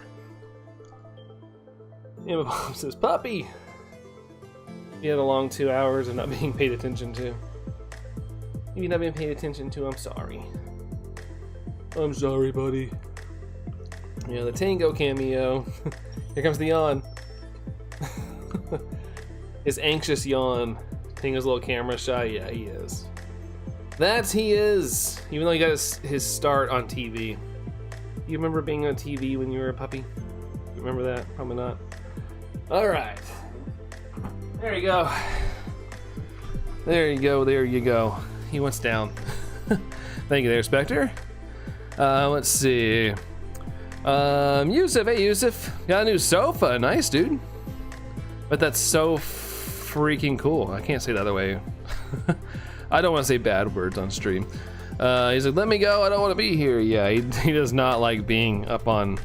Emma Mom says, puppy! You had a long 2 hours of not being paid attention to. If you've not been paid attention to, I'm sorry. I'm sorry, buddy. Yeah, the Tango cameo. Here comes the yawn. His anxious yawn. Tango's a little camera shy. Yeah, he is. He is. Even though he got his start on TV. You remember being on TV when you were a puppy? You remember that? Probably not. All right. There you go. There you go. There you go. He wants down. Thank you there, Spectre. Let's see. Yusuf, hey Yusuf, got a new sofa. Nice, dude. But that's so freaking cool. I can't say it the other way. I don't want to say bad words on stream. He's like, let me go. I don't want to be here. Yeah, he does not like being up on.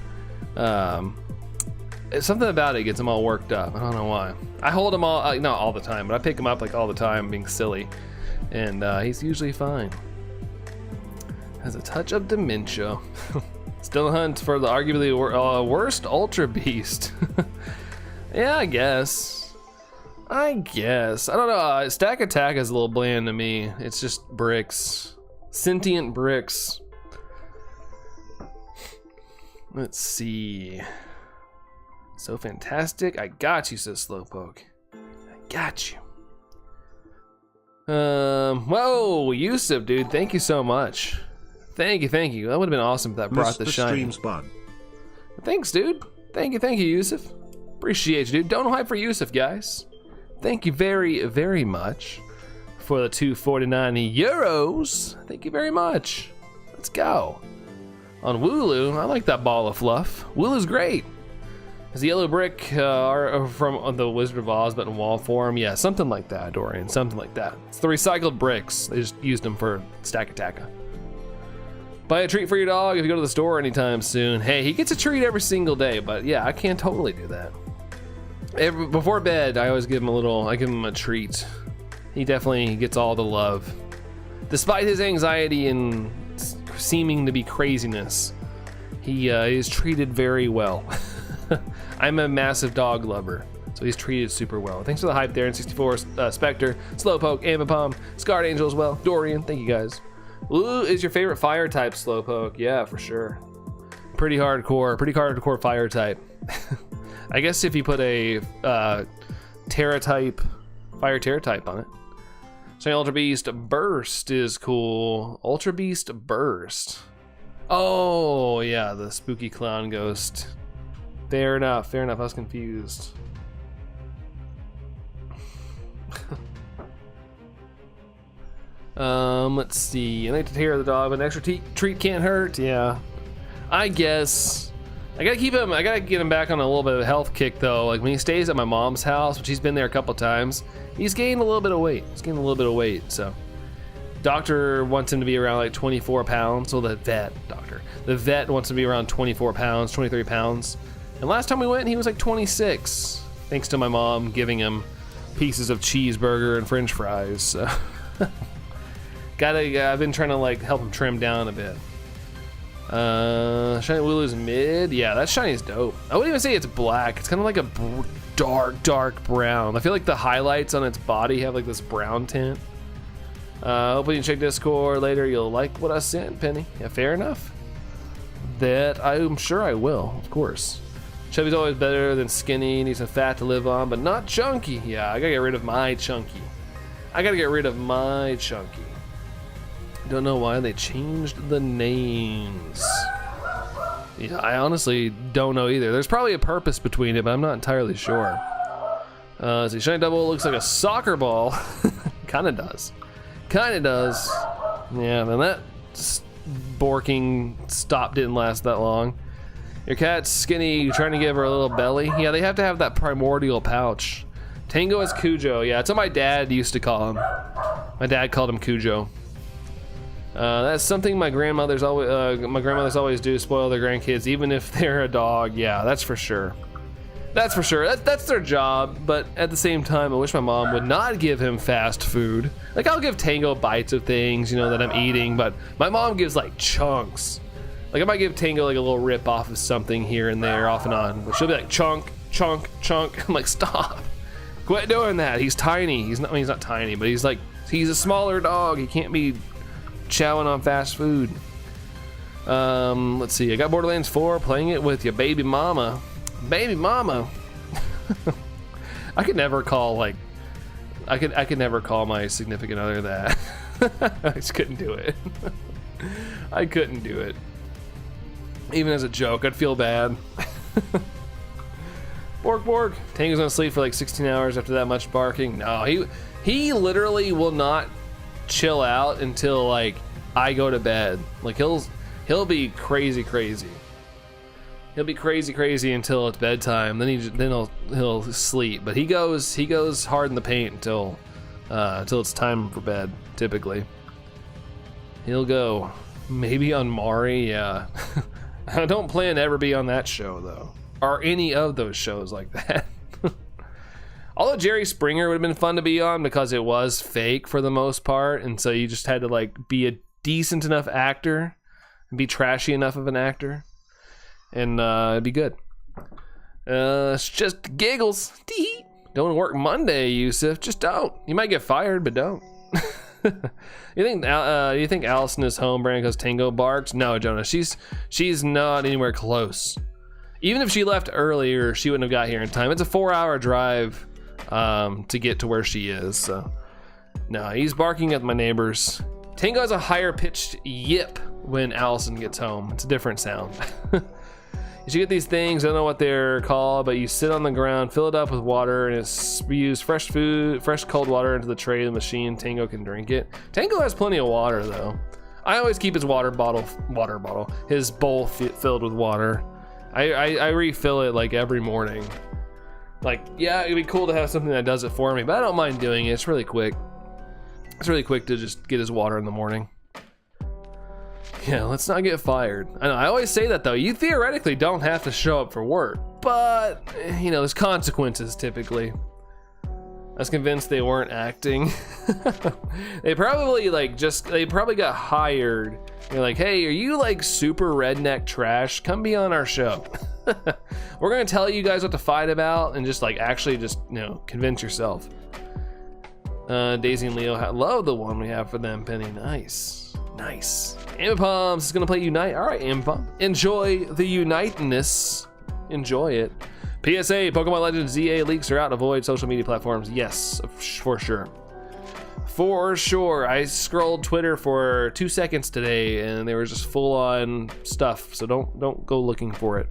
Something about it gets him all worked up. I don't know why. I hold him all, not all the time, but I pick him up like all the time, being silly, and he's usually fine. Has a touch of dementia. Still a hunt for the arguably worst Ultra Beast. Yeah, I guess. I don't know. Stack Attack is a little bland to me. It's just bricks. Sentient bricks. Let's see. So fantastic. I got you, says Slowpoke. I got you. Whoa, Yusuf, dude. Thank you so much. Thank you. That would have been awesome if that brought the shine. Streams bug. Thanks, dude. Thank you, Yusuf. Appreciate you, dude. Don't hype for Yusuf, guys. Thank you very, very much for the 249 euros. Thank you very much. Let's go. On Wooloo, I like that ball of fluff. Wooloo's great. Is the yellow brick from the Wizard of Oz, but in wall form? Yeah, something like that, Dorian. Something like that. It's the recycled bricks. They just used them for Stack Attacka. Buy a treat for your dog if you go to the store anytime soon. Hey, he gets a treat every single day, but yeah, I can totally do that. Before bed, I always give him a treat. He definitely gets all the love. Despite his anxiety and seeming to be craziness, he is treated very well. I'm a massive dog lover, so he's treated super well. Thanks for the hype there, N64, Spectre, Slowpoke, Amapom, Scarred Angel as well, Dorian, thank you guys. Ooh, is your favorite fire type, Slowpoke? Yeah, for sure. Pretty hardcore fire type. I guess if you put a Terra type, fire Terra type on it. So Ultra Beast Burst is cool. Ultra Beast Burst. Oh yeah, the spooky clown ghost. Fair enough, I was confused. Let's see. I like to take care of the dog, but an extra treat can't hurt. Yeah, I guess. I gotta get him back on a little bit of a health kick though. Like when he stays at my mom's house, which he's been there a couple times, he's gained a little bit of weight. So doctor wants him to be around like 24 pounds. So the vet wants him to be around 24 pounds, 23 pounds. And last time we went, he was like 26, thanks to my mom giving him pieces of cheeseburger and French fries. So I've been trying to like help him trim down a bit. Shiny Wooloo's mid. Yeah, that shiny's dope. I wouldn't even say it's black. It's kind of like a dark brown. I feel like the highlights on its body have like this brown tint. Hopefully you check Discord later. You'll like what I sent, Penny. Yeah, fair enough. That I'm sure I will, of course. Chubby's always better than skinny. Needs some fat to live on, but not chunky. Yeah, I gotta get rid of my chunky. Don't know why they changed the names. Yeah, I honestly don't know either. There's probably a purpose between it, but I'm not entirely sure. See, Shiny Double looks like a soccer ball. Kinda does. Yeah, man, that borking stop didn't last that long. Your cat's skinny, you're trying to give her a little belly. Yeah, they have to have that primordial pouch. Tango is Cujo. Yeah, it's what my dad used to call him. My dad called him Cujo. That's something my grandmothers always do, spoil their grandkids, even if they're a dog. Yeah, that's for sure. That's their job, but at the same time, I wish my mom would not give him fast food. Like, I'll give Tango bites of things, you know, that I'm eating, but my mom gives like chunks. Like, I might give Tango like a little rip off of something here and there, off and on, but she'll be like, chunk. I'm like, stop. Quit doing that. He's tiny. He's not tiny, but he's a smaller dog. He can't be chowing on fast food. Let's see. I got Borderlands 4, playing it with your baby mama. I could never call I could never call my significant other that. I just couldn't do it. I couldn't do it. Even as a joke, I'd feel bad. Bork. Tango's gonna sleep for like 16 hours after that much barking. No, he literally will not chill out until like I go to bed. Like he'll be crazy. He'll be crazy until it's bedtime. Then he'll sleep. But he goes hard in the paint until it's time for bed. Typically, he'll go maybe on Mari. Yeah, I don't plan to ever be on that show though, or any of those shows like that. Although Jerry Springer would have been fun to be on because it was fake for the most part, and so you just had to like be a decent enough actor and be trashy enough of an actor, and it'd be good. It's just giggles. Don't work Monday, Yusuf. Just don't. You might get fired, but don't. You think Allison is home, Brandon, because Tango barks? No, Jonah. She's not anywhere close. Even if she left earlier, she wouldn't have got here in time. It's a 4-hour drive to get to where she is. So no, he's barking at my neighbors. Tango has a higher pitched yip when Allison gets home. It's a different sound. You should get these things. I don't know what they're called, but you sit on the ground, fill it up with water, and we use fresh cold water into the tray of the machine. Tango can drink it. Tango has plenty of water though. I always keep his his bowl filled with water. I refill it like every morning. Like, yeah, it'd be cool to have something that does it for me, but I don't mind doing it. It's really quick. It's really quick to just get his water in the morning. Yeah, let's not get fired. I know, I always say that though. You theoretically don't have to show up for work, but you know, there's consequences typically. I was convinced they weren't acting. They probably got hired. They're like, hey, are you like super redneck trash? Come be on our show. We're gonna tell you guys what to fight about and just like actually just, you know, convince yourself. Daisy and Leo love the one we have for them, Penny. Nice. Ampomps is gonna play Unite. All right, Ampomp. Enjoy the Uniteness. Enjoy it. PSA, Pokemon Legends ZA leaks are out. Avoid social media platforms. Yes, for sure. For sure. I scrolled Twitter for 2 seconds today and they were just full on stuff. So don't go looking for it.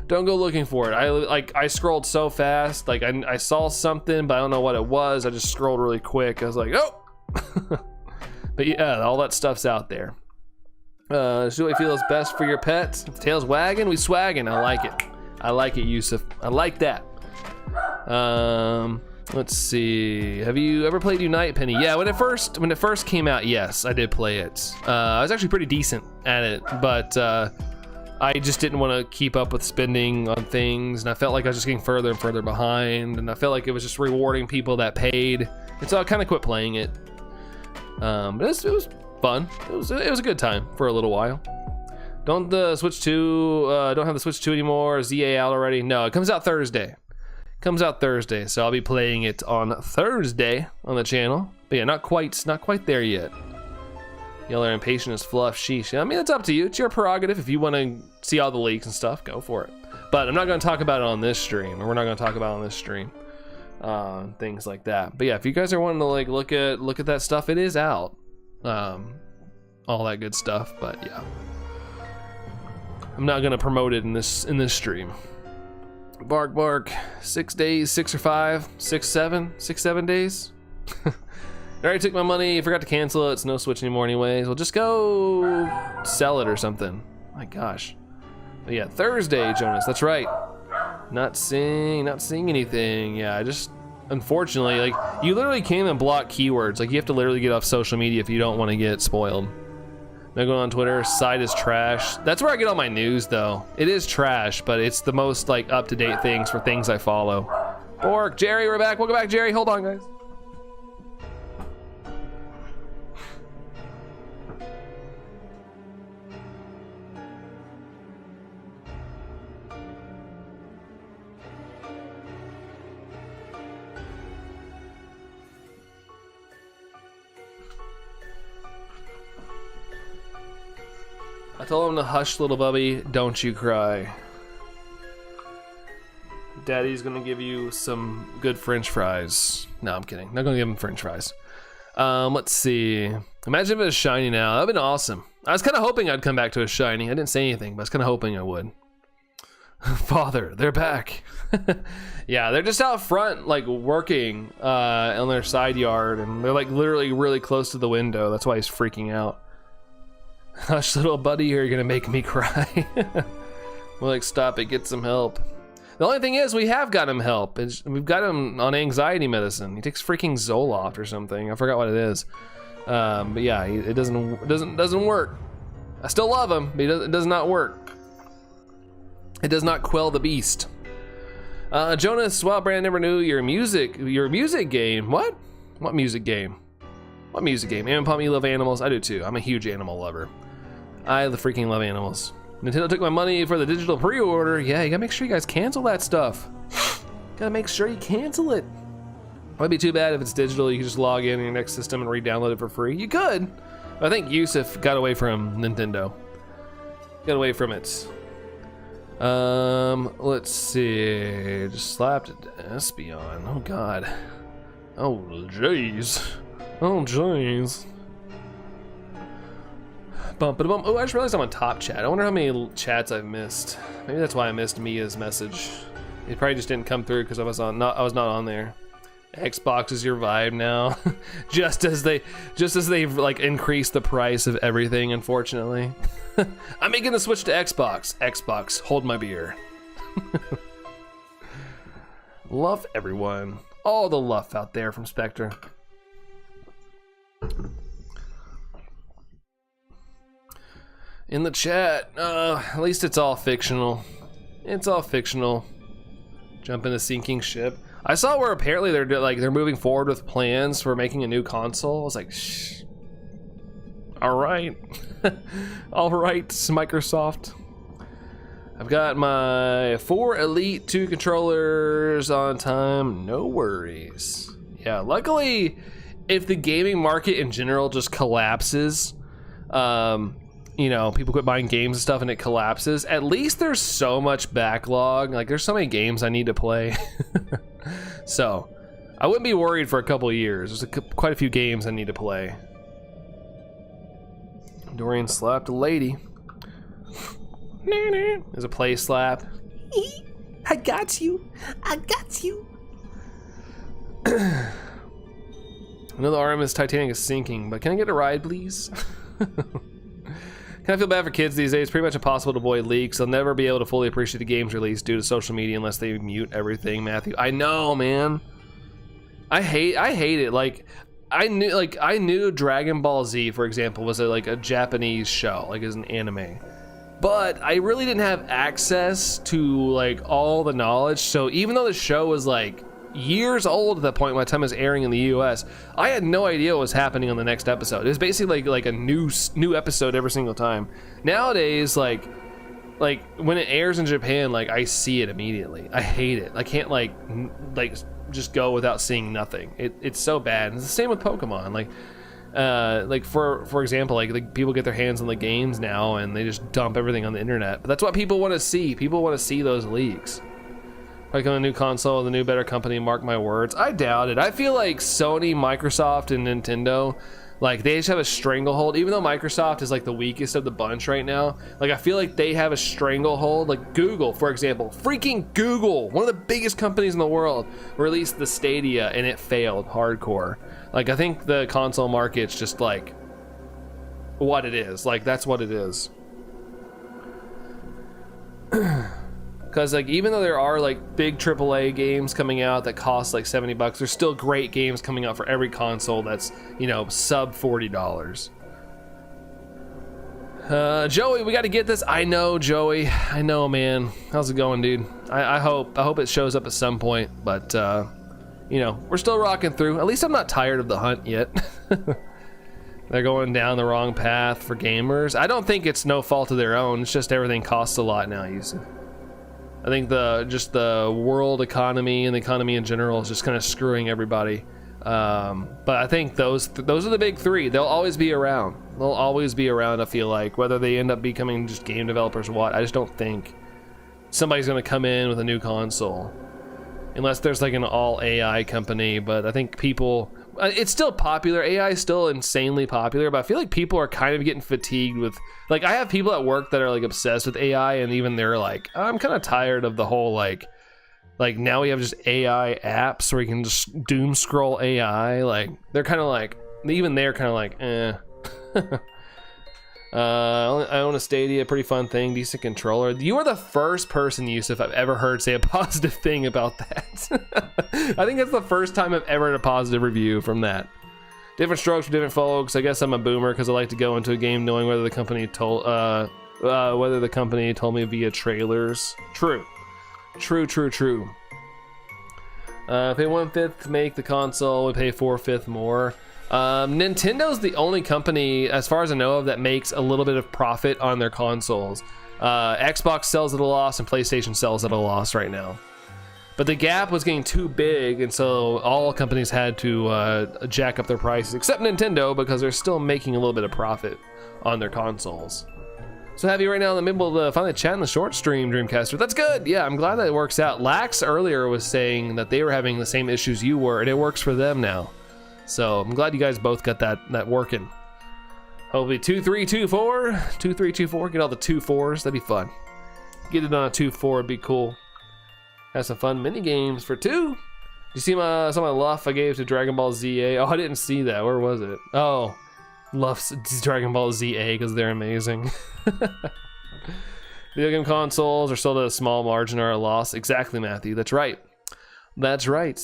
Don't go looking for it. I scrolled so fast. Like I saw something, but I don't know what it was. I just scrolled really quick. I was like, oh. But yeah, all that stuff's out there. Should we feel is best for your pets? If the tail's wagging, we swagging. I like it. I like it, Yusuf. I like that. Let's see. Have you ever played Unite, Penny? Yeah, when it first came out, yes, I did play it. I was actually pretty decent at it, but I just didn't want to keep up with spending on things, and I felt like I was just getting further and further behind, and I felt like it was just rewarding people that paid, and so I kind of quit playing it. But it was fun. It was a good time for a little while. Don't have the Switch 2 anymore. ZA out already? No, it comes out Thursday. So I'll be playing it on Thursday on the channel. But yeah, not quite there yet. Y'all are impatient as fluff. Sheesh. I mean, it's up to you. It's your prerogative. If you want to see all the leaks and stuff, go for it. But I'm not going to talk about it on this stream, or we're not going to talk about it on this stream. Things like that. But yeah, if you guys are wanting to like look at that stuff, it is out. All that good stuff. But yeah, I'm not gonna promote it in this stream. Bark. 6 days, 6 or 5, 6, 7 days. I already took my money, forgot to cancel it. It's no Switch anymore anyways. We'll just go sell it or something. My gosh. But yeah, Thursday, Jonas, that's right. Not seeing anything. Yeah, I just, unfortunately, like, you literally can't even block keywords. Like, you have to literally get off social media if you don't want to get spoiled. Now going on Twitter, site is trash. That's where I get all my news though. It is trash, but it's the most like up-to-date things for things I follow. Bork, Jerry, we're back. Welcome back, Jerry. Hold on, guys. I told him to hush, little bubby, don't you cry. Daddy's gonna give you some good French fries. No, I'm kidding. Not gonna give him French fries. Let's see. Imagine if it was shiny now. That'd been awesome. I was kind of hoping I'd come back to a shiny. I didn't say anything, but I was kind of hoping I would. Father, they're back. Yeah, they're just out front, like working on their side yard, and they're like literally really close to the window. That's why he's freaking out. Hush, little buddy, you're gonna make me cry. We're like, stop it, get some help. The only thing is, we have got him help. We've got him on anxiety medicine. He takes freaking Zoloft or something. I forgot what it is. But yeah, it doesn't work. I still love him, but it does not work. It does not quell the beast. Jonas, wow, Brand never knew your music game. What? What music game? What music game? Ampomp, you love animals? I do too. I'm a huge animal lover. I freaking love animals. Nintendo took my money for the digital pre-order. Yeah, you gotta make sure you guys cancel that stuff. Gotta make sure you cancel it. Might be too bad if it's digital. You can just log in your next system and re-download it for free. You could. But I think Yusuf got away from Nintendo. Got away from it. Let's see. Just slapped Espeon. Oh God. Oh jeez. Oh jeez. Bump, ba-da-bum. Oh, I just realized I'm on top chat. I wonder how many chats I've missed. Maybe that's why I missed Mia's message. It probably just didn't come through because I was not on there. Xbox is your vibe now. just as they've like increased the price of everything, unfortunately. I'm making the switch to Xbox. Xbox, hold my beer. Love everyone. All the love out there from Spectre. In the chat, at least it's all fictional. It's all fictional. Jump in a sinking ship. I saw where apparently they're moving forward with plans for making a new console. I was like, shh. All right. All right, Microsoft. I've got my 4 Elite 2 controllers on time. No worries. Yeah, luckily, if the gaming market in general just collapses, you know, people quit buying games and stuff and it collapses, at least there's so much backlog. Like, there's so many games I need to play. So, I wouldn't be worried for a couple of years. There's quite a few games I need to play. Dorian slapped a lady. There's a play slap. I got you. I got you. I know the Artemis Titanic is sinking, but can I get a ride, please? Kind of feel bad for kids these days. It's pretty much impossible to avoid leaks. They'll never be able to fully appreciate the game's release due to social media unless they mute everything, Matthew. I know, man. I hate it. Like I knew Dragon Ball Z, for example, was a Japanese show, like as an anime. But I really didn't have access to like all the knowledge. So even though the show was like years old at that point by the time it was airing in the US, I had no idea what was happening on the next episode. It was basically like a new episode every single time. Nowadays, like when it airs in Japan, like I see it immediately. I hate it. I can't like just go without seeing nothing. It's so bad. It's the same with Pokemon. Like for example, like people get their hands on the games now and they just dump everything on the internet. But that's what people want to see. People want to see those leaks. Like on a new console, the new better company, mark my words. I doubt it. I feel like Sony, Microsoft, and Nintendo, like they just have a stranglehold. Even though Microsoft is like the weakest of the bunch right now, like I feel like they have a stranglehold. Like Google, for example, freaking Google, one of the biggest companies in the world, released the Stadia and it failed hardcore. Like I think the console market's just like what it is. Like that's what it is. Because like even though there are like big AAA games coming out that cost like $70, there's still great games coming out for every console that's, you know, sub $40. Joey, we got to get this. I know, Joey. I know, man. How's it going, dude? I hope it shows up at some point, but you know, we're still rocking through. At least I'm not tired of the hunt yet. They're going down the wrong path for gamers. I don't think it's no fault of their own. It's just everything costs a lot now, Yusuf. I think the world economy and the economy in general is just kind of screwing everybody. But I think those are the big three. They'll always be around. They'll always be around, I feel like. Whether they end up becoming just game developers or what, I just don't think somebody's going to come in with a new console. Unless there's like an all AI company. But I think people... It's still popular. AI is still insanely popular, but I feel like people are kind of getting fatigued with, like, I have people at work that are like obsessed with AI, and even they're like, I'm kind of tired of the whole like now we have just AI apps where you can just doom scroll AI. Like they're kind of like, even they're kind of like, eh. I own a Stadia, pretty fun thing, decent controller. You are the first person, Yusuf, I've ever heard say a positive thing about that. I think that's the first time I've ever heard a positive review from that. Different strokes for different folks. I guess I'm a boomer because I like to go into a game knowing whether the company told me via trailers. True. Pay 1/5 to make the console, we pay 4/5 more. Nintendo's the only company, as far as I know of, that makes a little bit of profit on their consoles. Xbox sells at a loss and PlayStation sells at a loss right now. But the gap was getting too big, and so all companies had to jack up their prices, except Nintendo, because they're still making a little bit of profit on their consoles. So happy right now in the middle of finally chat in the short stream, Dreamcaster. That's good. Yeah, I'm glad that it works out. Lax earlier was saying that they were having the same issues you were, and it works for them now. So I'm glad you guys both got that working. Hopefully 2324, 2324. Get all the 2-4s. That'd be fun. Get it on a 2-4 would be cool. Have some fun mini games for 2. You see some of my love I gave to Dragon Ball ZA? Oh, I didn't see that. Where was it? Oh, loves Dragon Ball ZA because they're amazing. Video game consoles are sold at a small margin or a loss. Exactly, Matthew. That's right. That's right.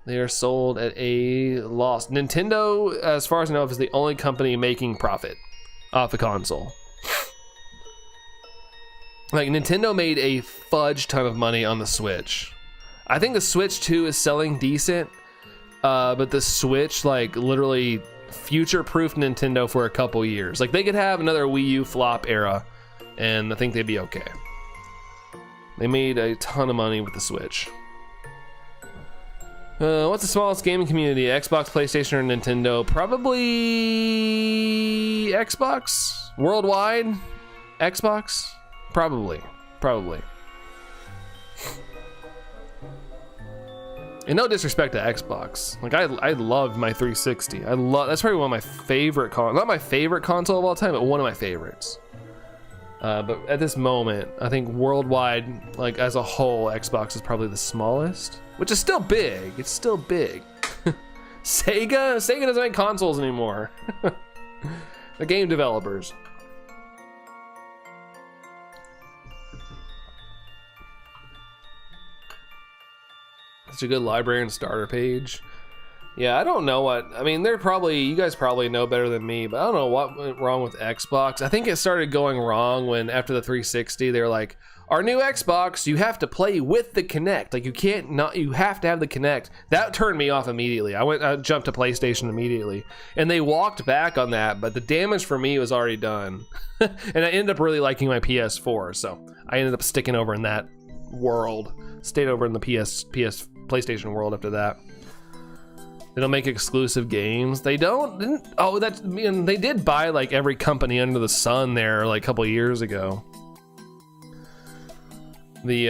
They are sold at a loss. Nintendo, as far as I know, is the only company making profit off the console. Like, Nintendo made a fudge ton of money on the Switch. I think the Switch 2 is selling decent, but the Switch, like, literally future-proofed Nintendo for a couple years. Like, they could have another Wii U flop era, and I think they'd be okay. They made a ton of money with the Switch. What's the smallest gaming community? Xbox, PlayStation, or Nintendo? Probably Xbox? Worldwide? Xbox? Probably. And no disrespect to Xbox. Like, I loved my 360. That's probably one of my favorite not my favorite console of all time, but one of my favorites. But at this moment, I think worldwide, like as a whole, Xbox is probably the smallest, which is still big. It's still big. Sega doesn't make consoles anymore. They're game developers. Such a good librarian starter page. Yeah, I don't know what, I mean, you guys probably know better than me, but I don't know what went wrong with Xbox. I think it started going wrong when after the 360, they were like, our new Xbox, you have to play with the Kinect. Like, you have to have the Kinect. That turned me off immediately. I jumped to PlayStation immediately. And they walked back on that, but the damage for me was already done. And I ended up really liking my PS4, so I ended up sticking over in that world. Stayed over in the PlayStation world after that. They don't make exclusive games. They don't. Oh, that's. I mean, they did buy like every company under the sun there like a couple years ago. They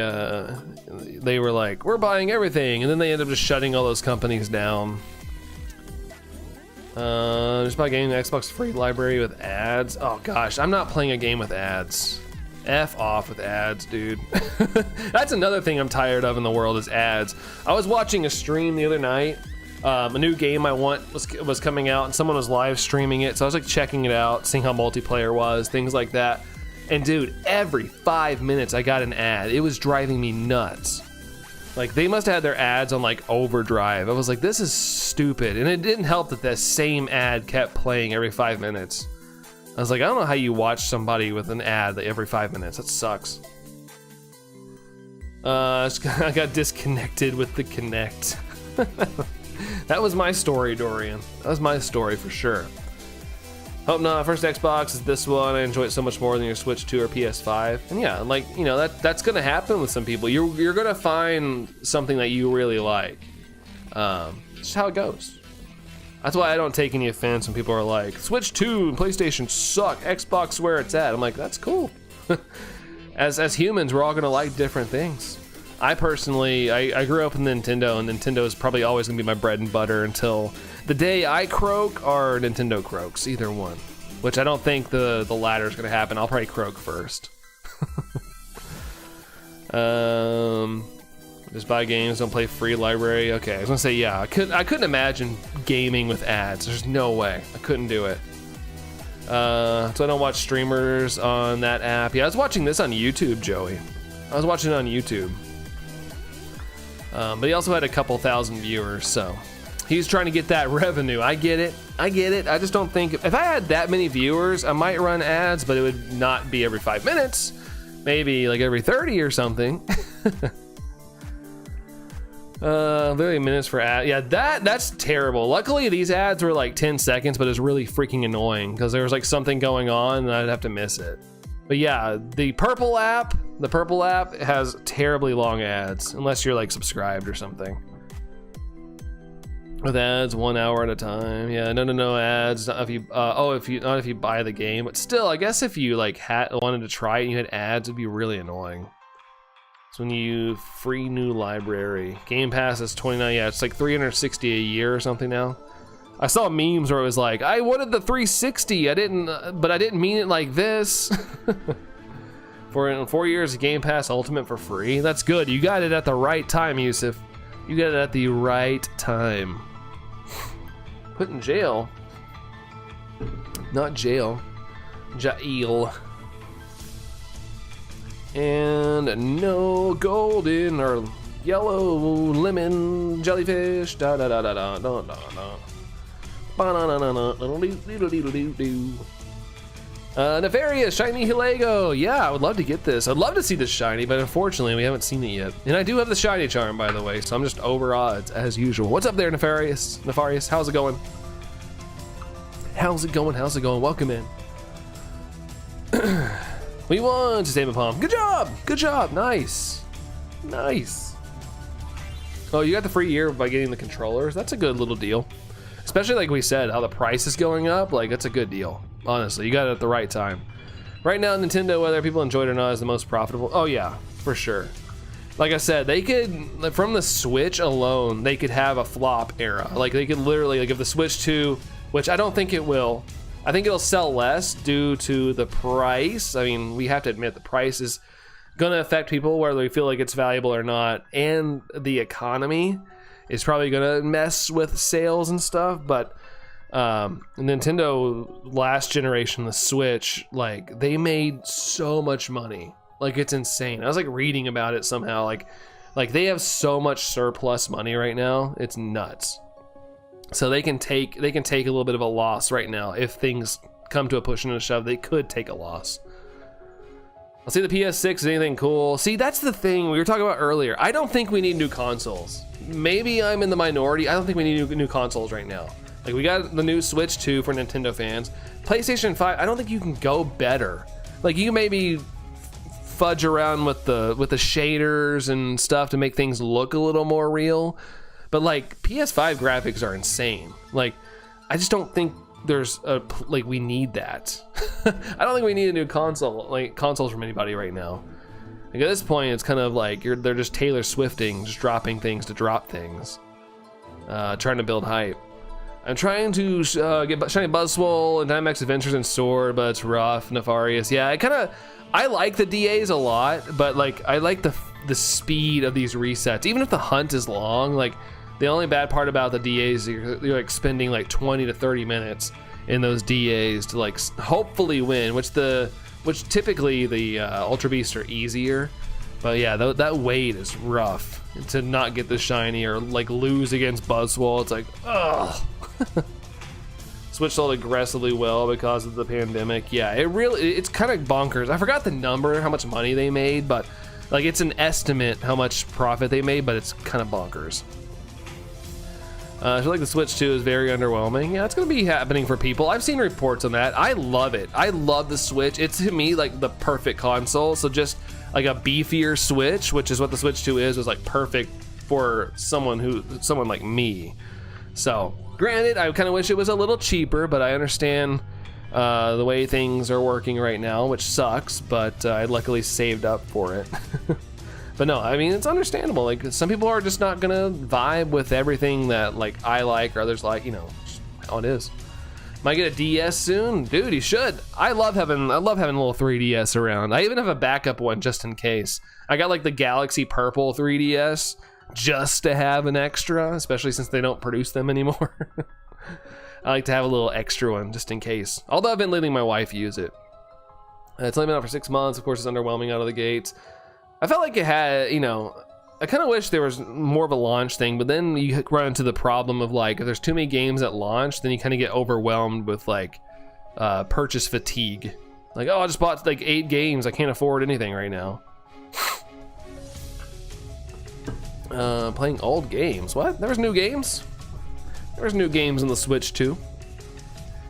were like, we're buying everything, and then they ended up just shutting all those companies down. Just buy a game, Xbox free library with ads. Oh gosh, I'm not playing a game with ads. F off with ads, dude. That's another thing I'm tired of in the world is ads. I was watching a stream the other night. A new game I want was coming out, and someone was live streaming it, so I was like checking it out, seeing how multiplayer was, things like that. And dude, every 5 minutes I got an ad. It was driving me nuts. Like, they must have had their ads on like overdrive. I was like, this is stupid. And it didn't help that the same ad kept playing every 5 minutes. I was like, I don't know how you watch somebody with an ad every 5 minutes. That sucks. I got disconnected with the Kinect. That was my story, Dorian. That was my story for sure. Hope not. First Xbox is this one. I enjoy it so much more than your Switch 2 or PS5. And yeah, like, you know, that's gonna happen with some people. You're gonna find something that you really like. Just how it goes. That's why I don't take any offense when people are like, Switch 2 and PlayStation suck, Xbox where it's at. I'm like, that's cool. As humans, we're all gonna like different things. I personally, I grew up with Nintendo, and Nintendo is probably always gonna be my bread and butter until the day I croak or Nintendo croaks, either one. Which I don't think the latter is gonna happen. I'll probably croak first. Just buy games, don't play free library. Okay, I was gonna say, yeah, I couldn't imagine gaming with ads. There's no way. I couldn't do it. So I don't watch streamers on that app. Yeah, I was watching this on YouTube, Joey. I was watching it on YouTube. But he also had a couple thousand viewers, so he's trying to get that revenue. I get it. I just don't think if I had that many viewers, I might run ads, but it would not be every 5 minutes. Maybe like every 30 or something. 30 minutes for ad. Yeah, that's terrible. Luckily, these ads were like 10 seconds, but it's really freaking annoying because there was like something going on and I'd have to miss it. But yeah, the purple app has terribly long ads unless you're like subscribed or something. With ads 1 hour at a time. Yeah, no ads. Not if you not if you buy the game, but still, I guess if you like wanted to try it and you had ads, it'd be really annoying. So when you free new library, Game Pass is $29. Yeah, it's like $360 a year or something now. I saw memes where it was like, I wanted the 360, but I didn't mean it like this. For 4 years, Game Pass Ultimate for free. That's good. You got it at the right time, Yusuf. You got it at the right time. Put in jail. Not jail. Jail. And no golden or yellow lemon jellyfish. Da da da da da da da da. Nefarious, shiny Nihilego. Yeah, I would love to get this. I'd love to see this shiny, but unfortunately we haven't seen it yet. And I do have the shiny charm, by the way, so I'm just over odds as usual. What's up there, Nefarious? How's it going? How's it going? How's it going? Welcome in. We won to save a palm. Good job. Good job. Nice. Nice. Oh, you got the free year by getting the controllers. That's a good little deal. Especially like we said, how the price is going up. Like, that's a good deal. Honestly, you got it at the right time. Right now, Nintendo, whether people enjoy it or not, is the most profitable. Oh yeah, for sure. Like I said, they could, like, from the Switch alone, they could have a flop era. Like, they could literally, like, if the Switch 2, which I don't think it will, I think it'll sell less due to the price. I mean, we have to admit the price is gonna affect people whether they feel like it's valuable or not, and the economy is probably gonna mess with sales and stuff. But Nintendo last generation, the Switch, like, they made so much money. Like, it's insane. I was like reading about it somehow. Like they have so much surplus money right now. It's nuts. So they can take a little bit of a loss right now. If things come to a push and a shove, they could take a loss. I'll see the PS6 is anything cool. See, that's the thing we were talking about earlier. I don't think we need new consoles. Maybe I'm in the minority. I don't think we need new consoles right now. Like, we got the new Switch 2 for Nintendo fans. PlayStation 5, I don't think you can go better. Like, you can maybe fudge around with the shaders and stuff to make things look a little more real. But like, PS5 graphics are insane. Like, I just don't think there's we need that. I don't think we need a new consoles from anybody right now. Like, at this point, it's kind of like they're just Taylor Swifting, just dropping things to drop things, trying to build hype. I'm trying to get Shiny Buzzwole and Dynamax Adventures and Sword, but it's rough. Nefarious, yeah. I like the DAs a lot, but like, I like the speed of these resets. Even if the hunt is long, like, the only bad part about the DAs, you're like spending like 20 to 30 minutes in those DAs to like hopefully win, which typically the Ultra Beasts are easier. But yeah, that wait is rough to not get the shiny or like lose against Buzzwole. It's like, ugh. Switch sold aggressively well because of the pandemic. Yeah, it's kind of bonkers. I forgot the number, how much money they made, but like, it's an estimate how much profit they made, but it's kind of bonkers. I feel like the Switch 2 is very underwhelming. Yeah, it's going to be happening for people. I've seen reports on that. I love it. I love the Switch. It's, to me, like the perfect console. So just like a beefier Switch, which is what the Switch 2 is, was like perfect for someone like me. So, granted, I kind of wish it was a little cheaper, but I understand the way things are working right now, which sucks, but I luckily saved up for it. But no, I mean, it's understandable. Like, some people are just not gonna vibe with everything that like I like or others like, you know, how it is. Might get a DS soon? Dude, you should. I love having a little 3DS around. I even have a backup one just in case. I got like the Galaxy Purple 3DS just to have an extra, especially since they don't produce them anymore. I like to have a little extra one just in case. Although I've been letting my wife use it. It's only been out for 6 months. Of course, it's underwhelming out of the gates. I felt like it had, you know, I kind of wish there was more of a launch thing, but then you run into the problem of like, if there's too many games at launch, then you kind of get overwhelmed with like purchase fatigue. Like, oh, I just bought like 8 games. I can't afford anything right now. Playing old games. What? There was new games? There was new games on the Switch too.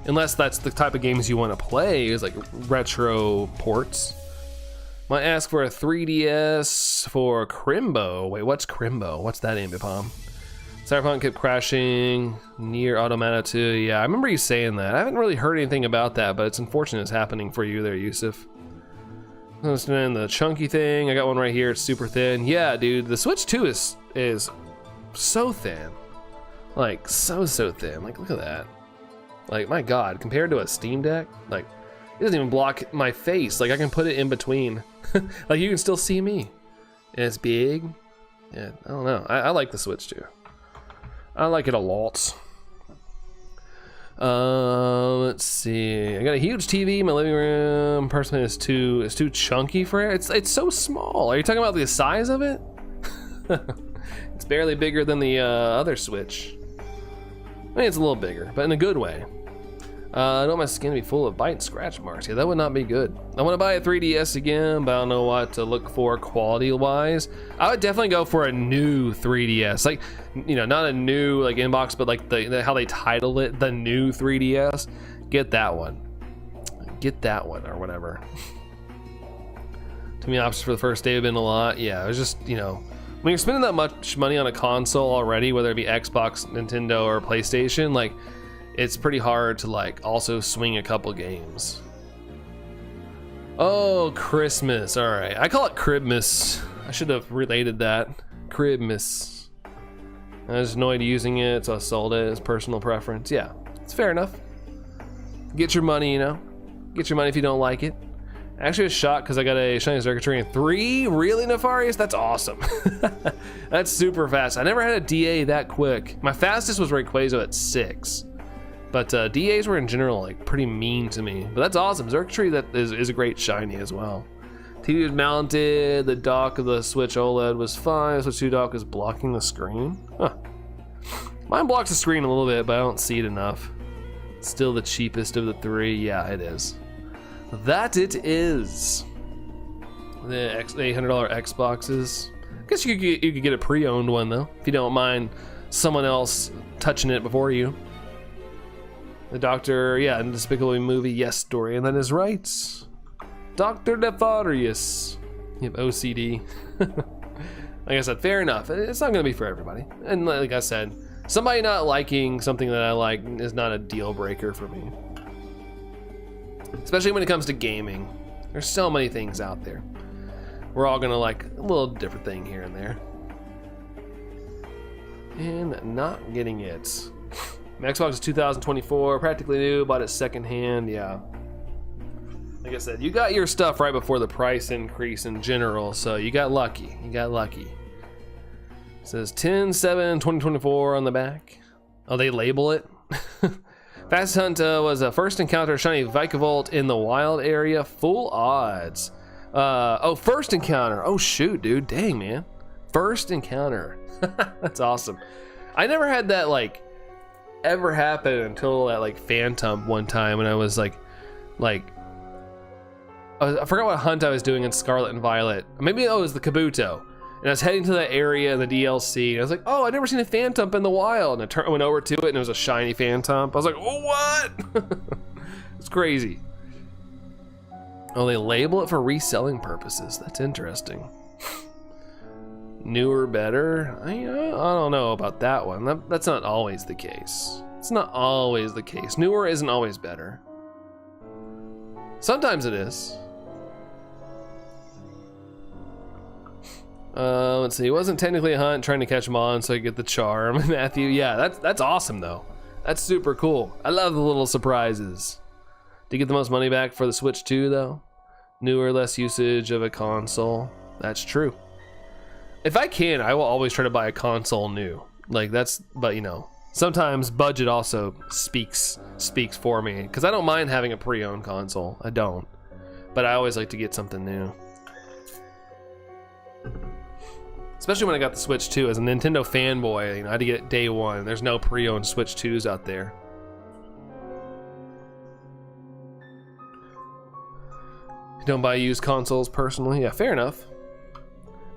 Unless that's the type of games you want to play, is like retro ports. Might ask for a 3DS for Crimbo. Wait, what's Crimbo? What's that, Ambipom? Cyberpunk kept crashing. Near Automata 2. Yeah, I remember you saying that. I haven't really heard anything about that, but it's unfortunate it's happening for you there, Yusuf. Listening to the chunky thing. I got one right here. It's super thin. Yeah, dude, the Switch 2 is so thin. Like so thin. Like look at that. Like my God, compared to a Steam Deck, like it doesn't even block my face. Like I can put it in between. Like you can still see me. And it's big. Yeah, I don't know. I like the Switch too. I like it a lot. Let's see. I got a huge TV in my living room. Personally, it's too chunky for it. It's so small. Are you talking about the size of it? It's barely bigger than the other Switch. I mean, it's a little bigger, but in a good way. I don't want my skin to be full of bite and scratch marks. Yeah, that would not be good. I want to buy a 3DS again, but I don't know what to look for quality-wise. I would definitely go for a new 3DS. Like, you know, not a new like inbox, but like the how they title it, the new 3DS. Get that one. Get that one or whatever. Too many options for the first day have been a lot. Yeah, it was just, you know, when you're spending that much money on a console already, whether it be Xbox, Nintendo, or PlayStation, like, it's pretty hard to like also swing a couple games. Oh, Christmas. All right, I call it Cribmas. I should have related that. Cribmas. I was annoyed using it, so I sold it as personal preference. Yeah, it's fair enough. Get your money, you know. Get your money if you don't like it. Actually, I was shocked because I got a shiny circuitry in 3. Really, Nefarious? That's awesome. That's super fast. I never had a DA that quick. My fastest was Rayquaza at 6. But DAs were in general like pretty mean to me. But that's awesome. Circuitry that is a great shiny as well. TV was mounted. The dock of the Switch OLED was fine. Switch 2 dock is blocking the screen. Huh. Mine blocks the screen a little bit, but I don't see it enough. Still the cheapest of the 3. Yeah, it is. That it is. The $800 Xboxes. I guess you could get a pre-owned one though, if you don't mind someone else touching it before you. The Doctor, yeah, in Despicable Me movie, yes, Dorian, that is right. Dr. Nefarious. You have OCD. Like I said, fair enough. It's not gonna be for everybody. And like I said, somebody not liking something that I like is not a deal breaker for me. Especially when it comes to gaming. There's so many things out there. We're all gonna like a little different thing here and there. And not getting it. My Xbox is 2024, practically new, bought it secondhand, yeah. Like I said, you got your stuff right before the price increase in general, so you got lucky, It says 10/7/2024 on the back. Oh, they label it? Fast Hunt was a first encounter shiny Vikavolt in the wild area, full odds. Oh, first encounter, oh shoot, dude, dang man. First encounter, that's awesome. I never had that like, ever happen until at like Phantom one time when I was like I forgot what hunt I was doing in Scarlet and Violet. Maybe it was the Kabuto, and I was heading to that area in the DLC, and I was like, oh, I've never seen a Phantom in the wild, and I went over to it and it was a shiny Phantom. I was like, oh, what? It's crazy. Oh, they label it for reselling purposes. That's interesting. Newer, better? I don't know about that one. That's not always the case. It's not always the case. Newer isn't always better. Sometimes it is. Let's see. It wasn't technically a hunt, trying to catch them on so I get the charm. Matthew, yeah, that's awesome though. That's super cool. I love the little surprises. Do you get the most money back for the Switch 2 though? Newer, less usage of a console. That's true. If I can, I will always try to buy a console new. Like that's, but you know, sometimes budget also speaks for me, because I don't mind having a pre-owned console. I don't, but I always like to get something new. Especially when I got the Switch 2 as a Nintendo fanboy, you know, I had to get it day one. There's no pre-owned Switch 2s out there. You don't buy used consoles personally? Yeah, fair enough.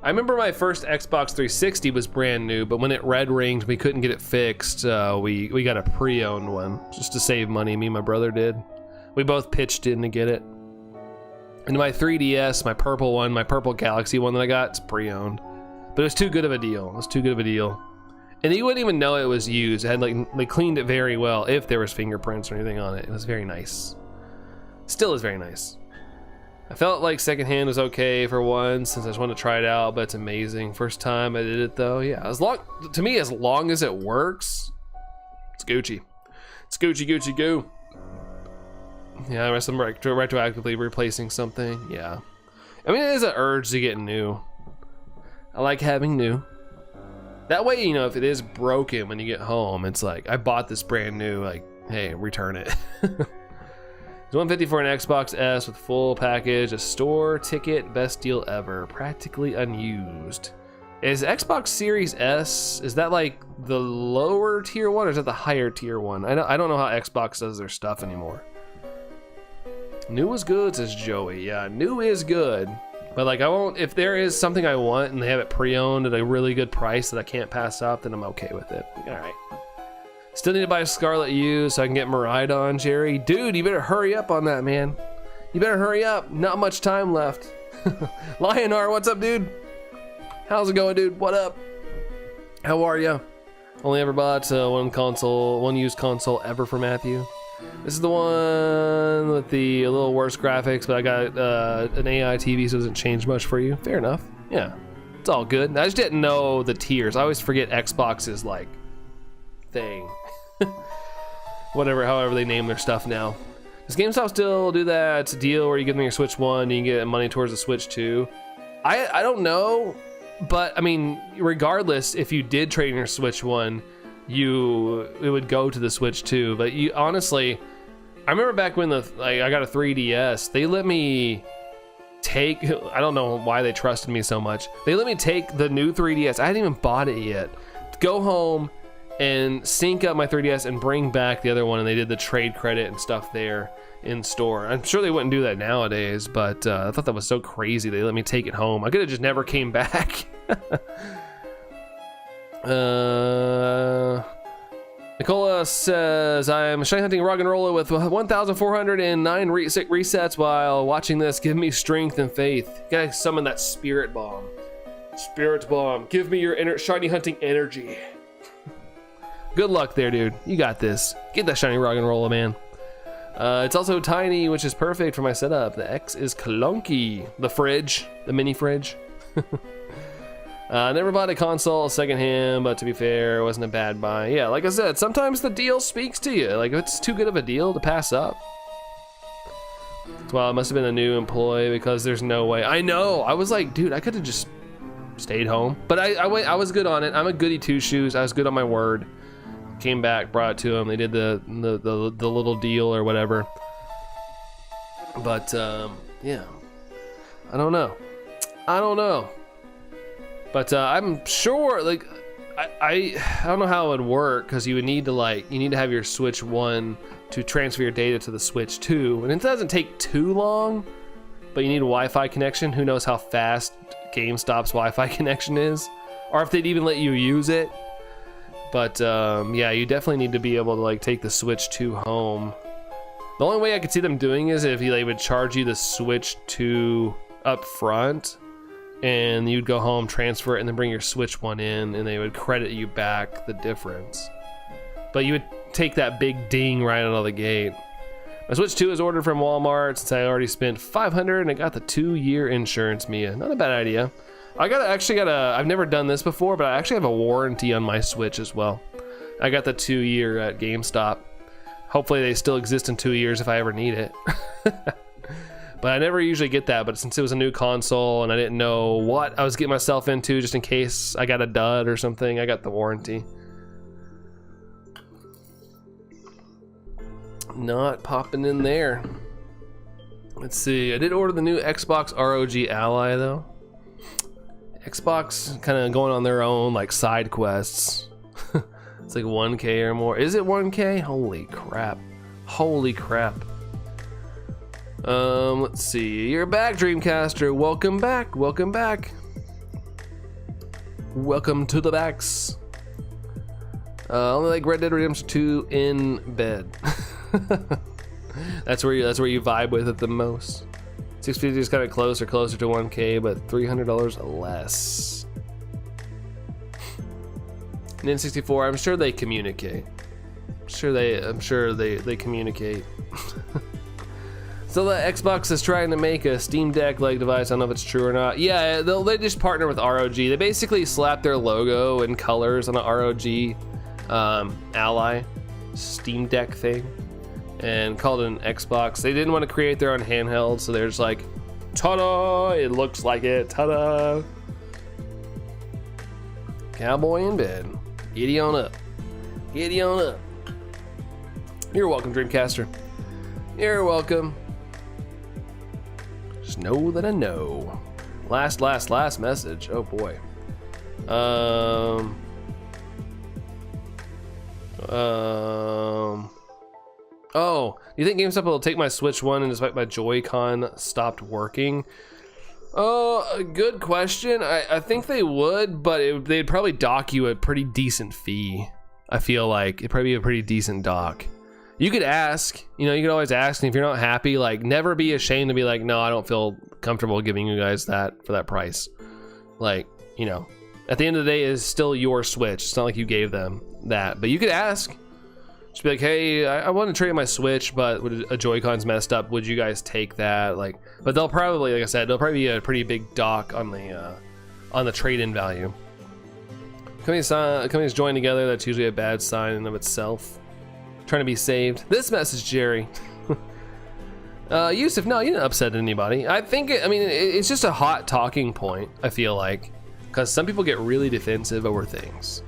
I remember my first Xbox 360 was brand new, but when it red ringed, we couldn't get it fixed. We got a pre-owned one just to save money. Me and my brother did. We both pitched in to get it. And my 3DS, my purple one, my purple Galaxy one that I got, it's pre-owned. But it was too good of a deal. It was too good of a deal. And you wouldn't even know it was used. It had like, they cleaned it very well if there was fingerprints or anything on it. It was very nice. Still is very nice. I felt like secondhand was okay for one, since I just wanted to try it out, but it's amazing. First time I did it though, yeah. To me, as long as it works, Gucci. It's Gucci, Gucci, goo. Yeah, I'm retroactively replacing something. Yeah. I mean, it is an urge to get new. I like having new. That way, you know, if it is broken when you get home, it's like, I bought this brand new, like, hey, return it. It's $150 for an Xbox S with full package, a store ticket, best deal ever, practically unused. Is Xbox Series S, is that like the lower tier one or is that the higher tier one? I don't know how Xbox does their stuff anymore. New is good, says Joey. Yeah, new is good. But like I won't, if there is something I want and they have it pre-owned at a really good price that I can't pass up, then I'm okay with it. All right. Still need to buy a Scarlet U so I can get Miraidon, Jerry. Dude, you better hurry up on that, man. You better hurry up. Not much time left. Lionar, what's up, dude? How's it going, dude? What up? How are ya? Only ever bought one used console ever for Matthew. This is the one with the little worse graphics, but I got an AI TV, so it doesn't change much for you. Fair enough. Yeah, it's all good. I just didn't know the tiers. I always forget Xbox's like thing. Whatever, however they name their stuff now. Does GameStop still do that deal where you give them your Switch 1 and you get money towards the Switch 2? I don't know, but I mean, regardless, if you did trade in your Switch 1, it would go to the Switch 2. But you honestly, I remember back when I got a 3DS, they let me take, I don't know why they trusted me so much. They let me take the new 3DS. I hadn't even bought it yet. Go home and sync up my 3DS and bring back the other one, and they did the trade credit and stuff there in store. I'm sure they wouldn't do that nowadays, but I thought that was so crazy they let me take it home. I could have just never came back. Nicola says, I'm shiny hunting rock and roller with 1,409 resets while watching this. Give me strength and faith. You gotta summon that spirit bomb. Spirit bomb. Give me your shiny hunting energy. Good luck there, dude. You got this. Get that shiny rock and roller, man. It's also tiny, which is perfect for my setup. The X is clunky. The fridge, the mini fridge. Never bought a console secondhand, but to be fair, it wasn't a bad buy. Yeah, like I said, sometimes the deal speaks to you. Like, it's too good of a deal to pass up. Well, it must have been a new employee because there's no way. I know. I was like, dude, I could have just stayed home. But I was good on it. I'm a goody two shoes. I was good on my word. Came back, brought it to them. They did the little deal or whatever. But yeah, I don't know. But I'm sure, like, I don't know how it would work because you would need to have your Switch 1 to transfer your data to the Switch 2, and it doesn't take too long. But you need a Wi-Fi connection. Who knows how fast GameStop's Wi-Fi connection is, or if they'd even let you use it. But yeah, you definitely need to be able to like take the Switch 2 home. The only way I could see them doing is if they would charge you the Switch 2 up front, and you'd go home, transfer it, and then bring your Switch 1 in, and they would credit you back the difference. But you would take that big ding right out of the gate. My Switch 2 is ordered from Walmart since I already spent $500 and I got the 2-year insurance, Mia. Not a bad idea. I've never done this before, but I actually have a warranty on my Switch as well. I got the 2-year at GameStop. Hopefully they still exist in 2 years if I ever need it. But I never usually get that, but since it was a new console and I didn't know what I was getting myself into just in case I got a dud or something, I got the warranty. Not popping in there. Let's see, I did order the new Xbox ROG Ally though. Xbox kind of going on their own like side quests. It's like 1K or more. Is it 1K? Holy crap. Holy crap. Let's see. You're back, Dreamcaster. Welcome back. Welcome back. Welcome to the backs. Only like Red Dead Redemption 2 in bed. That's where you vibe with it the most. 650 is kind of closer to 1K, but $300 less. And N64, I'm sure they communicate. I'm sure they communicate. So the Xbox is trying to make a Steam Deck-like device. I don't know if it's true or not. Yeah, they just partner with ROG. They basically slap their logo and colors on an ROG Ally, Steam Deck thing and called it an Xbox. They didn't want to create their own handheld, so they're just like, ta-da! It looks like it, ta-da! Cowboy in bed. Giddy on up. Giddy on up. You're welcome, Dreamcaster. You're welcome. Just know that I know. Last message. Oh boy. Oh, do you think GameStop will take my Switch 1 and despite my Joy-Con stopped working? Oh, good question. I think they would, but they'd probably dock you a pretty decent fee. I feel like it'd probably be a pretty decent dock. You could ask, you could always ask, and if you're not happy, like, never be ashamed to be like, no, I don't feel comfortable giving you guys that for that price. Like, at the end of the day, it's still your Switch. It's not like you gave them that, but you could ask. Just be like, hey, I want to trade my Switch, but a Joy-Con's messed up. Would you guys take that? Like, but they'll probably, like I said, they'll probably be a pretty big dock on the trade-in value. Companies join together. That's usually a bad sign in of itself. Trying to be saved. This message, Jerry. Yusuf, no, you didn't upset anybody. I think, it's just a hot talking point, I feel like, because some people get really defensive over things.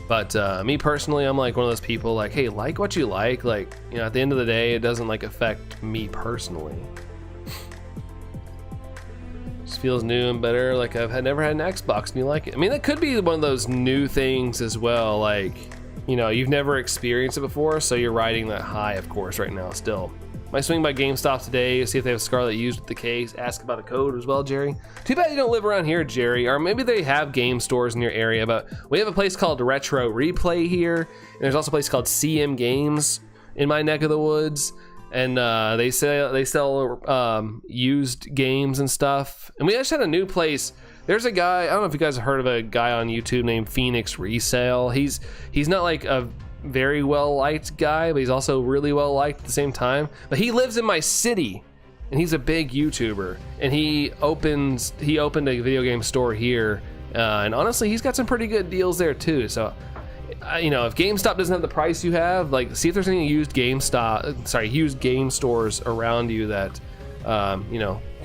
But me personally, I'm like one of those people like, hey, like what you like. Like, at the end of the day, it doesn't like affect me personally. Just feels new and better. Like I've never had an Xbox and you like it. I mean, that could be one of those new things as well. Like, you've never experienced it before, so you're riding that high, of course, right now still. Might swing by GameStop today, see if they have Scarlet used with the case, ask about a code as well, Jerry. Too bad you don't live around here, Jerry, or maybe they have game stores in your area, but we have a place called Retro Replay here, and there's also a place called CM Games in my neck of the woods, and they sell used games and stuff. And we actually had a new place. There's a guy, I don't know if you guys have heard of a guy on YouTube named Phoenix Resale. He's not like a very well liked guy, but he's also really well liked at the same time. But he lives in my city, and he's a big YouTuber. And he opened a video game store here, and honestly, he's got some pretty good deals there too. So, if GameStop doesn't have the price you have, like, see if there's any used game stores around you that,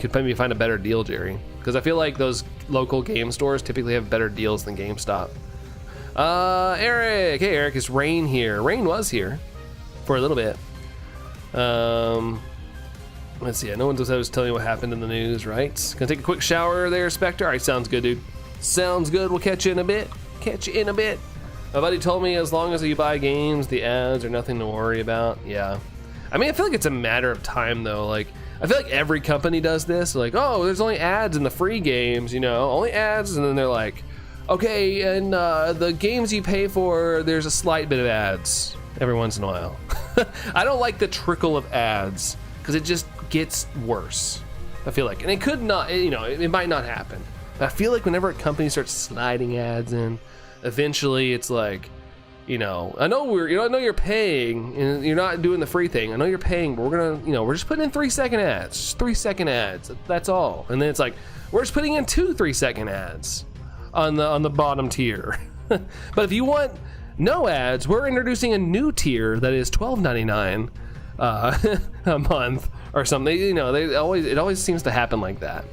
could maybe find a better deal, Jerry. Because I feel like those local game stores typically have better deals than GameStop. Eric, hey Eric, it's Rain here. Rain was here for a little bit. Let's see, no one was telling you what happened in the news, right? Gonna take a quick shower there, Spectre? Alright, sounds good, dude. Sounds good, we'll catch you in a bit. My buddy told me as long as you buy games, the ads are nothing to worry about. Yeah. I feel like it's a matter of time though. Like, I feel like every company does this. Like, oh, there's only ads in the free games, only ads, and then they're like, okay, and the games you pay for, there's a slight bit of ads every once in a while. I don't like the trickle of ads because it just gets worse, I feel like. And it could not, it might not happen. But I feel like whenever a company starts sliding ads in, eventually it's like, I know you're paying and you're not doing the free thing. I know you're paying, but we're gonna, we're just putting in 3-second ads, just 3-second ads. That's all. And then it's like, we're just putting in 2 3-second ads on the bottom tier. But if you want no ads, we're introducing a new tier that is $12.99 a month or something. It always seems to happen like that.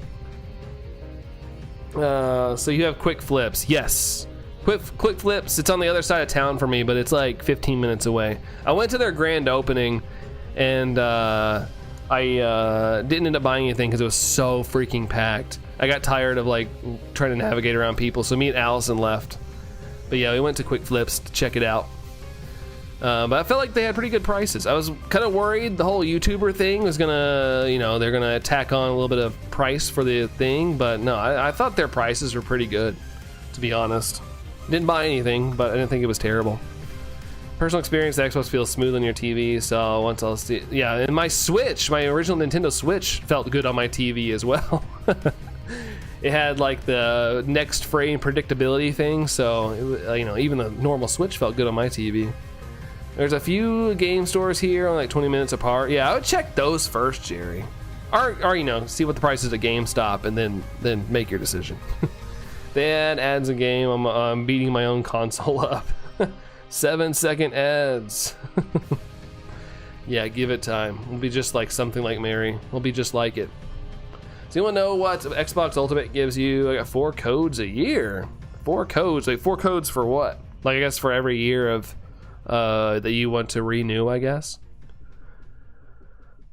So you have Quick Flips. Yes, Quick Flips. It's on the other side of town for me, but it's like 15 minutes away. I went to their grand opening, and I didn't end up buying anything because it was so freaking packed. I got tired of like trying to navigate around people, so me and Allison left. But yeah, we went to Quick Flips to check it out. But I felt like they had pretty good prices. I was kind of worried the whole YouTuber thing was gonna, they're gonna tack on a little bit of price for the thing, but no, I thought their prices were pretty good, to be honest. Didn't buy anything, but I didn't think it was terrible. Personal experience, the Xbox feels smooth on your TV, so once I'll see, yeah, and my Switch, my original Nintendo Switch felt good on my TV as well. It had like the next frame predictability thing, so it, even the normal Switch felt good on my TV. There's a few game stores here, only like 20 minutes apart. Yeah, I would check those first, Jerry. Or see what the price is at GameStop, and then make your decision. They had ads in game. I'm beating my own console up. 7-second ads. Yeah, give it time. We'll be just like something like Mary. We'll be just like it. Does anyone know what Xbox Ultimate gives you? I got 4 codes a year. 4 codes. Like 4 codes for what? Like I guess for every year of that you want to renew, I guess.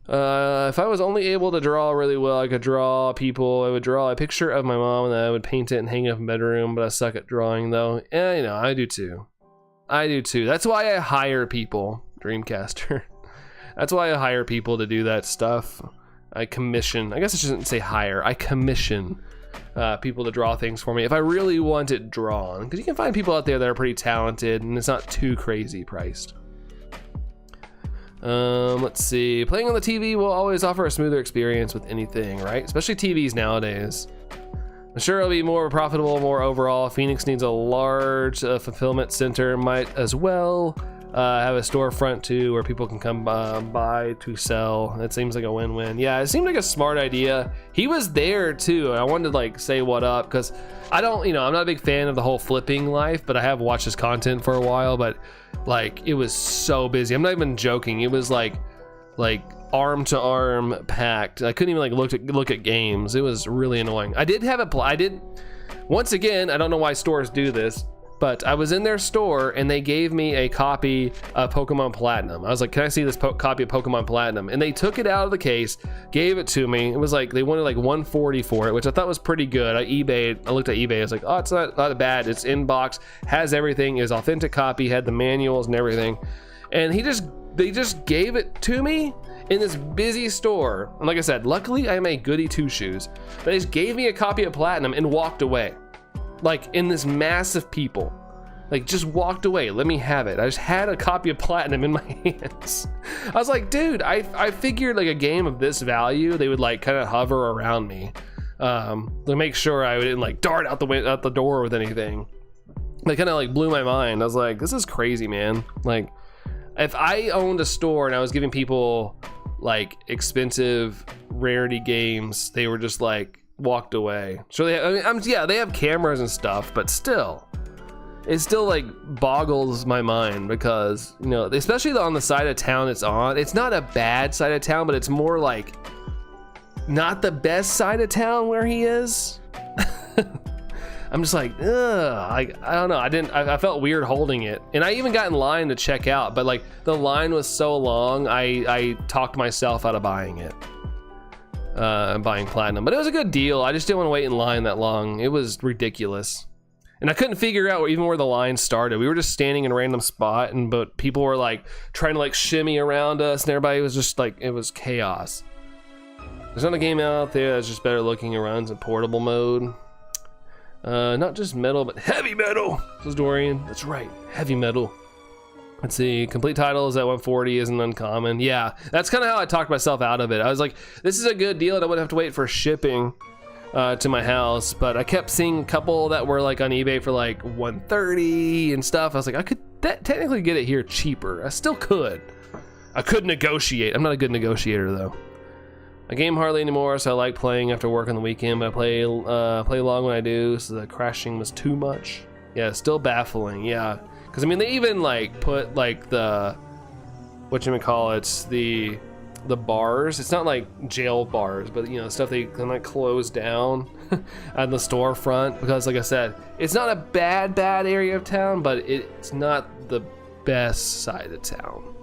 If I was only able to draw really well, I could draw people. I would draw a picture of my mom and then I would paint it and hang it up in the bedroom, but I suck at drawing though. Yeah, you know, I do too. I do too. That's why I hire people, Dreamcaster. That's why I hire people to do that stuff. I commission, I guess I shouldn't say hire, I commission people to draw things for me if I really want it drawn, because you can find people out there that are pretty talented and it's not too crazy priced. Let's see, playing on the TV will always offer a smoother experience with anything, right? Especially TVs nowadays. I'm sure it'll be more profitable, more overall. Phoenix needs a large fulfillment center, might as well have a storefront too where people can come buy to sell. It seems like a win-win. Yeah, it seemed like a smart idea. He was there too. I wanted to like say what up because I don't, you know, I'm not a big fan of the whole flipping life, but I have watched his content for a while. But like it was so busy. I'm not even joking. It was like arm to arm packed. I couldn't even like look at games. It was really annoying. I did have once again, I don't know why stores do this, but I was in their store and they gave me a copy of Pokemon Platinum. I was like, can I see this copy of Pokemon Platinum? And they took it out of the case, gave it to me. It was like, they wanted like $140 for it, which I thought was pretty good. I looked at eBay. I was like, oh, it's not bad. It's in box, has everything, is authentic copy, had the manuals and everything. And they just gave it to me in this busy store. And like I said, luckily I am a goody two shoes. They just gave me a copy of Platinum and walked away. Like in this mass of people, like just walked away. Let me have it. I just had a copy of Platinum in my hands. I was like, dude, I figured like a game of this value, they would like kind of hover around me to make sure I didn't like dart out the door with anything. They kind of like blew my mind. I was like, this is crazy, man. Like if I owned a store and I was giving people like expensive rarity games, they were just like walked away. So they have cameras and stuff, but still, it still like boggles my mind because, you know, especially on the side of town it's on. It's not a bad side of town, but it's more like not the best side of town where he is. I'm just like, ugh, I don't know. I felt weird holding it. And I even got in line to check out, but like the line was so long, I talked myself out of buying it. Buying Platinum, but it was a good deal. I just didn't want to wait in line that long. It was ridiculous. And I couldn't figure out even where the line started. We were just standing in a random spot, but people were like trying to like shimmy around us and everybody was just like, it was chaos. There's not a game out there that's just better looking and runs in portable mode. Not just metal, but heavy metal, says Dorian. That's right, heavy metal. Let's see, complete titles at 140 isn't uncommon. Yeah, that's kind of how I talked myself out of it. I was like, this is a good deal and I wouldn't have to wait for shipping to my house, but I kept seeing a couple that were like on eBay for like 130 and stuff. I was like, I could technically get it here cheaper. I still could. I could negotiate. I'm not a good negotiator though. I game hardly anymore, so I like playing after work on the weekend, but I play long when I do, so the crashing was too much. Yeah, still baffling, yeah. Because I mean, they even like put like the the bars. It's not like jail bars, but you know, stuff they can like close down on the storefront. Because like I said, it's not a bad area of town, but it's not the best side of town.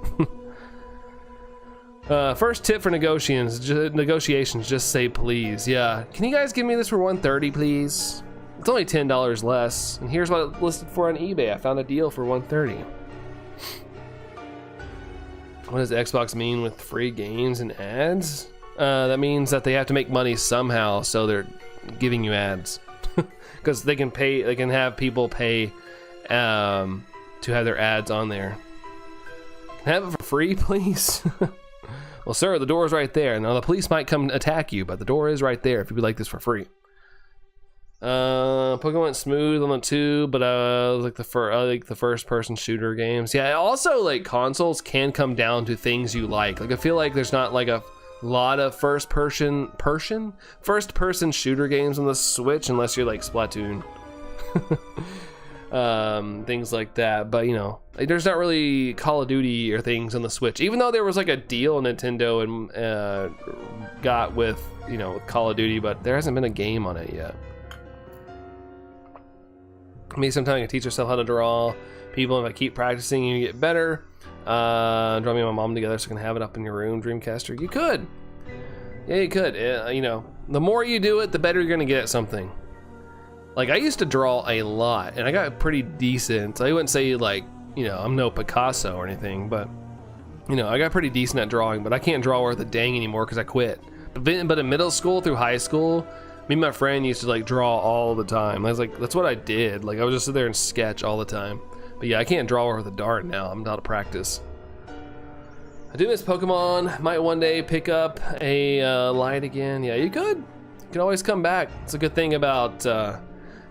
First tip for negotiations, just say please. Yeah, can you guys give me this for 130, please? It's only $10 less, and here's what it listed for on eBay. I found a deal for 130. What does Xbox mean with free games and ads? That means that they have to make money somehow, so they're giving you ads. Because they can have people pay to have their ads on there. Can I have it for free, please? Well, sir, the door is right there. Now, the police might come attack you, but the door is right there if you would like this for free. Pokemon smooth on the 2, but I like the first person shooter games. Yeah, also like consoles can come down to things you like. Like I feel like there's not like a lot of first person shooter games on the Switch unless you're like Splatoon. things like that. But you know, like, there's not really Call of Duty or things on the Switch, even though there was like a deal Nintendo and got with, you know, with Call of Duty, but there hasn't been a game on it yet. Maybe sometime I can teach yourself how to draw people. If I keep practicing, you get better. Draw me and my mom together so I can have it up in your room, Dreamcaster. You could. Yeah, you could. You know, the more you do it, the better you're gonna get at something. Like, I used to draw a lot, and I got pretty decent. I wouldn't say, like, you know, I'm no Picasso or anything, but, you know, I got pretty decent at drawing, but I can't draw worth a dang anymore because I quit. But in middle school through high school, me and my friend used to, like, draw all the time. I was like, that's what I did. Like, I would just sit there and sketch all the time. But yeah, I can't draw worth a dart now. I'm out of practice. I do miss Pokemon. Might one day pick up a light again. Yeah, you could. You can always come back. It's a good thing about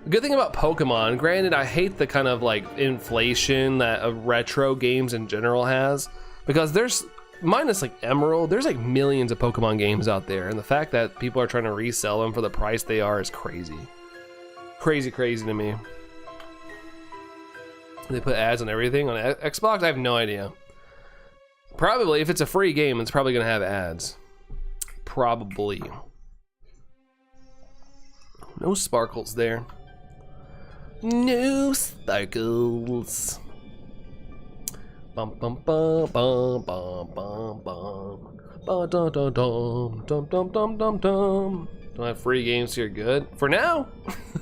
Pokemon. Granted, I hate the kind of like inflation that retro games in general has, because there's, minus like Emerald, there's like millions of Pokemon games out there, and the fact that people are trying to resell them for the price they are is crazy. Crazy to me. They put ads on everything on Xbox. I have no idea. Probably, if it's a free game, it's probably gonna have ads. Probably. No sparkles there. No sparkles. Bum bum bum bum bum bum bum. Ba dum dum dum dum dum dum dum dum. Don't have free games here, good for now.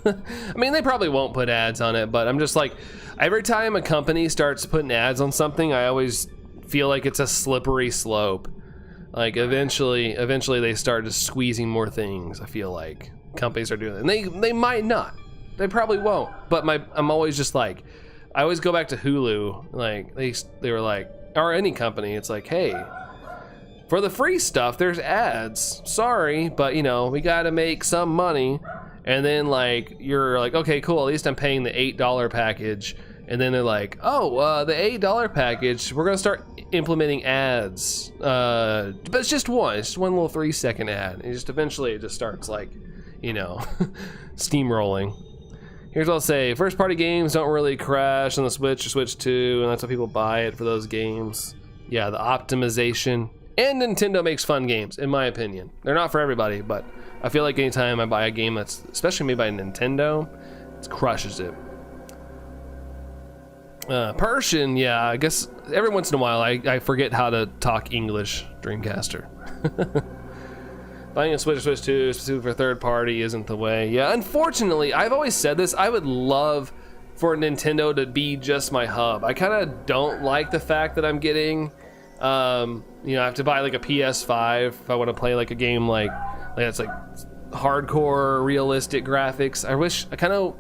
I mean, they probably won't put ads on it, but I'm just like, every time a company starts putting ads on something, I always feel like it's a slippery slope. Like eventually they start just squeezing more things. I feel like companies are doing it, and they might not. They probably won't. But I'm always just like, I always go back to Hulu. Like they were like, or any company, it's like, hey, for the free stuff, there's ads. Sorry, but you know, we gotta make some money. And then like, you're like, okay, cool, at least I'm paying the $8 package. And then they're like, oh, the $8 package, we're gonna start implementing ads. But it's just one little 3-second ad. And just eventually it just starts like, you know, steamrolling. Here's what I'll say. First party games don't really crash on the Switch or Switch 2, and that's why people buy it for those games. Yeah, the optimization. And Nintendo makes fun games, in my opinion. They're not for everybody, but I feel like anytime I buy a game that's especially made by Nintendo, it crushes it. Persian, yeah, I guess every once in a while I forget how to talk English, Dreamcaster. Buying a Switch or Switch 2 specifically for third party isn't the way. Yeah, unfortunately, I've always said this, I would love for Nintendo to be just my hub. I kind of don't like the fact that I'm getting, you know, I have to buy like a PS5 if I want to play like a game like that's like hardcore realistic graphics.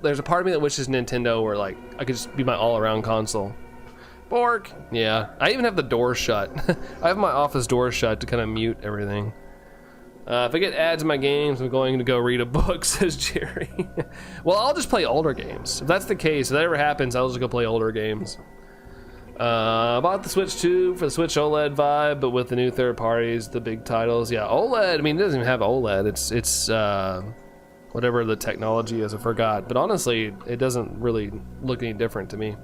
There's a part of me that wishes Nintendo were like, I could just be my all-around console. Bork. Yeah, I even have the door shut. I have my office door shut to kind of mute everything. If I get ads in my games, I'm going to go read a book, says Jerry. Well, I'll just play older games. If that's the case, if that ever happens, I'll just go play older games. I bought the Switch 2 for the Switch OLED vibe, but with the new third parties, the big titles. Yeah, OLED, I mean, it doesn't even have OLED. It's whatever the technology is, I forgot. But honestly, it doesn't really look any different to me.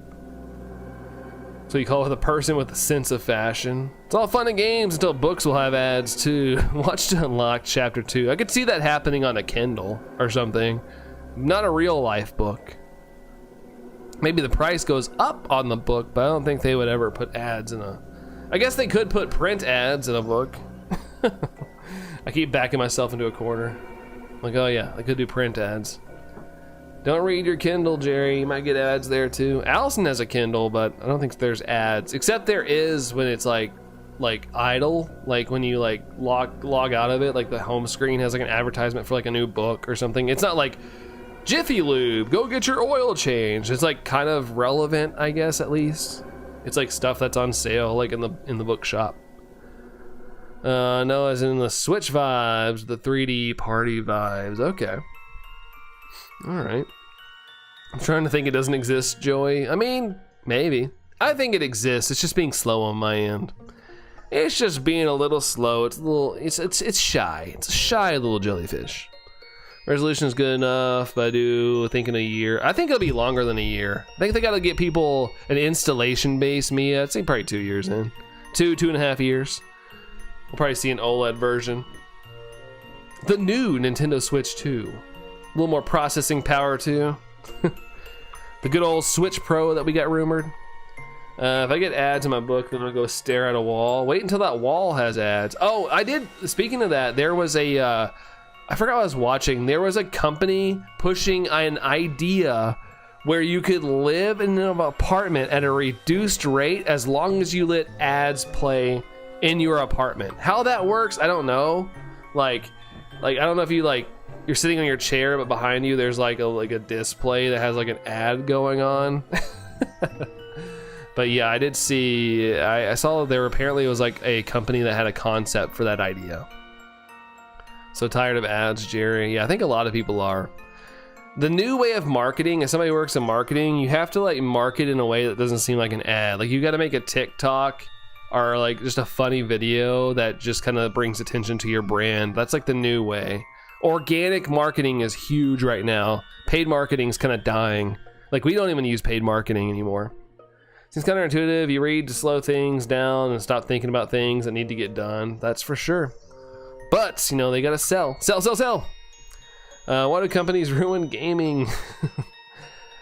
So you call it a person with a sense of fashion. It's all fun and games until books will have ads too. Watch to unlock chapter 2. I could see that happening on a Kindle or something. Not a real life book. Maybe the price goes up on the book, but I don't think they would ever put ads in a... I guess they could put print ads in a book. I keep backing myself into a corner. Like, oh yeah, I could do print ads. Don't read your Kindle, Jerry. You might get ads there too. Allison has a Kindle, but I don't think there's ads. Except there is when it's like idle, like when you like log out of it, like the home screen has like an advertisement for like a new book or something. It's not like Jiffy Lube, go get your oil changed. It's like kind of relevant, I guess, at least. It's like stuff that's on sale, like in the bookshop. No, as in the Switch vibes, the 3D party vibes. Okay. All right. I'm trying to think it doesn't exist, Joey. I mean, maybe. I think it exists. It's just being slow on my end. It's just being a little slow. It's a little. It's shy. It's a shy little jellyfish. Resolution is good enough, but I do think in a year. I think it'll be longer than a year. I think they got to get people an installation base, Mia. I'd say probably 2 years in. 2.5 years. We'll probably see an OLED version. The new Nintendo Switch 2. A little more processing power too. The good old Switch Pro that we got rumored. If I get ads in my book, then I'll go stare at a wall. Wait until that wall has ads. Oh, I did. Speaking of that, there was a, I forgot what I was watching. There was a company pushing an idea where you could live in an apartment at a reduced rate as long as you let ads play in your apartment. How that works, I don't know. Like I don't know if you you're sitting on your chair, but behind you there's like a display that has like an ad going on. But yeah, I did see, I saw there apparently was like a company that had a concept for that idea. So tired of ads, Jerry. Yeah, I think a lot of people are. The new way of marketing, as somebody who works in marketing, you have to like market in a way that doesn't seem like an ad. Like you got to make a TikTok or like just a funny video that just kind of brings attention to your brand. That's like the new way. Organic marketing is huge right now. Paid marketing is kind of dying. Like we don't even use paid marketing anymore. Seems counterintuitive. You read to slow things down and stop thinking about things that need to get done. That's for sure. But, you know, they gotta sell. Sell. Why do companies ruin gaming?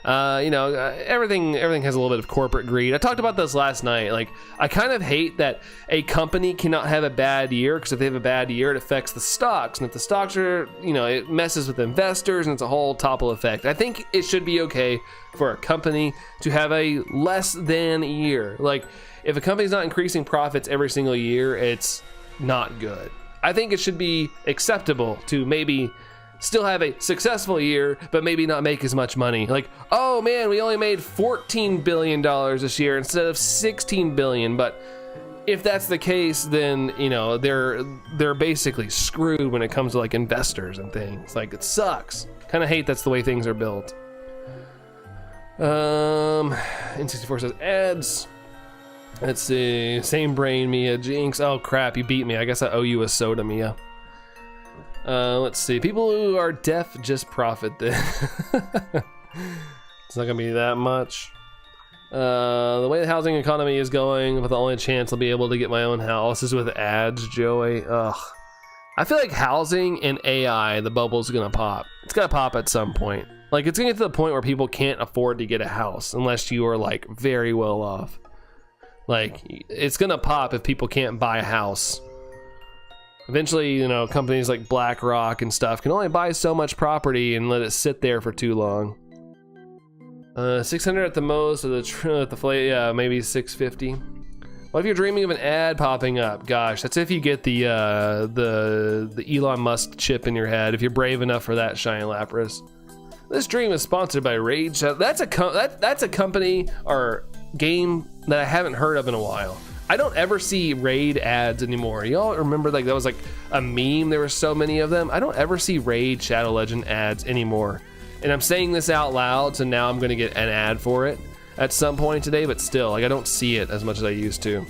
Everything has a little bit of corporate greed. I talked about this last night. Like, I kind of hate that a company cannot have a bad year, because if they have a bad year, it affects the stocks. And if the stocks are, it messes with investors, and it's a whole topple effect. I think it should be okay for a company to have a less than year. Like, if a company's not increasing profits every single year, it's not good. I think it should be acceptable to maybe still have a successful year, but maybe not make as much money. Like, oh man, we only made $14 billion this year instead of $16 billion. But if that's the case, then, they're basically screwed when it comes to like investors and things. Like, it sucks. Kind of hate that's the way things are built. N64 says ads. Let's see. Same brain, Mia. Jinx. Oh crap, you beat me. I guess I owe you a soda, Mia. Let's see. People who are deaf just profit then. It's not gonna be that much. The way the housing economy is going, with the only chance I'll be able to get my own house is with ads, Joey. Ugh. I feel like housing and AI, the bubble's gonna pop. It's gonna pop at some point. Like, it's gonna get to the point where people can't afford to get a house unless you are like very well off. Like, it's gonna pop if people can't buy a house. Eventually, companies like BlackRock and stuff can only buy so much property and let it sit there for too long. 600 at the most, yeah, maybe 650. What if you're dreaming of an ad popping up? Gosh, that's if you get the Elon Musk chip in your head. If you're brave enough for that, Shiny Lapras. This dream is sponsored by Rage. That's a company or game that I haven't heard of in a while. I don't ever see Raid ads anymore. Y'all remember that was like a meme? There were so many of them. I don't ever see Raid Shadow Legend ads anymore. And I'm saying this out loud, so now I'm gonna get an ad for it at some point today, but still, like, I don't see it as much as I used to.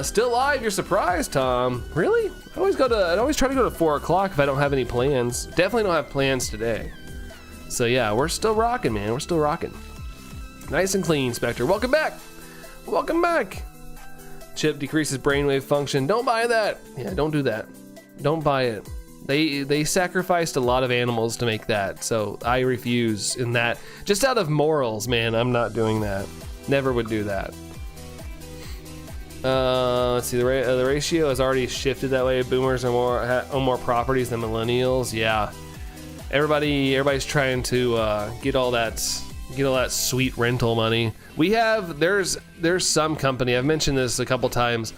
Still live, you're surprised, Tom. Really? I always try to go to 4 o'clock if I don't have any plans. Definitely don't have plans today. So yeah, we're still rocking, man. We're still rocking. Nice and clean, Spectre. Welcome back. Welcome back. Chip decreases brainwave function. Don't buy that. Yeah, don't do that. Don't buy it. They sacrificed a lot of animals to make that, so I refuse. In that, just out of morals, man, I'm not doing that. Never would do that. Let's see. The ratio has already shifted that way. Boomers are own more properties than millennials. Yeah. Everybody's trying to get all that sweet rental money. There's some company, I've mentioned this a couple times,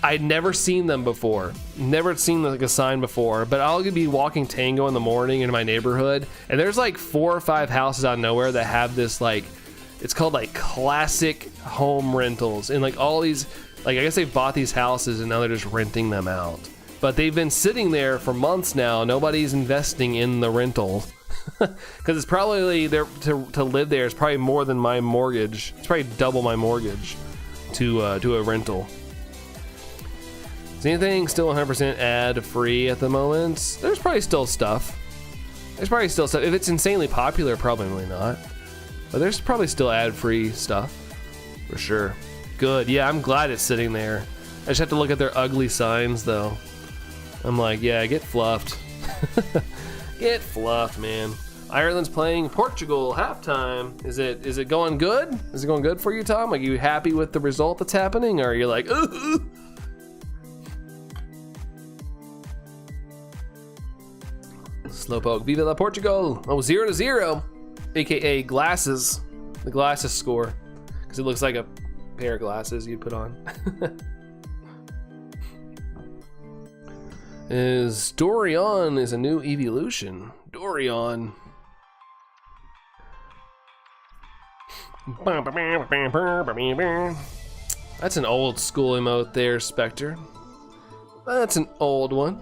I'd never seen them before, never seen like a sign before, but I'll be walking Tango in the morning in my neighborhood, and there's like 4 or 5 houses out of nowhere that have this, like, it's called like classic home rentals, and like all these, like, I guess they bought these houses and now they're just renting them out. But they've been sitting there for months now. Nobody's investing in the rental. Because it's probably there to live there is probably more than my mortgage. It's probably double my mortgage to a rental. Is anything still 100% ad free at the moment? There's probably still stuff. If it's insanely popular, probably not. But there's probably still ad free stuff. For sure. Good. Yeah, I'm glad it's sitting there. I just have to look at their ugly signs, though. I'm like, yeah, get fluffed. Get fluffed, man. Ireland's playing Portugal halftime. Is it going good? Is it going good for you, Tom? Like, are you happy with the result that's happening, or are you like, ooh? Slowpoke, Viva la Portugal. Oh, 0-0, aka glasses. The glasses score, because it looks like a pair of glasses you'd put on. Dorian is a new evolution. Dorian. That's an old school emote there, Spectre. That's an old one.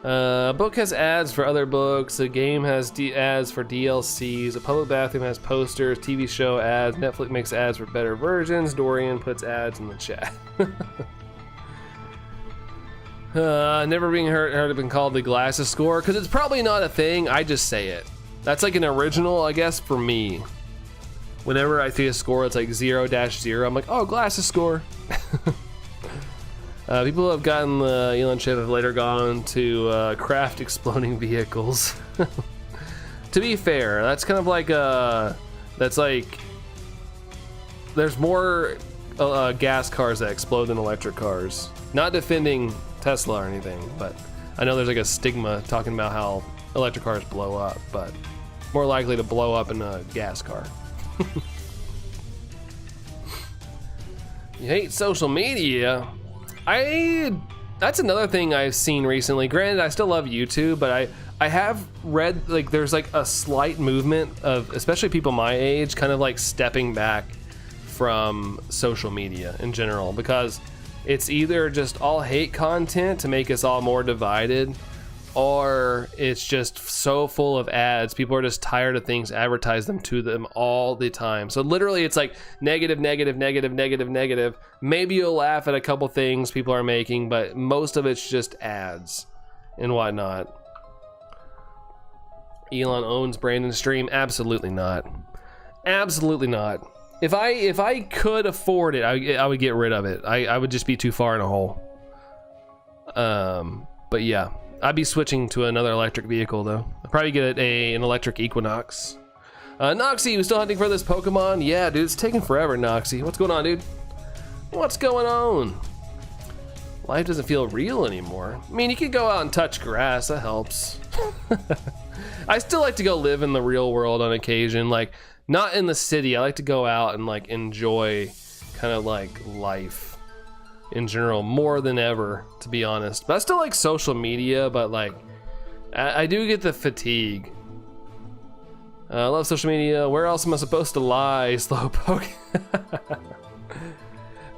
A book has ads for other books. A game has ads for DLCs. A public bathroom has posters. TV show ads. Netflix makes ads for better versions. Dorian puts ads in the chat. Never being heard of been called the glasses score, because it's probably not a thing. I just say it. That's like an original, I guess, for me. Whenever I see a score, it's like 0-0. I'm like, oh, glasses score. People who have gotten the Elon chip have later gone to craft exploding vehicles. To be fair, that's kind of like there's more gas cars that explode than electric cars. Not defending Tesla or anything, but I know there's like a stigma talking about how electric cars blow up, but more likely to blow up in a gas car. You hate social media? That's another thing I've seen recently. Granted, I still love YouTube, but I have read like there's like a slight movement of, especially people my age, kind of like stepping back from social media in general, because it's either just all hate content to make us all more divided, or it's just so full of ads. People are just tired of things advertise them to them all the time. So literally it's like negative. Maybe you'll laugh at a couple things people are making, but most of it's just ads and whatnot. Elon owns Brandon's stream? Absolutely not. Absolutely not. If I could afford it, I would get rid of it. I would just be too far in a hole. But yeah. I'd be switching to another electric vehicle, though. I'd probably get an electric Equinox. Noxy, you still hunting for this Pokemon? Yeah, dude, it's taking forever, Noxy. What's going on, dude? What's going on? Life doesn't feel real anymore. I mean, you can go out and touch grass. That helps. I still like to go live in the real world on occasion. Like, not in the city. I like to go out and, like, enjoy kind of, like, life in general more than ever, to be honest. But I still like social media, but like I do get the fatigue. I love social media. Where else am I supposed to lie? Slowpoke.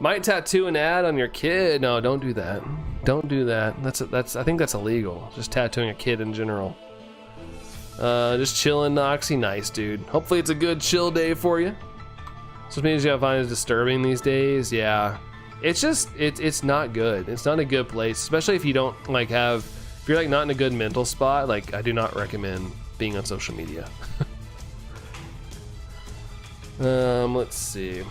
Might tattoo an ad on your kid. No, don't do that. Don't do that. That's I think that's illegal. Just tattooing a kid in general. Just chilling, Noxy. Nice, dude. Hopefully it's a good chill day for you. Social media I find is disturbing these days. Yeah. It's just, it's not good. It's not a good place, especially if you don't like if you're like not in a good mental spot. Like, I do not recommend being on social media. Let's see.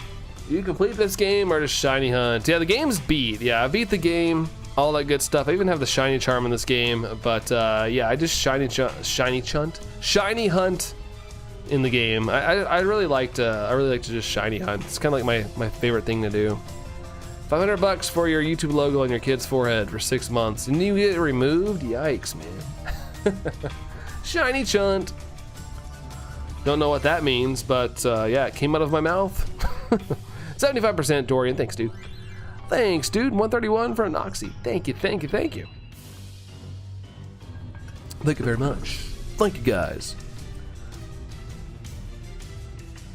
You complete this game or just shiny hunt? Yeah, the game's beat. Yeah, I beat the game, all that good stuff. I even have the shiny charm in this game, but yeah, I just shiny hunt in the game. I really like to just shiny hunt. It's kind of like my favorite thing to do. $500 for your YouTube logo on your kid's forehead for 6 months. And you get it removed? Yikes, man. Shiny chunt. Don't know what that means, but yeah, it came out of my mouth. 75% Dorian. Thanks, dude. Thanks, dude. 131 for Noxy. Thank you. Thank you very much. Thank you, guys.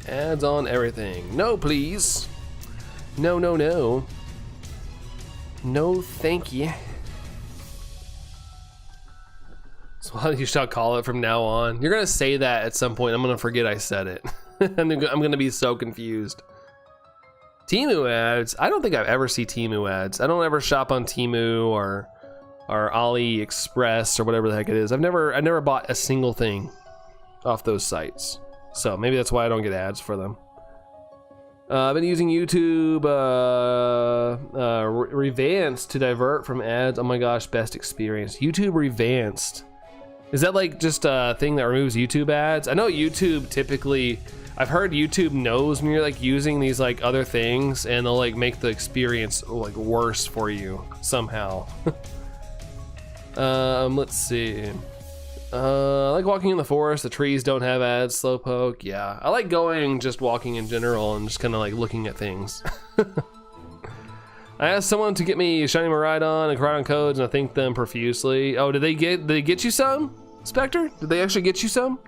Ads on everything. No, please. No. No, thank you. So how you shall call it from now on. You're gonna say that at some point. I'm gonna forget I said it. I'm gonna be so confused. Temu ads. I don't think I've ever seen Temu ads. I don't ever shop on Temu or AliExpress or whatever the heck it is. I've never bought a single thing off those sites. So maybe that's why I don't get ads for them. I've been using YouTube Revanced to divert from ads. Oh my gosh, best experience. YouTube Revanced. Is that like just a thing that removes YouTube ads? I know YouTube typically, I've heard YouTube knows when you're like using these like other things and they'll like make the experience like worse for you somehow. Let's see. I like walking in the forest. The trees don't have ads. Slowpoke. Yeah, I like going just walking in general and just kind of like looking at things. I asked someone to get me Shiny Miraidon and Koraidon codes, and I thanked them profusely. Oh, did they get you some, Spectre? Did they actually get you some?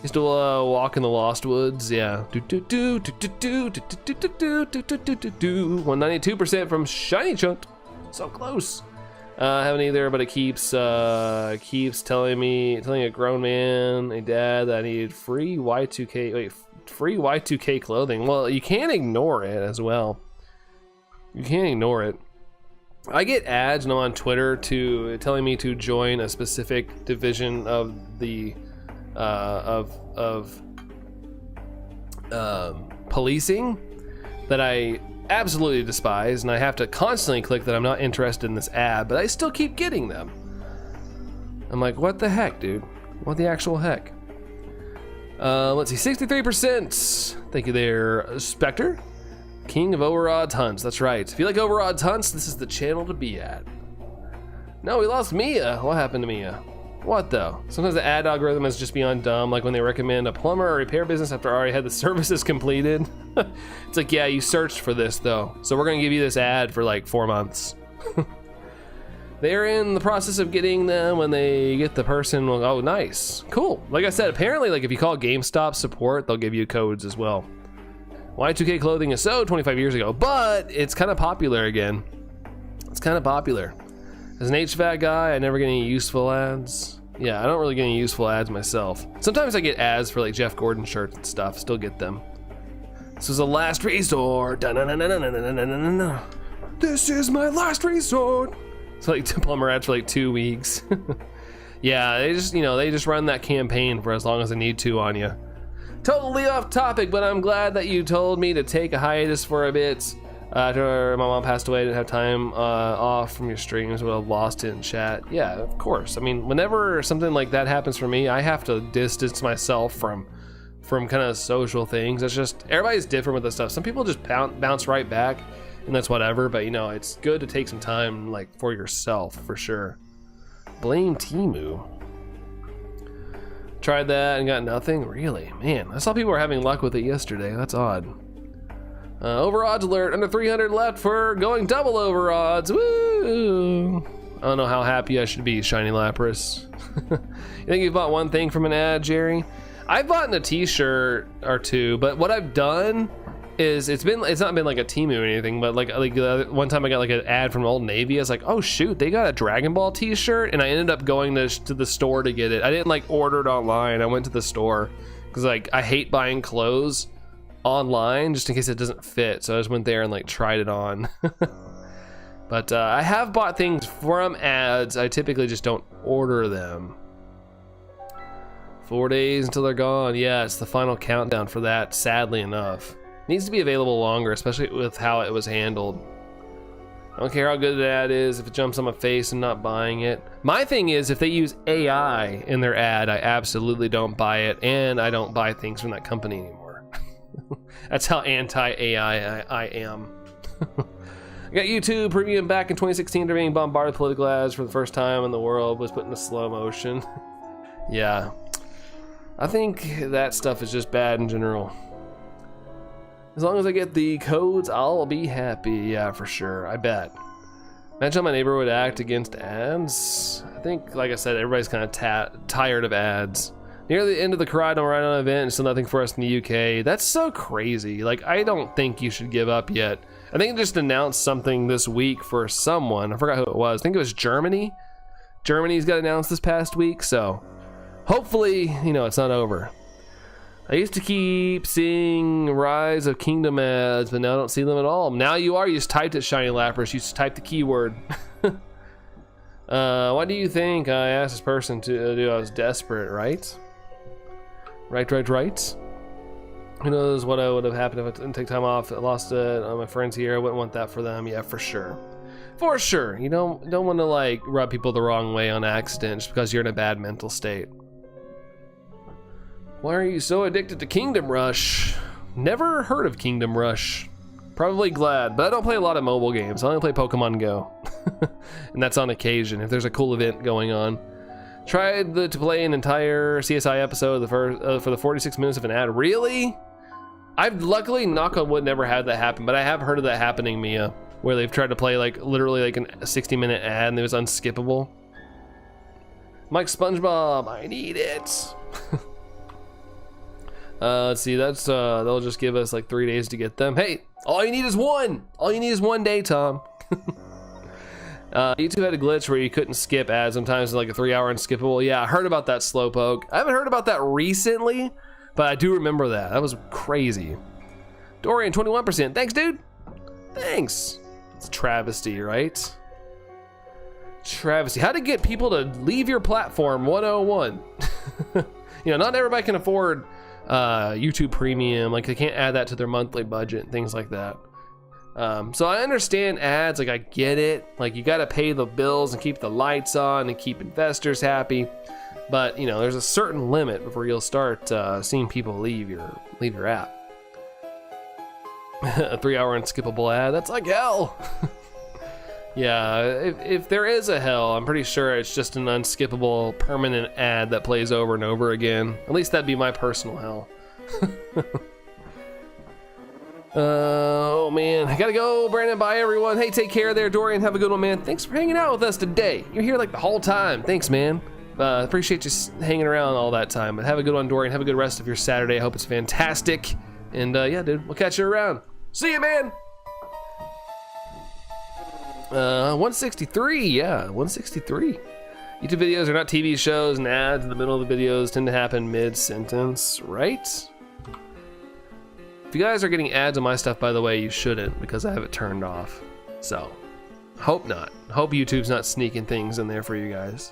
Used to walk in the Lost Woods. Yeah. 192% from Shiny Chunt. So close. I haven't either, but it keeps telling a grown man, a dad, that I need free Y2K clothing. Well, you can't ignore it as well. You can't ignore it. I get ads when I'm on Twitter telling me to join a specific division of the policing that I absolutely despise, and I have to constantly click that I'm not interested in this ad, but I still keep getting them. I'm like, what the heck, dude? What the actual heck? Let's see, 63%. Thank you there, Spectre. King of Overodds Hunts, that's right. If you like Overodds Hunts, this is the channel to be at. No, we lost Mia. What happened to Mia? What though? Sometimes the ad algorithm is just beyond dumb, like when they recommend a plumber or repair business after I already had the services completed. It's like, yeah, you searched for this though, so we're gonna give you this ad for like 4 months. They're in the process of getting them. When they get the person, well, oh, nice, cool. Like I said, apparently, like if you call GameStop support, they'll give you codes as well. Y2K clothing is so 25 years ago, but it's kind of popular again. It's kind of popular. As an HVAC guy, I never get any useful ads. Yeah, I don't really get any useful ads myself. Sometimes I get ads for like Jeff Gordon shirts and stuff, still get them. This is a last resort. This is my last resort. It's like plumber ads for like 2 weeks. Yeah, they just run that campaign for as long as they need to on you. Totally off topic, but I'm glad that you told me to take a hiatus for a bit. After my mom passed away, I didn't have time off from your streams, but I've lost it in chat. Yeah, of course. I mean, whenever something like that happens for me, I have to distance myself from kind of social things. It's just, everybody's different with this stuff. Some people just bounce right back, and that's whatever, but it's good to take some time like for yourself, for sure. Blame Temu. Tried that and got nothing? Really? Man, I saw people were having luck with it yesterday. That's odd. Overodds alert, under 300 left for going double overodds. Woo! I don't know how happy I should be, Shiny Lapras. You think you've bought one thing from an ad, Jerry? I've bought a t-shirt or two, but what I've done is it's not been like a Temu or anything, but like one time I got like an ad from Old Navy. I was like, oh shoot, they got a Dragon Ball t-shirt, and I ended up going to the store to get it. I didn't like order it online. I went to the store because like I hate buying clothes online just in case it doesn't fit, so I just went there and like tried it on. But I have bought things from ads. I typically just don't order them. 4 days until they're gone. Yeah, it's the final countdown for that, sadly enough. It needs to be available longer, especially with how it was handled. I don't care how good the ad is, if it jumps on my face and not buying it. My thing is, if they use AI in their ad, I absolutely don't buy it, and I don't buy things from that company anymore. That's how anti-AI I am. I got YouTube Premium back in 2016 after being bombarded with political ads for the first time in the world, was put into slow motion. Yeah. I think that stuff is just bad in general. As long as I get the codes, I'll be happy. Yeah, for sure. I bet. Imagine how my neighbor would act against ads. I think, like I said, everybody's kind of tired of ads. Near the end of the Koraidon event, and still nothing for us in the UK. That's so crazy. Like, I don't think you should give up yet. I think it just announced something this week for someone. I forgot who it was. I think it was Germany. Germany's got announced this past week, so hopefully, it's not over. I used to keep seeing Rise of Kingdom ads, but now I don't see them at all. Now you are. You just typed it, Shiny Lapras. You just typed the keyword. Why do you think I asked this person to do? I was desperate, right? Right. Who knows what would have happened if I didn't take time off? I lost it. My friends here. I wouldn't want that for them. Yeah, for sure. For sure. You don't want to like rub people the wrong way on accident just because you're in a bad mental state. Why are you so addicted to Kingdom Rush? Never heard of Kingdom Rush. Probably glad, but I don't play a lot of mobile games. I only play Pokemon Go. And that's on occasion, if there's a cool event going on. Tried to play an entire CSI episode for the 46 minutes of an ad. Really? I've luckily, knock on wood, never had that happen, but I have heard of that happening, Mia, where they've tried to play like literally like a 60-minute ad and it was unskippable. Mike SpongeBob, I need it. Let's see, that's they'll just give us like 3 days to get them. Hey, all you need is one. All you need is 1 day, Tom. YouTube had a glitch where you couldn't skip ads. Sometimes it's like a 3-hour unskippable. Yeah, I heard about that, Slowpoke. I haven't heard about that recently, but I do remember that. That was crazy. Dorian, 21%. Thanks, dude. Thanks. It's a travesty, right? Travesty. How to get people to leave your platform 101. You know, not everybody can afford YouTube Premium. Like, they can't add that to their monthly budget and things like that. So I understand ads, like I get it. Like, you gotta pay the bills and keep the lights on and keep investors happy. But, you know, there's a certain limit before you'll start seeing people leave your app. A 3-hour unskippable ad, that's like hell. Yeah, if there is a hell, I'm pretty sure it's just an unskippable permanent ad that plays over and over again. At least that'd be my personal hell. Oh man, I gotta go. Brandon, bye everyone. Hey, take care there, Dorian. Have a good one, man. Thanks for hanging out with us today. You're here like the whole time. Thanks, man. Appreciate you hanging around all that time. But have a good one, Dorian. Have a good rest of your Saturday. I hope it's fantastic. And yeah, dude, we'll catch you around. See you, man. 163, yeah, 163. YouTube videos are not TV shows, and ads in the middle of the videos tend to happen mid-sentence, right? If you guys are getting ads on my stuff, by the way, you shouldn't, because I have it turned off. So, hope not. Hope YouTube's not sneaking things in there for you guys.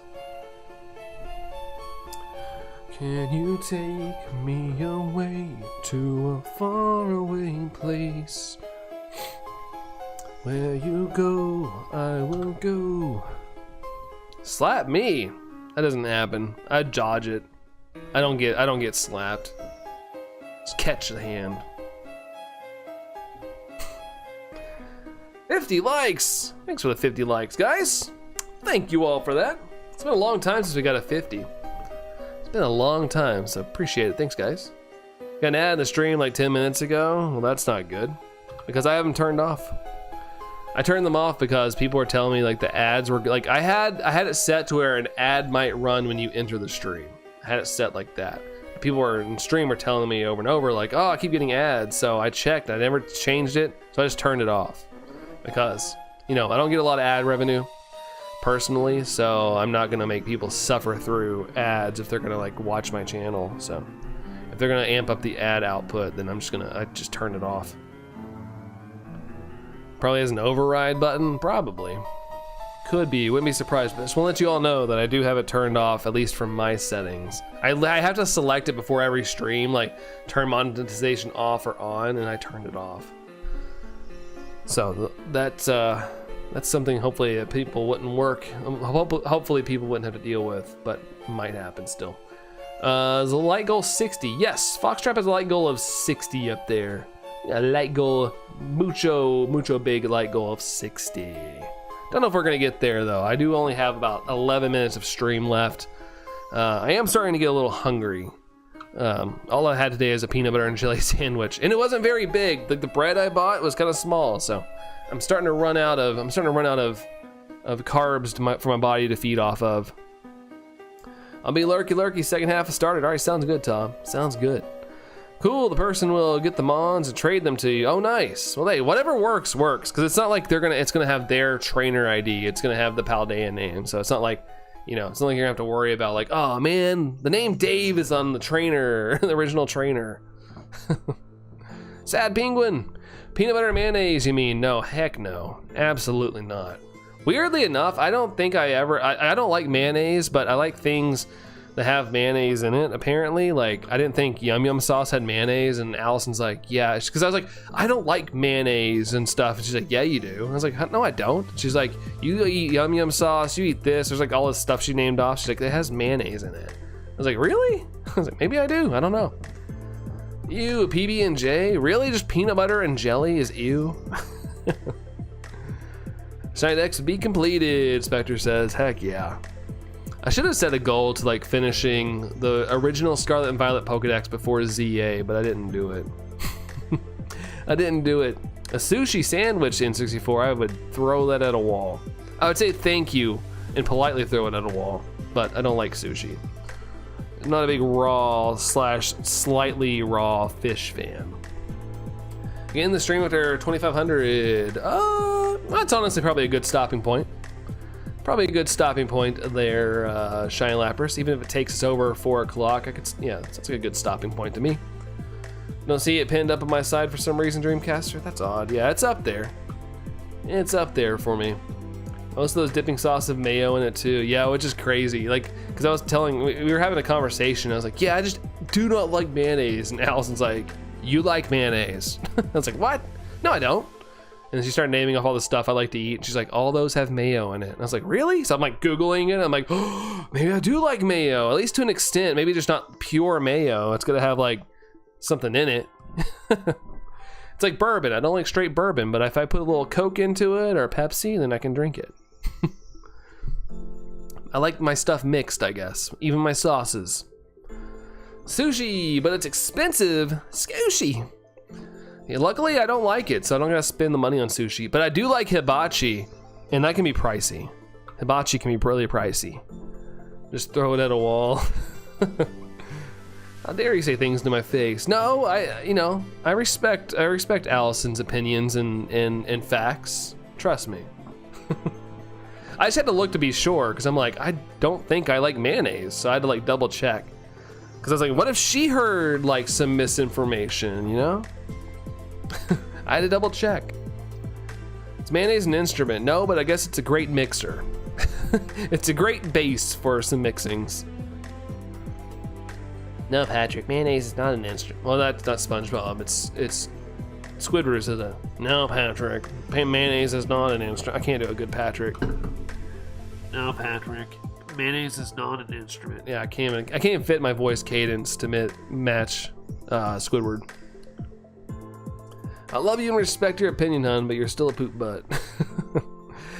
Can you take me away to a faraway place? Where you go, I will go. Slap me? That doesn't happen. I dodge it. I don't get slapped. Just catch the hand. 50 likes! Thanks for the 50 likes, guys. Thank you all for that. It's been a long time since we got a 50. It's been a long time, so appreciate it. Thanks, guys. Got an ad in the stream like 10 minutes ago. Well, that's not good, because I haven't turned off. I turned them off because people were telling me like the ads were like, I had it set to where an ad might run when you enter the stream. I had it set like that. People were in stream were telling me over and over like, oh, I keep getting ads. So I checked, I never changed it. So I just turned it off because, you know, I don't get a lot of ad revenue personally. So I'm not gonna make people suffer through ads if they're gonna like watch my channel. So if they're gonna amp up the ad output, then I just turn it off. Probably has an override button, probably. Could be, wouldn't be surprised, but I just want to let you all know that I do have it turned off, at least from my settings. I have to select it before every stream, like turn monetization off or on, and I turned it off. So that's something hopefully that people wouldn't work. Hopefully people wouldn't have to deal with, but might happen still. There's a light goal 60. Yes, Foxtrap has a light goal of 60 up there. A light goal, mucho big light goal of 60. Don't know if we're gonna get there though. I do only have about 11 minutes of stream left. I am starting to get a little hungry. All I had today is a peanut butter and jelly sandwich, and it wasn't very big. The bread I bought was kind of small, so I'm starting to run out of carbs for my body to feed off of. I'll be lurky. Second half has started. All right, sounds good, Tom. Sounds good. Cool, the person will get the mons and trade them to you. Oh, nice. Well, hey, whatever works, because it's not like it's gonna have their trainer ID. It's gonna have the Paldea name, so it's not like You know, it's not like you're gonna have to worry about like, oh man, the name Dave is on the trainer, the original trainer. Sad penguin. Peanut butter and mayonnaise, you mean? No, heck no. Absolutely not. Weirdly enough, I don't think I don't like mayonnaise, but I like things that have mayonnaise in it, apparently. Like, I didn't think Yum Yum sauce had mayonnaise, and Allison's like, yeah, because I was like, I don't like mayonnaise and stuff. And she's like, yeah, you do. And I was like, no, I don't. She's like, you eat Yum Yum sauce, you eat this. There's like all this stuff she named off. She's like, it has mayonnaise in it. I was like, really? I was like, maybe I do. I don't know. Ew, PB&J? Really? Just peanut butter and jelly is ew? Side X be completed, Spectre says. Heck yeah. I should have set a goal to like finishing the original Scarlet and Violet Pokedex before ZA, but I didn't do it. I didn't do it. A sushi sandwich in 64, I would throw that at a wall. I would say thank you and politely throw it at a wall, but I don't like sushi. I'm not a big raw / slightly raw fish fan. Again, the stream after 2,500. That's honestly probably a good stopping point. Probably a good stopping point there, Shiny Lapras. Even if it takes us over 4 o'clock, yeah, that's like a good stopping point to me. Don't see it pinned up on my side for some reason, Dreamcaster. That's odd. Yeah, it's up there. It's up there for me. Most of those dipping sauce have mayo in it too. Yeah, which is crazy. Like, because I was we were having a conversation. I was like, yeah, I just do not like mayonnaise. And Allison's like, you like mayonnaise. I was like, what? No, I don't. And she started naming off all the stuff I like to eat. She's like, all those have mayo in it. And I was like, really? So I'm like Googling it. I'm like, oh, maybe I do like mayo, at least to an extent. Maybe just not pure mayo. It's gonna have like something in it. It's like bourbon. I don't like straight bourbon, but if I put a little Coke into it or Pepsi, then I can drink it. I like my stuff mixed, I guess. Even my sauces. Sushi, but it's expensive. Scooshy. Yeah, luckily, I don't like it, so I don't gotta spend the money on sushi. But I do like hibachi, and that can be pricey. Hibachi can be really pricey. Just throw it at a wall. How dare you say things to my face? No, I respect Allison's opinions and facts. Trust me. I just had to look to be sure, because I'm like, I don't think I like mayonnaise, so I had to like double check. Because I was like, what if she heard like some misinformation, you know? I had to double check. Is mayonnaise an instrument? No, but I guess it's a great mixer. It's a great base for some mixings. No, Patrick, mayonnaise is not an instrument. Well, that's not SpongeBob. It's Squidward says that. No, Patrick, mayonnaise is not an instrument. I can't do a good Patrick. No, Patrick, mayonnaise is not an instrument. Yeah, I can't fit my voice cadence to match Squidward. I love you and respect your opinion, hon, but you're still a poop butt.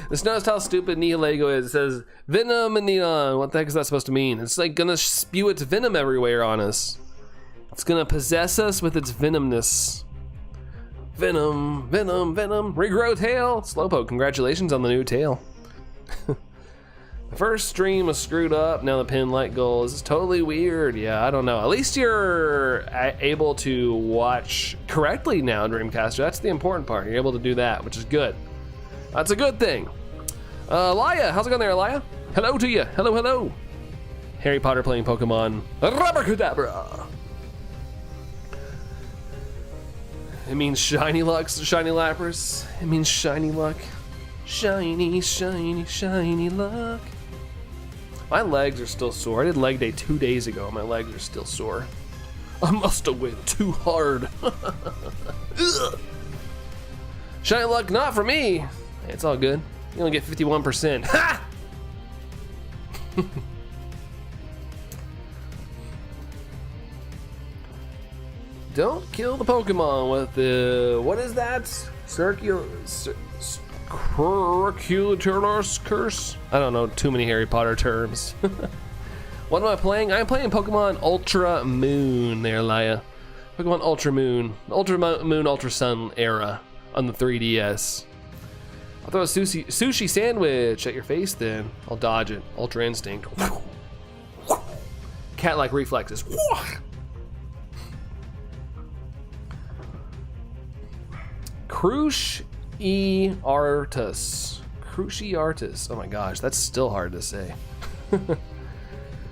This knows how stupid Nihilego is. It says, Venom and Neon. What the heck is that supposed to mean? It's like gonna spew its venom everywhere on us. It's gonna possess us with its venomness. Venom, venom, venom. Regrow tail. Slowpoke, congratulations on the new tail. The first stream was screwed up. Now the pin light goal is totally weird. Yeah, I don't know. At least you're able to watch correctly now, Dreamcaster. That's the important part. You're able to do that, which is good. That's a good thing. Elia, how's it going there, Elia? Hello to you. Hello, hello. Harry Potter playing Pokemon. Abracadabra. It means shiny luck, shiny Lapras. It means shiny luck. Shiny, shiny, shiny luck. My legs are still sore. I did leg day 2 days ago. My legs are still sore. I must have went too hard. Shiny luck, not for me. It's all good. You only get 51%. Ha! Don't kill the Pokemon with the, what is that? Circular curse? I don't know too many Harry Potter terms. What am I playing? I'm playing Pokemon Ultra Moon there, Elia. Pokemon Ultra Moon. Ultra Moon, Ultra Sun era on the 3DS. I'll throw a sushi sandwich at your face then. I'll dodge it. Ultra Instinct. Cat-like reflexes. Cruciatus. Cruciatus. Oh my gosh, that's still hard to say.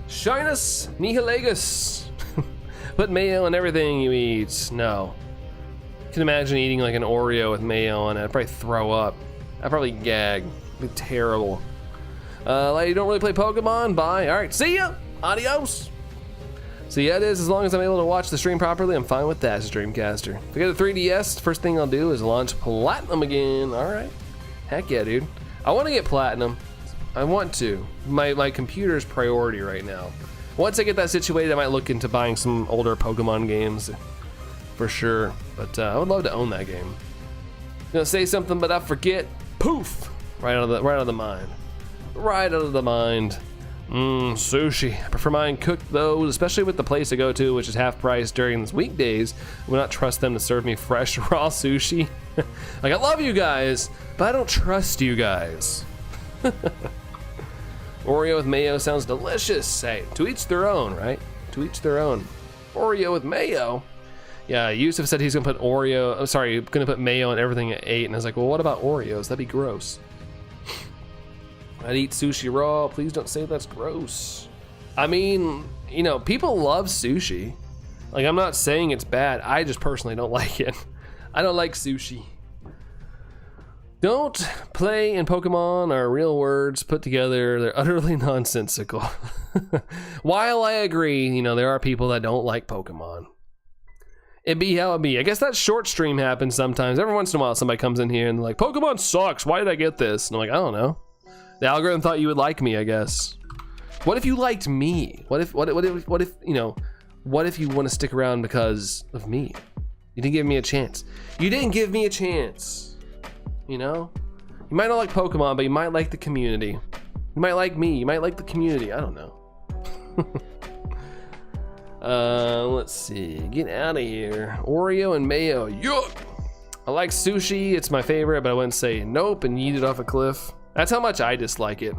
Shinus Nihilegus. Put mayo on everything you eat. No. I can imagine eating like an Oreo with mayo on it. I'd probably throw up. I'd probably gag. It'd be terrible. Like, you don't really play Pokemon? Bye. All right, see ya. Adios. So yeah, it is. As long as I'm able to watch the stream properly, I'm fine with that as a Dreamcaster. If I get a 3DS, first thing I'll do is launch Platinum again. All right. Heck yeah, dude. I want to get Platinum. I want to. My computer's priority right now. Once I get that situated, I might look into buying some older Pokemon games for sure. But I would love to own that game. Gonna say something, but I forget. Poof! Right out of the mind. Right out of the mind. Sushi. I prefer mine cooked though, especially with the place I go to, which is half price during the weekdays. I would not trust them to serve me fresh raw sushi. Like, I love you guys, but I don't trust you guys. Oreo with mayo sounds delicious. Hey, to each their own, right? To each their own. Oreo with mayo. Yeah, Yusuf said he's gonna put gonna put mayo on everything at 8, and I was like, well, what about Oreos? That'd be gross. I'd eat sushi raw. Please don't say that's gross. I mean, you know, people love sushi. Like, I'm not saying it's bad. I just personally don't like it. I don't like sushi. Don't play and Pokemon are real words put together. They're utterly nonsensical. While I agree, you know, there are people that don't like Pokemon. It be how it be. I guess that short stream happens sometimes. Every once in a while, somebody comes in here and they're like, Pokemon sucks. Why did I get this? And I'm like, I don't know. The algorithm thought you would like me, I guess. What if you liked me? What if you know, what if you want to stick around because of me? You didn't give me a chance. You didn't give me a chance. You know? You might not like Pokemon, but you might like the community. You might like me. You might like the community. I don't know. Let's see. Get out of here. Oreo and mayo. Yuck! I like sushi. It's my favorite, but I wouldn't say nope and eat it off a cliff. That's how much I dislike it.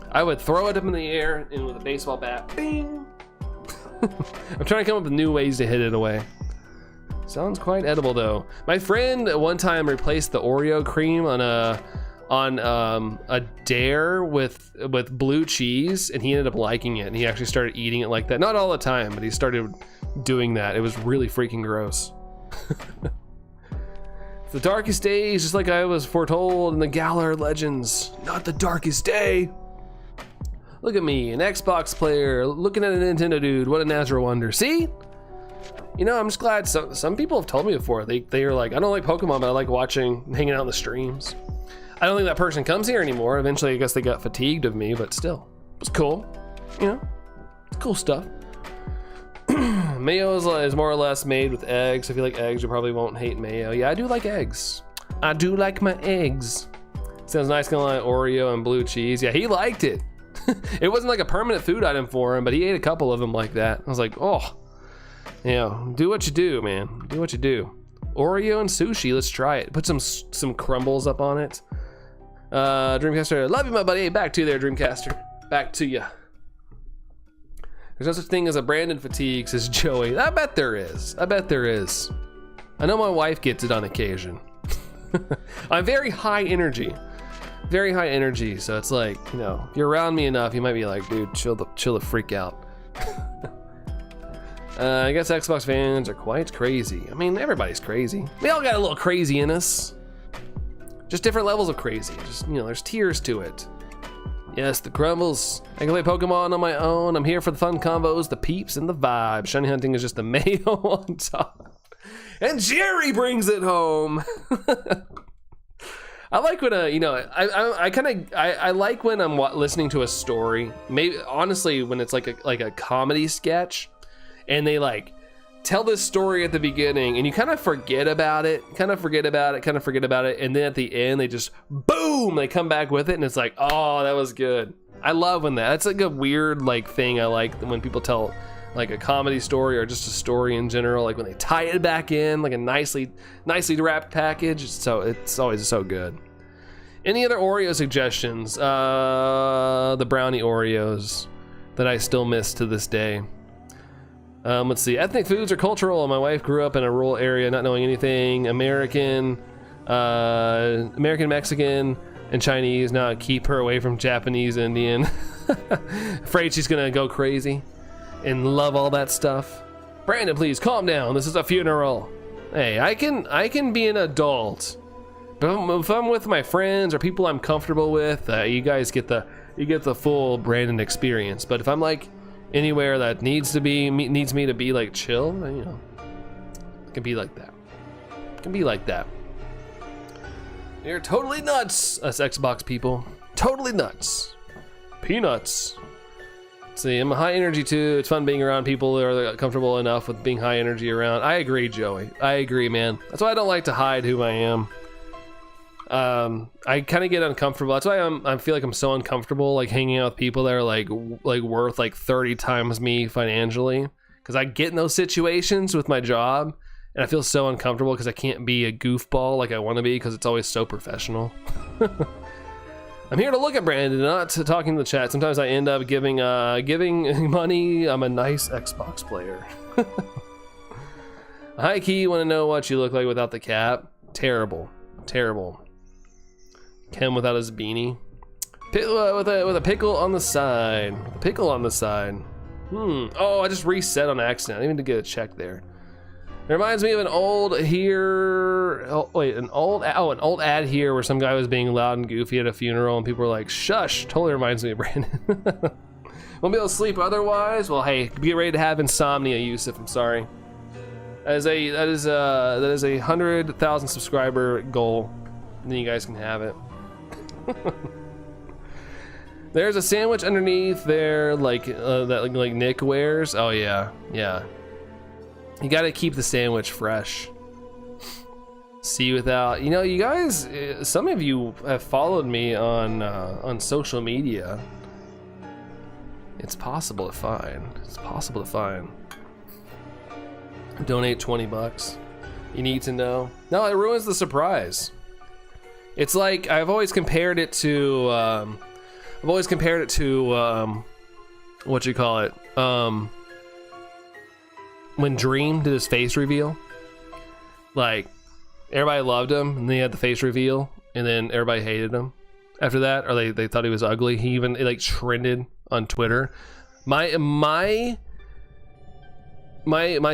I would throw it up in the air and with a baseball bat. Bing! I'm trying to come up with new ways to hit it away. Sounds quite edible though. My friend at one time replaced the Oreo cream on a dare with blue cheese, and he ended up liking it, and he actually started eating it like that. Not all the time, but he started doing that. It was really freaking gross. The darkest days, just like I was foretold in the Galar legends. Not the darkest day. Look at me, an Xbox player, looking at a Nintendo dude. What a natural wonder. See? You know, I'm just glad some people have told me before. They are like, I don't like Pokemon, but I like watching, hanging out in the streams. I don't think that person comes here anymore. Eventually, I guess they got fatigued of me, but still, it was cool. You know, it's cool stuff. Mayo is more or less made with eggs. If you like eggs, you probably won't hate mayo. Yeah, I do like eggs. I do like my eggs. Sounds nice, kind of like Oreo and blue cheese. Yeah, he liked it. It wasn't like a permanent food item for him, but he ate a couple of them like that. I was like, oh, you know, do what you do, man. Do what you do. Oreo and sushi, let's try it. Put some crumbles up on it. Dreamcaster, love you, my buddy. Back to you there, Dreamcaster. Back to you. There's no such thing as a Brandon fatigue, says Joey. I bet there is. I bet there is. I know my wife gets it on occasion. I'm very high energy. Very high energy, so it's like, you know, if you're around me enough, you might be like, dude, chill the freak out. I guess Xbox fans are quite crazy. I mean, everybody's crazy. We all got a little crazy in us. Just different levels of crazy. Just, you know, there's tiers to it. Yes, the crumbles. I can play Pokemon on my own. I'm here for the fun combos, the peeps, and the vibe. Shiny hunting is just the mayo on top. And Jerry brings it home. I like when you know, I like when I'm listening to a story. Maybe honestly, when it's like a comedy sketch, and they like tell this story at the beginning, and you kind of forget about it, and then at the end they just boom, they come back with it, and it's like, oh, that was good. I love when that's like a weird like thing. I like when people tell like a comedy story or just a story in general, like when they tie it back in like a nicely wrapped package. It's always so good. Any other Oreo suggestions? The brownie Oreos that I still miss to this day. Let's see. Ethnic foods are cultural. My wife grew up in a rural area, not knowing anything. American, Mexican, and Chinese. Now keep her away from Japanese, Indian. Afraid she's gonna go crazy and love all that stuff. Brandon, please calm down. This is a funeral. Hey, I can be an adult, but if I'm with my friends or people I'm comfortable with, you guys get the full Brandon experience. But if I'm like anywhere that needs me to be like chill, then, you know, it can be like that. It can be like that. You're totally nuts, us Xbox people. Totally nuts. Peanuts. See, I'm high energy too. It's fun being around people who are comfortable enough with being high energy around. I agree, Joey. I agree, man. That's why I don't like to hide who I am. I kind of get uncomfortable. That's why I feel like I'm so uncomfortable, like hanging out with people that are like worth like 30 times me financially. Because I get in those situations with my job, and I feel so uncomfortable because I can't be a goofball like I want to be because it's always so professional. I'm here to look at Brandon, not to talking in the chat. Sometimes I end up giving money. I'm a nice Xbox player. Hi, Key. Want to know what you look like without the cap? Terrible, terrible. Ken without his beanie. With a pickle on the side. A pickle on the side. Oh, I just reset on accident. I didn't even get a check there. It reminds me of an old ad here where some guy was being loud and goofy at a funeral and people were like, shush. Totally reminds me of Brandon. Won't be able to sleep otherwise? Well, hey, get ready to have insomnia, Yusuf. I'm sorry. That is a 100,000 subscriber goal. And then you guys can have it. There's a sandwich underneath there, like that like Nick wears. Oh yeah, yeah. You got to keep the sandwich fresh. See without, you know, you guys, some of you have followed me on social media. It's possible to find. It's possible to find. Donate $20. You need to know. No, it ruins the surprise. It's like I've always compared it to. What you call it? When Dream did his face reveal, like everybody loved him, and then he had the face reveal, and then everybody hated him after that, or they thought he was ugly. He even like trended on Twitter. My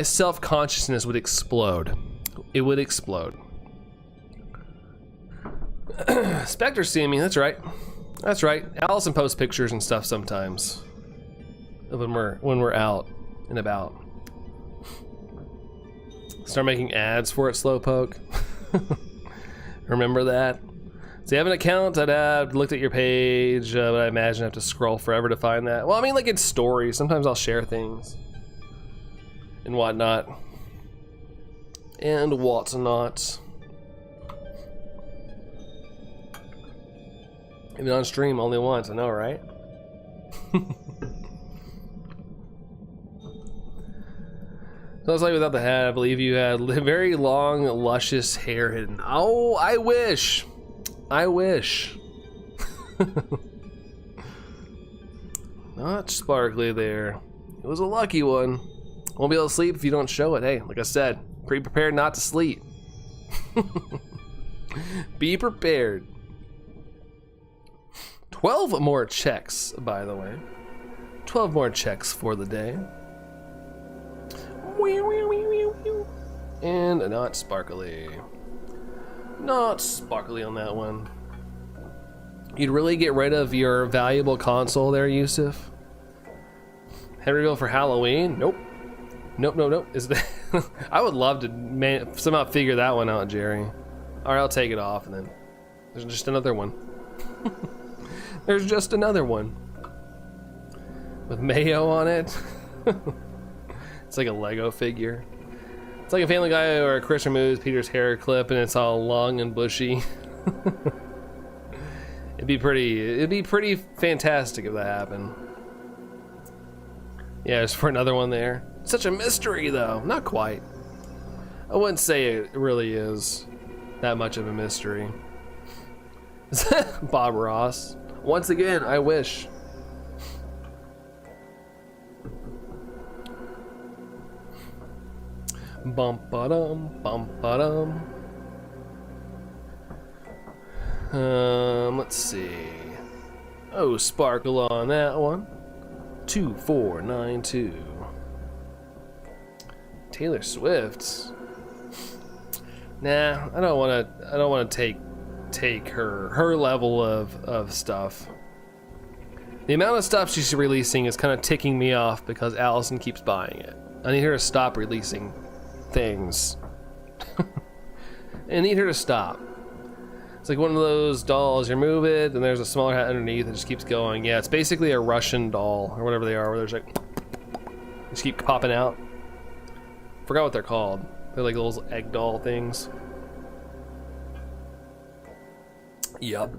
self-consciousness would explode. It would explode. Spectre seeing me. That's right. That's right. Allison posts pictures and stuff sometimes when we're out and about. Start making ads for it, Slowpoke. Remember that? So you have an account, I'd have looked at your page, but I imagine I have to scroll forever to find that. Well, I mean, like it's stories. Sometimes I'll share things and whatnot. And whatnot. Even on stream only once, I know, right? So it's like without the hat, I believe you had very long, luscious hair hidden. Oh, I wish. I wish. Not sparkly there. It was a lucky one. Won't be able to sleep if you don't show it. Hey, like I said, be prepared not to sleep. Be prepared. 12 more checks, by the way. 12 more checks for the day. And not sparkly. Not sparkly on that one. You'd really get rid of your valuable console there, Yusuf? Head reveal for Halloween? Nope. Nope. Is that I would love to somehow figure that one out, Jerry. Alright, I'll take it off and then there's just another one. There's just another one. With mayo on it. It's like a Lego figure. It's like a Family Guy or Chris removes Peter's hair clip and it's all long and bushy. It'd be pretty fantastic if that happened. Yeah, just for another one there. Such a mystery though. Not quite. I wouldn't say it really is that much of a mystery. Bob Ross. Once again, I wish. Bump ba-dum, bump ba-dum. Let's see. Oh, sparkle on that one. 2492. Taylor Swift. Nah, I don't want to take her level of stuff. The amount of stuff she's releasing is kind of ticking me off because Allison keeps buying it. I need her to stop releasing things. I need her to stop. It's like one of those dolls, you remove it, and there's a smaller hat underneath, it just keeps going. Yeah, it's basically a Russian doll, or whatever they are, where there's like, just keep popping out. Forgot what they're called. They're like little egg doll things. Yup.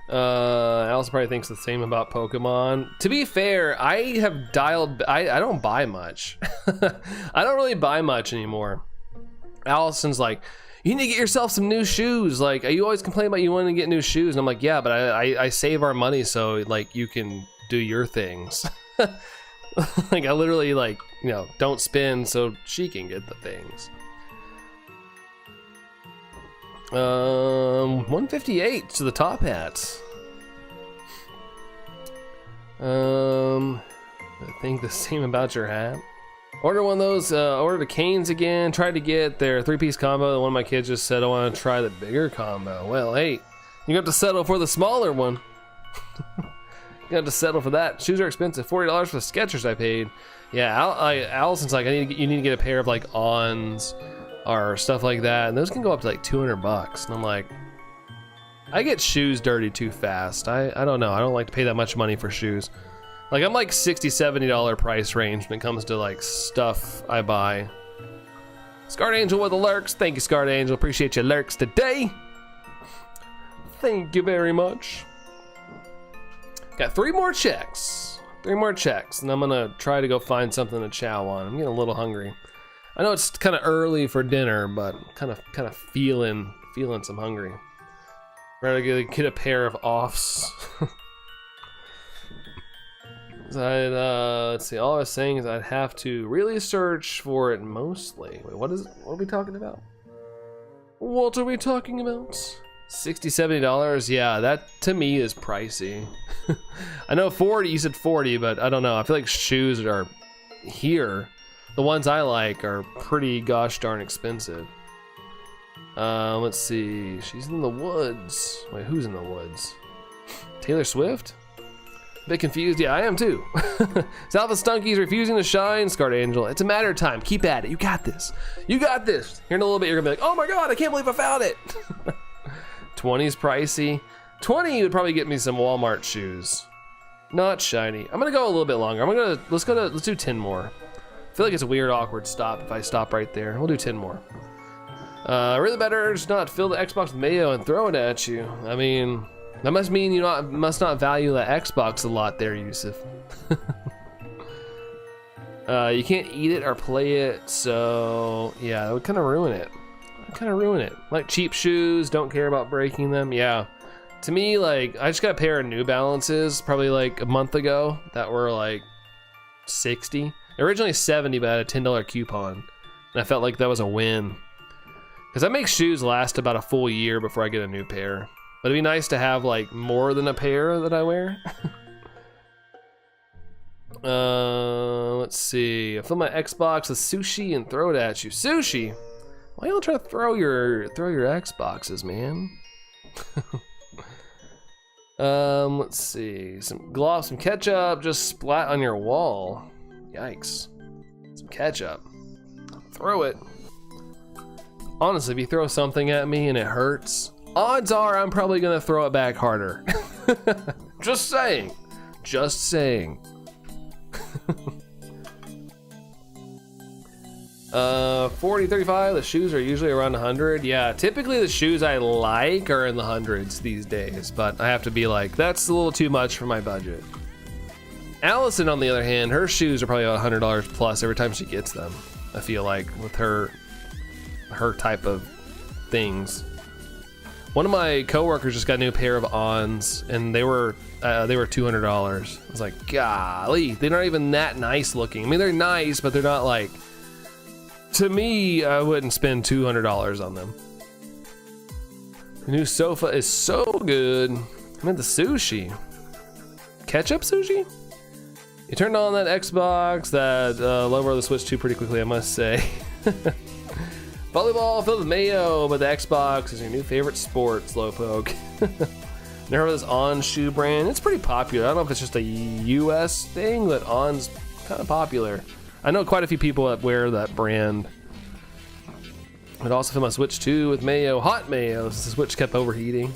Alice probably thinks the same about Pokemon. To be fair, I have dialed. I don't buy much. I don't really buy much anymore. Allison's like, you need to get yourself some new shoes. Like, you always complain about you wanting to get new shoes, and I'm like, yeah, but I save our money so like you can do your things. Like I literally like, you know, don't spend so she can get the things. 158 to the top hats. I think the same about your hat. Order one of those, order the canes again. Tried to get their 3-piece combo. One of my kids just said I want to try the bigger combo. Well, hey, you have to settle for the smaller one. You have to settle for that. Shoes are expensive. $40 for the Skechers I paid. Yeah, Allison's like, you need to get a pair of like Ons or stuff like that, and those can go up to like $200. And I'm like, I get shoes dirty too fast. I don't know. I don't like to pay that much money for shoes. Like I'm like $60-$70 price range when it comes to like stuff I buy. Scarred Angel with the lurks. Thank you, Scarred Angel. Appreciate your lurks today. Thank you very much. Got 3 more checks. 3 more checks, and I'm gonna try to go find something to chow on. I'm getting a little hungry. I know it's kind of early for dinner, but kind of feeling some hungry. Ready to get a pair of offs. Let's see. All I was saying is I'd have to really search for it mostly. Wait, what are we talking about? What are we talking about? $60-$70. Yeah, that to me is pricey. I know 40. You said 40, but I don't know. I feel like shoes are here. The ones I like are pretty gosh darn expensive. Let's see. She's in the woods. Wait, who's in the woods? Taylor Swift? A bit confused. Yeah, I am too. Alpha Stunky's refusing to shine. Scarred Angel. It's a matter of time. Keep at it. You got this. You got this. Here in a little bit, you're gonna be like, oh my god, I can't believe I found it. 20's pricey. 20 would probably get me some Walmart shoes. Not shiny. I'm gonna go a little bit longer. Let's do 10 more. I feel like it's a weird, awkward stop if I stop right there. We'll do 10 more. Really better just not fill the Xbox with mayo and throw it at you. I mean, that must mean you must not value the Xbox a lot there, Yusuf. You can't eat it or play it, so yeah, that would kind of ruin it. Like cheap shoes, don't care about breaking them. Yeah, to me, like I just got a pair of New Balances probably like a month ago that were like 60. Originally 70, but I had a $10 coupon, and I felt like that was a win. Because that makes shoes last about a full year before I get a new pair. But it'd be nice to have like more than a pair that I wear. Let's see. I fill my Xbox with sushi and throw it at you. Sushi? Why y'all try to throw your Xboxes, man? Let's see. Some gloss, some ketchup, just splat on your wall. Yikes. Some ketchup. Throw it. Honestly, if you throw something at me and it hurts, odds are I'm probably gonna throw it back harder. Just saying. 40, 35, the shoes are usually around 100. Yeah, typically the shoes I like are in the hundreds these days, but I have to be like, that's a little too much for my budget. Allison, on the other hand, her shoes are probably about $100 plus every time she gets them. I feel like with her type of things. One of my coworkers just got a new pair of Ons, and they were $200. I was like, golly, they're not even that nice looking. I mean, they're nice, but they're not like. To me, I wouldn't spend $200 on them. The new sofa is so good. I'm at the sushi. Ketchup sushi? You turned on that Xbox, that lower the Switch 2 pretty quickly, I must say. Volleyball filled with mayo, but the Xbox is your new favorite sport, Slowpoke. Never heard of this On shoe brand. It's pretty popular. I don't know if it's just a US thing, but On's kind of popular. I know quite a few people that wear that brand. I'd also fill my Switch 2 with mayo, hot mayo, since the Switch kept overheating.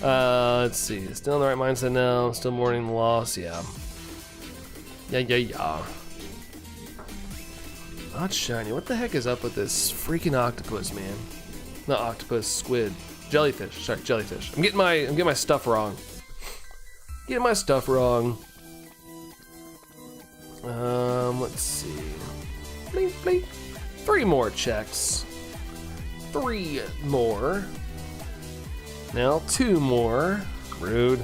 Let's see. Still in the right mindset now. Still mourning the loss. Yeah. Yeah. Not shiny. What the heck is up with this freaking octopus, man? Not octopus, squid, jellyfish. Sorry, jellyfish. I'm getting my stuff wrong. Let's see. Blink, blink. 3 more checks. 3 more. Now 2 more. Rude.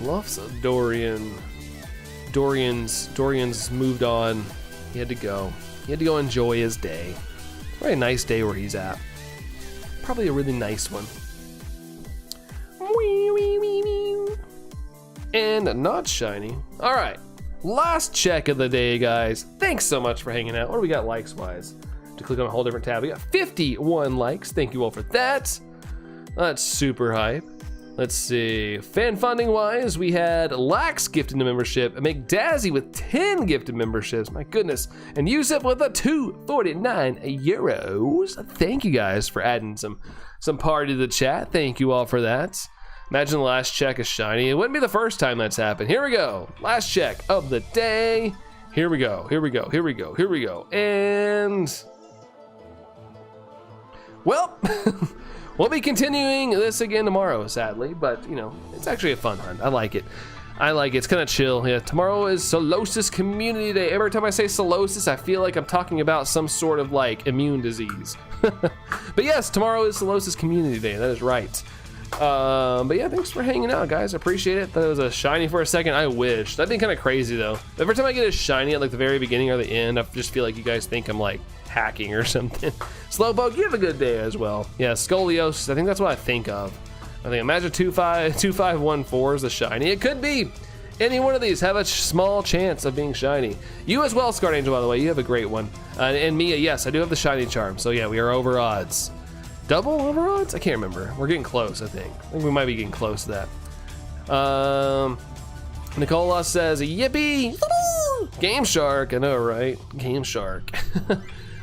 Loves of Dorian. Dorian's moved on. He had to go enjoy his day. Very nice day where he's at. Probably a really nice one. And not shiny. All right. Last check of the day, guys. Thanks so much for hanging out. What do we got likes wise? To click on a whole different tab. We got 51 likes. Thank you all for that. That's super hype. Let's see. Fan funding wise, we had Lax gifted a membership, McDazzy with 10 gifted memberships. My goodness. And Yusuf with a 249 euros. Thank you guys for adding some party to the chat. Thank you all for that. Imagine the last check is shiny. It wouldn't be the first time that's happened. Here we go. Last check of the day. Here we go. And well, we'll be continuing this again tomorrow, sadly, but you know, it's actually a fun hunt. I like it. It's kind of chill. Yeah, tomorrow is Solosis Community Day. Every time I say Solosis, I feel like I'm talking about some sort of like immune disease. But yes, tomorrow is Solosis Community Day. That is right. But yeah, thanks for hanging out, guys. I appreciate it. Thought it was a shiny for a second. I wish. That'd be kind of crazy though. Every time I get a shiny at like the very beginning or the end, I just feel like you guys think I'm like hacking or something. Slowpoke, you have a good day as well. Yeah, scoliosis. I think that's what I think of. I think imagine 2514 is a shiny. It could be. Any one of these have a small chance of being shiny. You as well, Scarred Angel, by the way. You have a great one. And Mia, yes, I do have the shiny charm. So yeah, we are over odds. Double over odds? I can't remember. We're getting close, I think. I think we might be getting close to that. Nicola says, yippee! Game Shark. I know, right? Game Shark.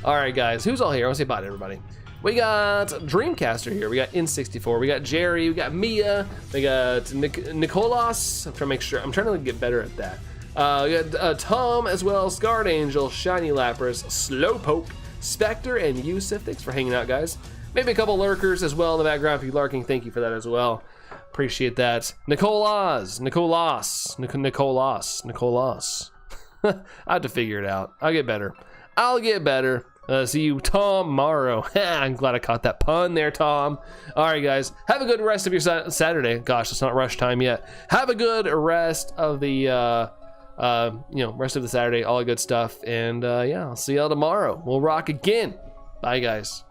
All right, guys. Who's all here? I want to say bye to everybody. We got Dreamcaster here. We got N64. We got Jerry. We got Mia. We got Nicolas. I'm trying to make sure. I'm trying to get better at that. We got Tom as well. Scarred Angel, Shiny Lapras, Slowpoke, Spectre, and Yusuf. Thanks for hanging out, guys. Maybe a couple lurkers as well in the background. If you're lurking, thank you for that as well. Appreciate that. Nicolas. I have to figure it out. I'll get better. See you tomorrow. I'm glad I caught that pun there, Tom. All right, guys. Have a good rest of your Saturday. Gosh, it's not rush time yet. Have a good rest of the, rest of the Saturday. All the good stuff. And yeah, I'll see y'all tomorrow. We'll rock again. Bye, guys.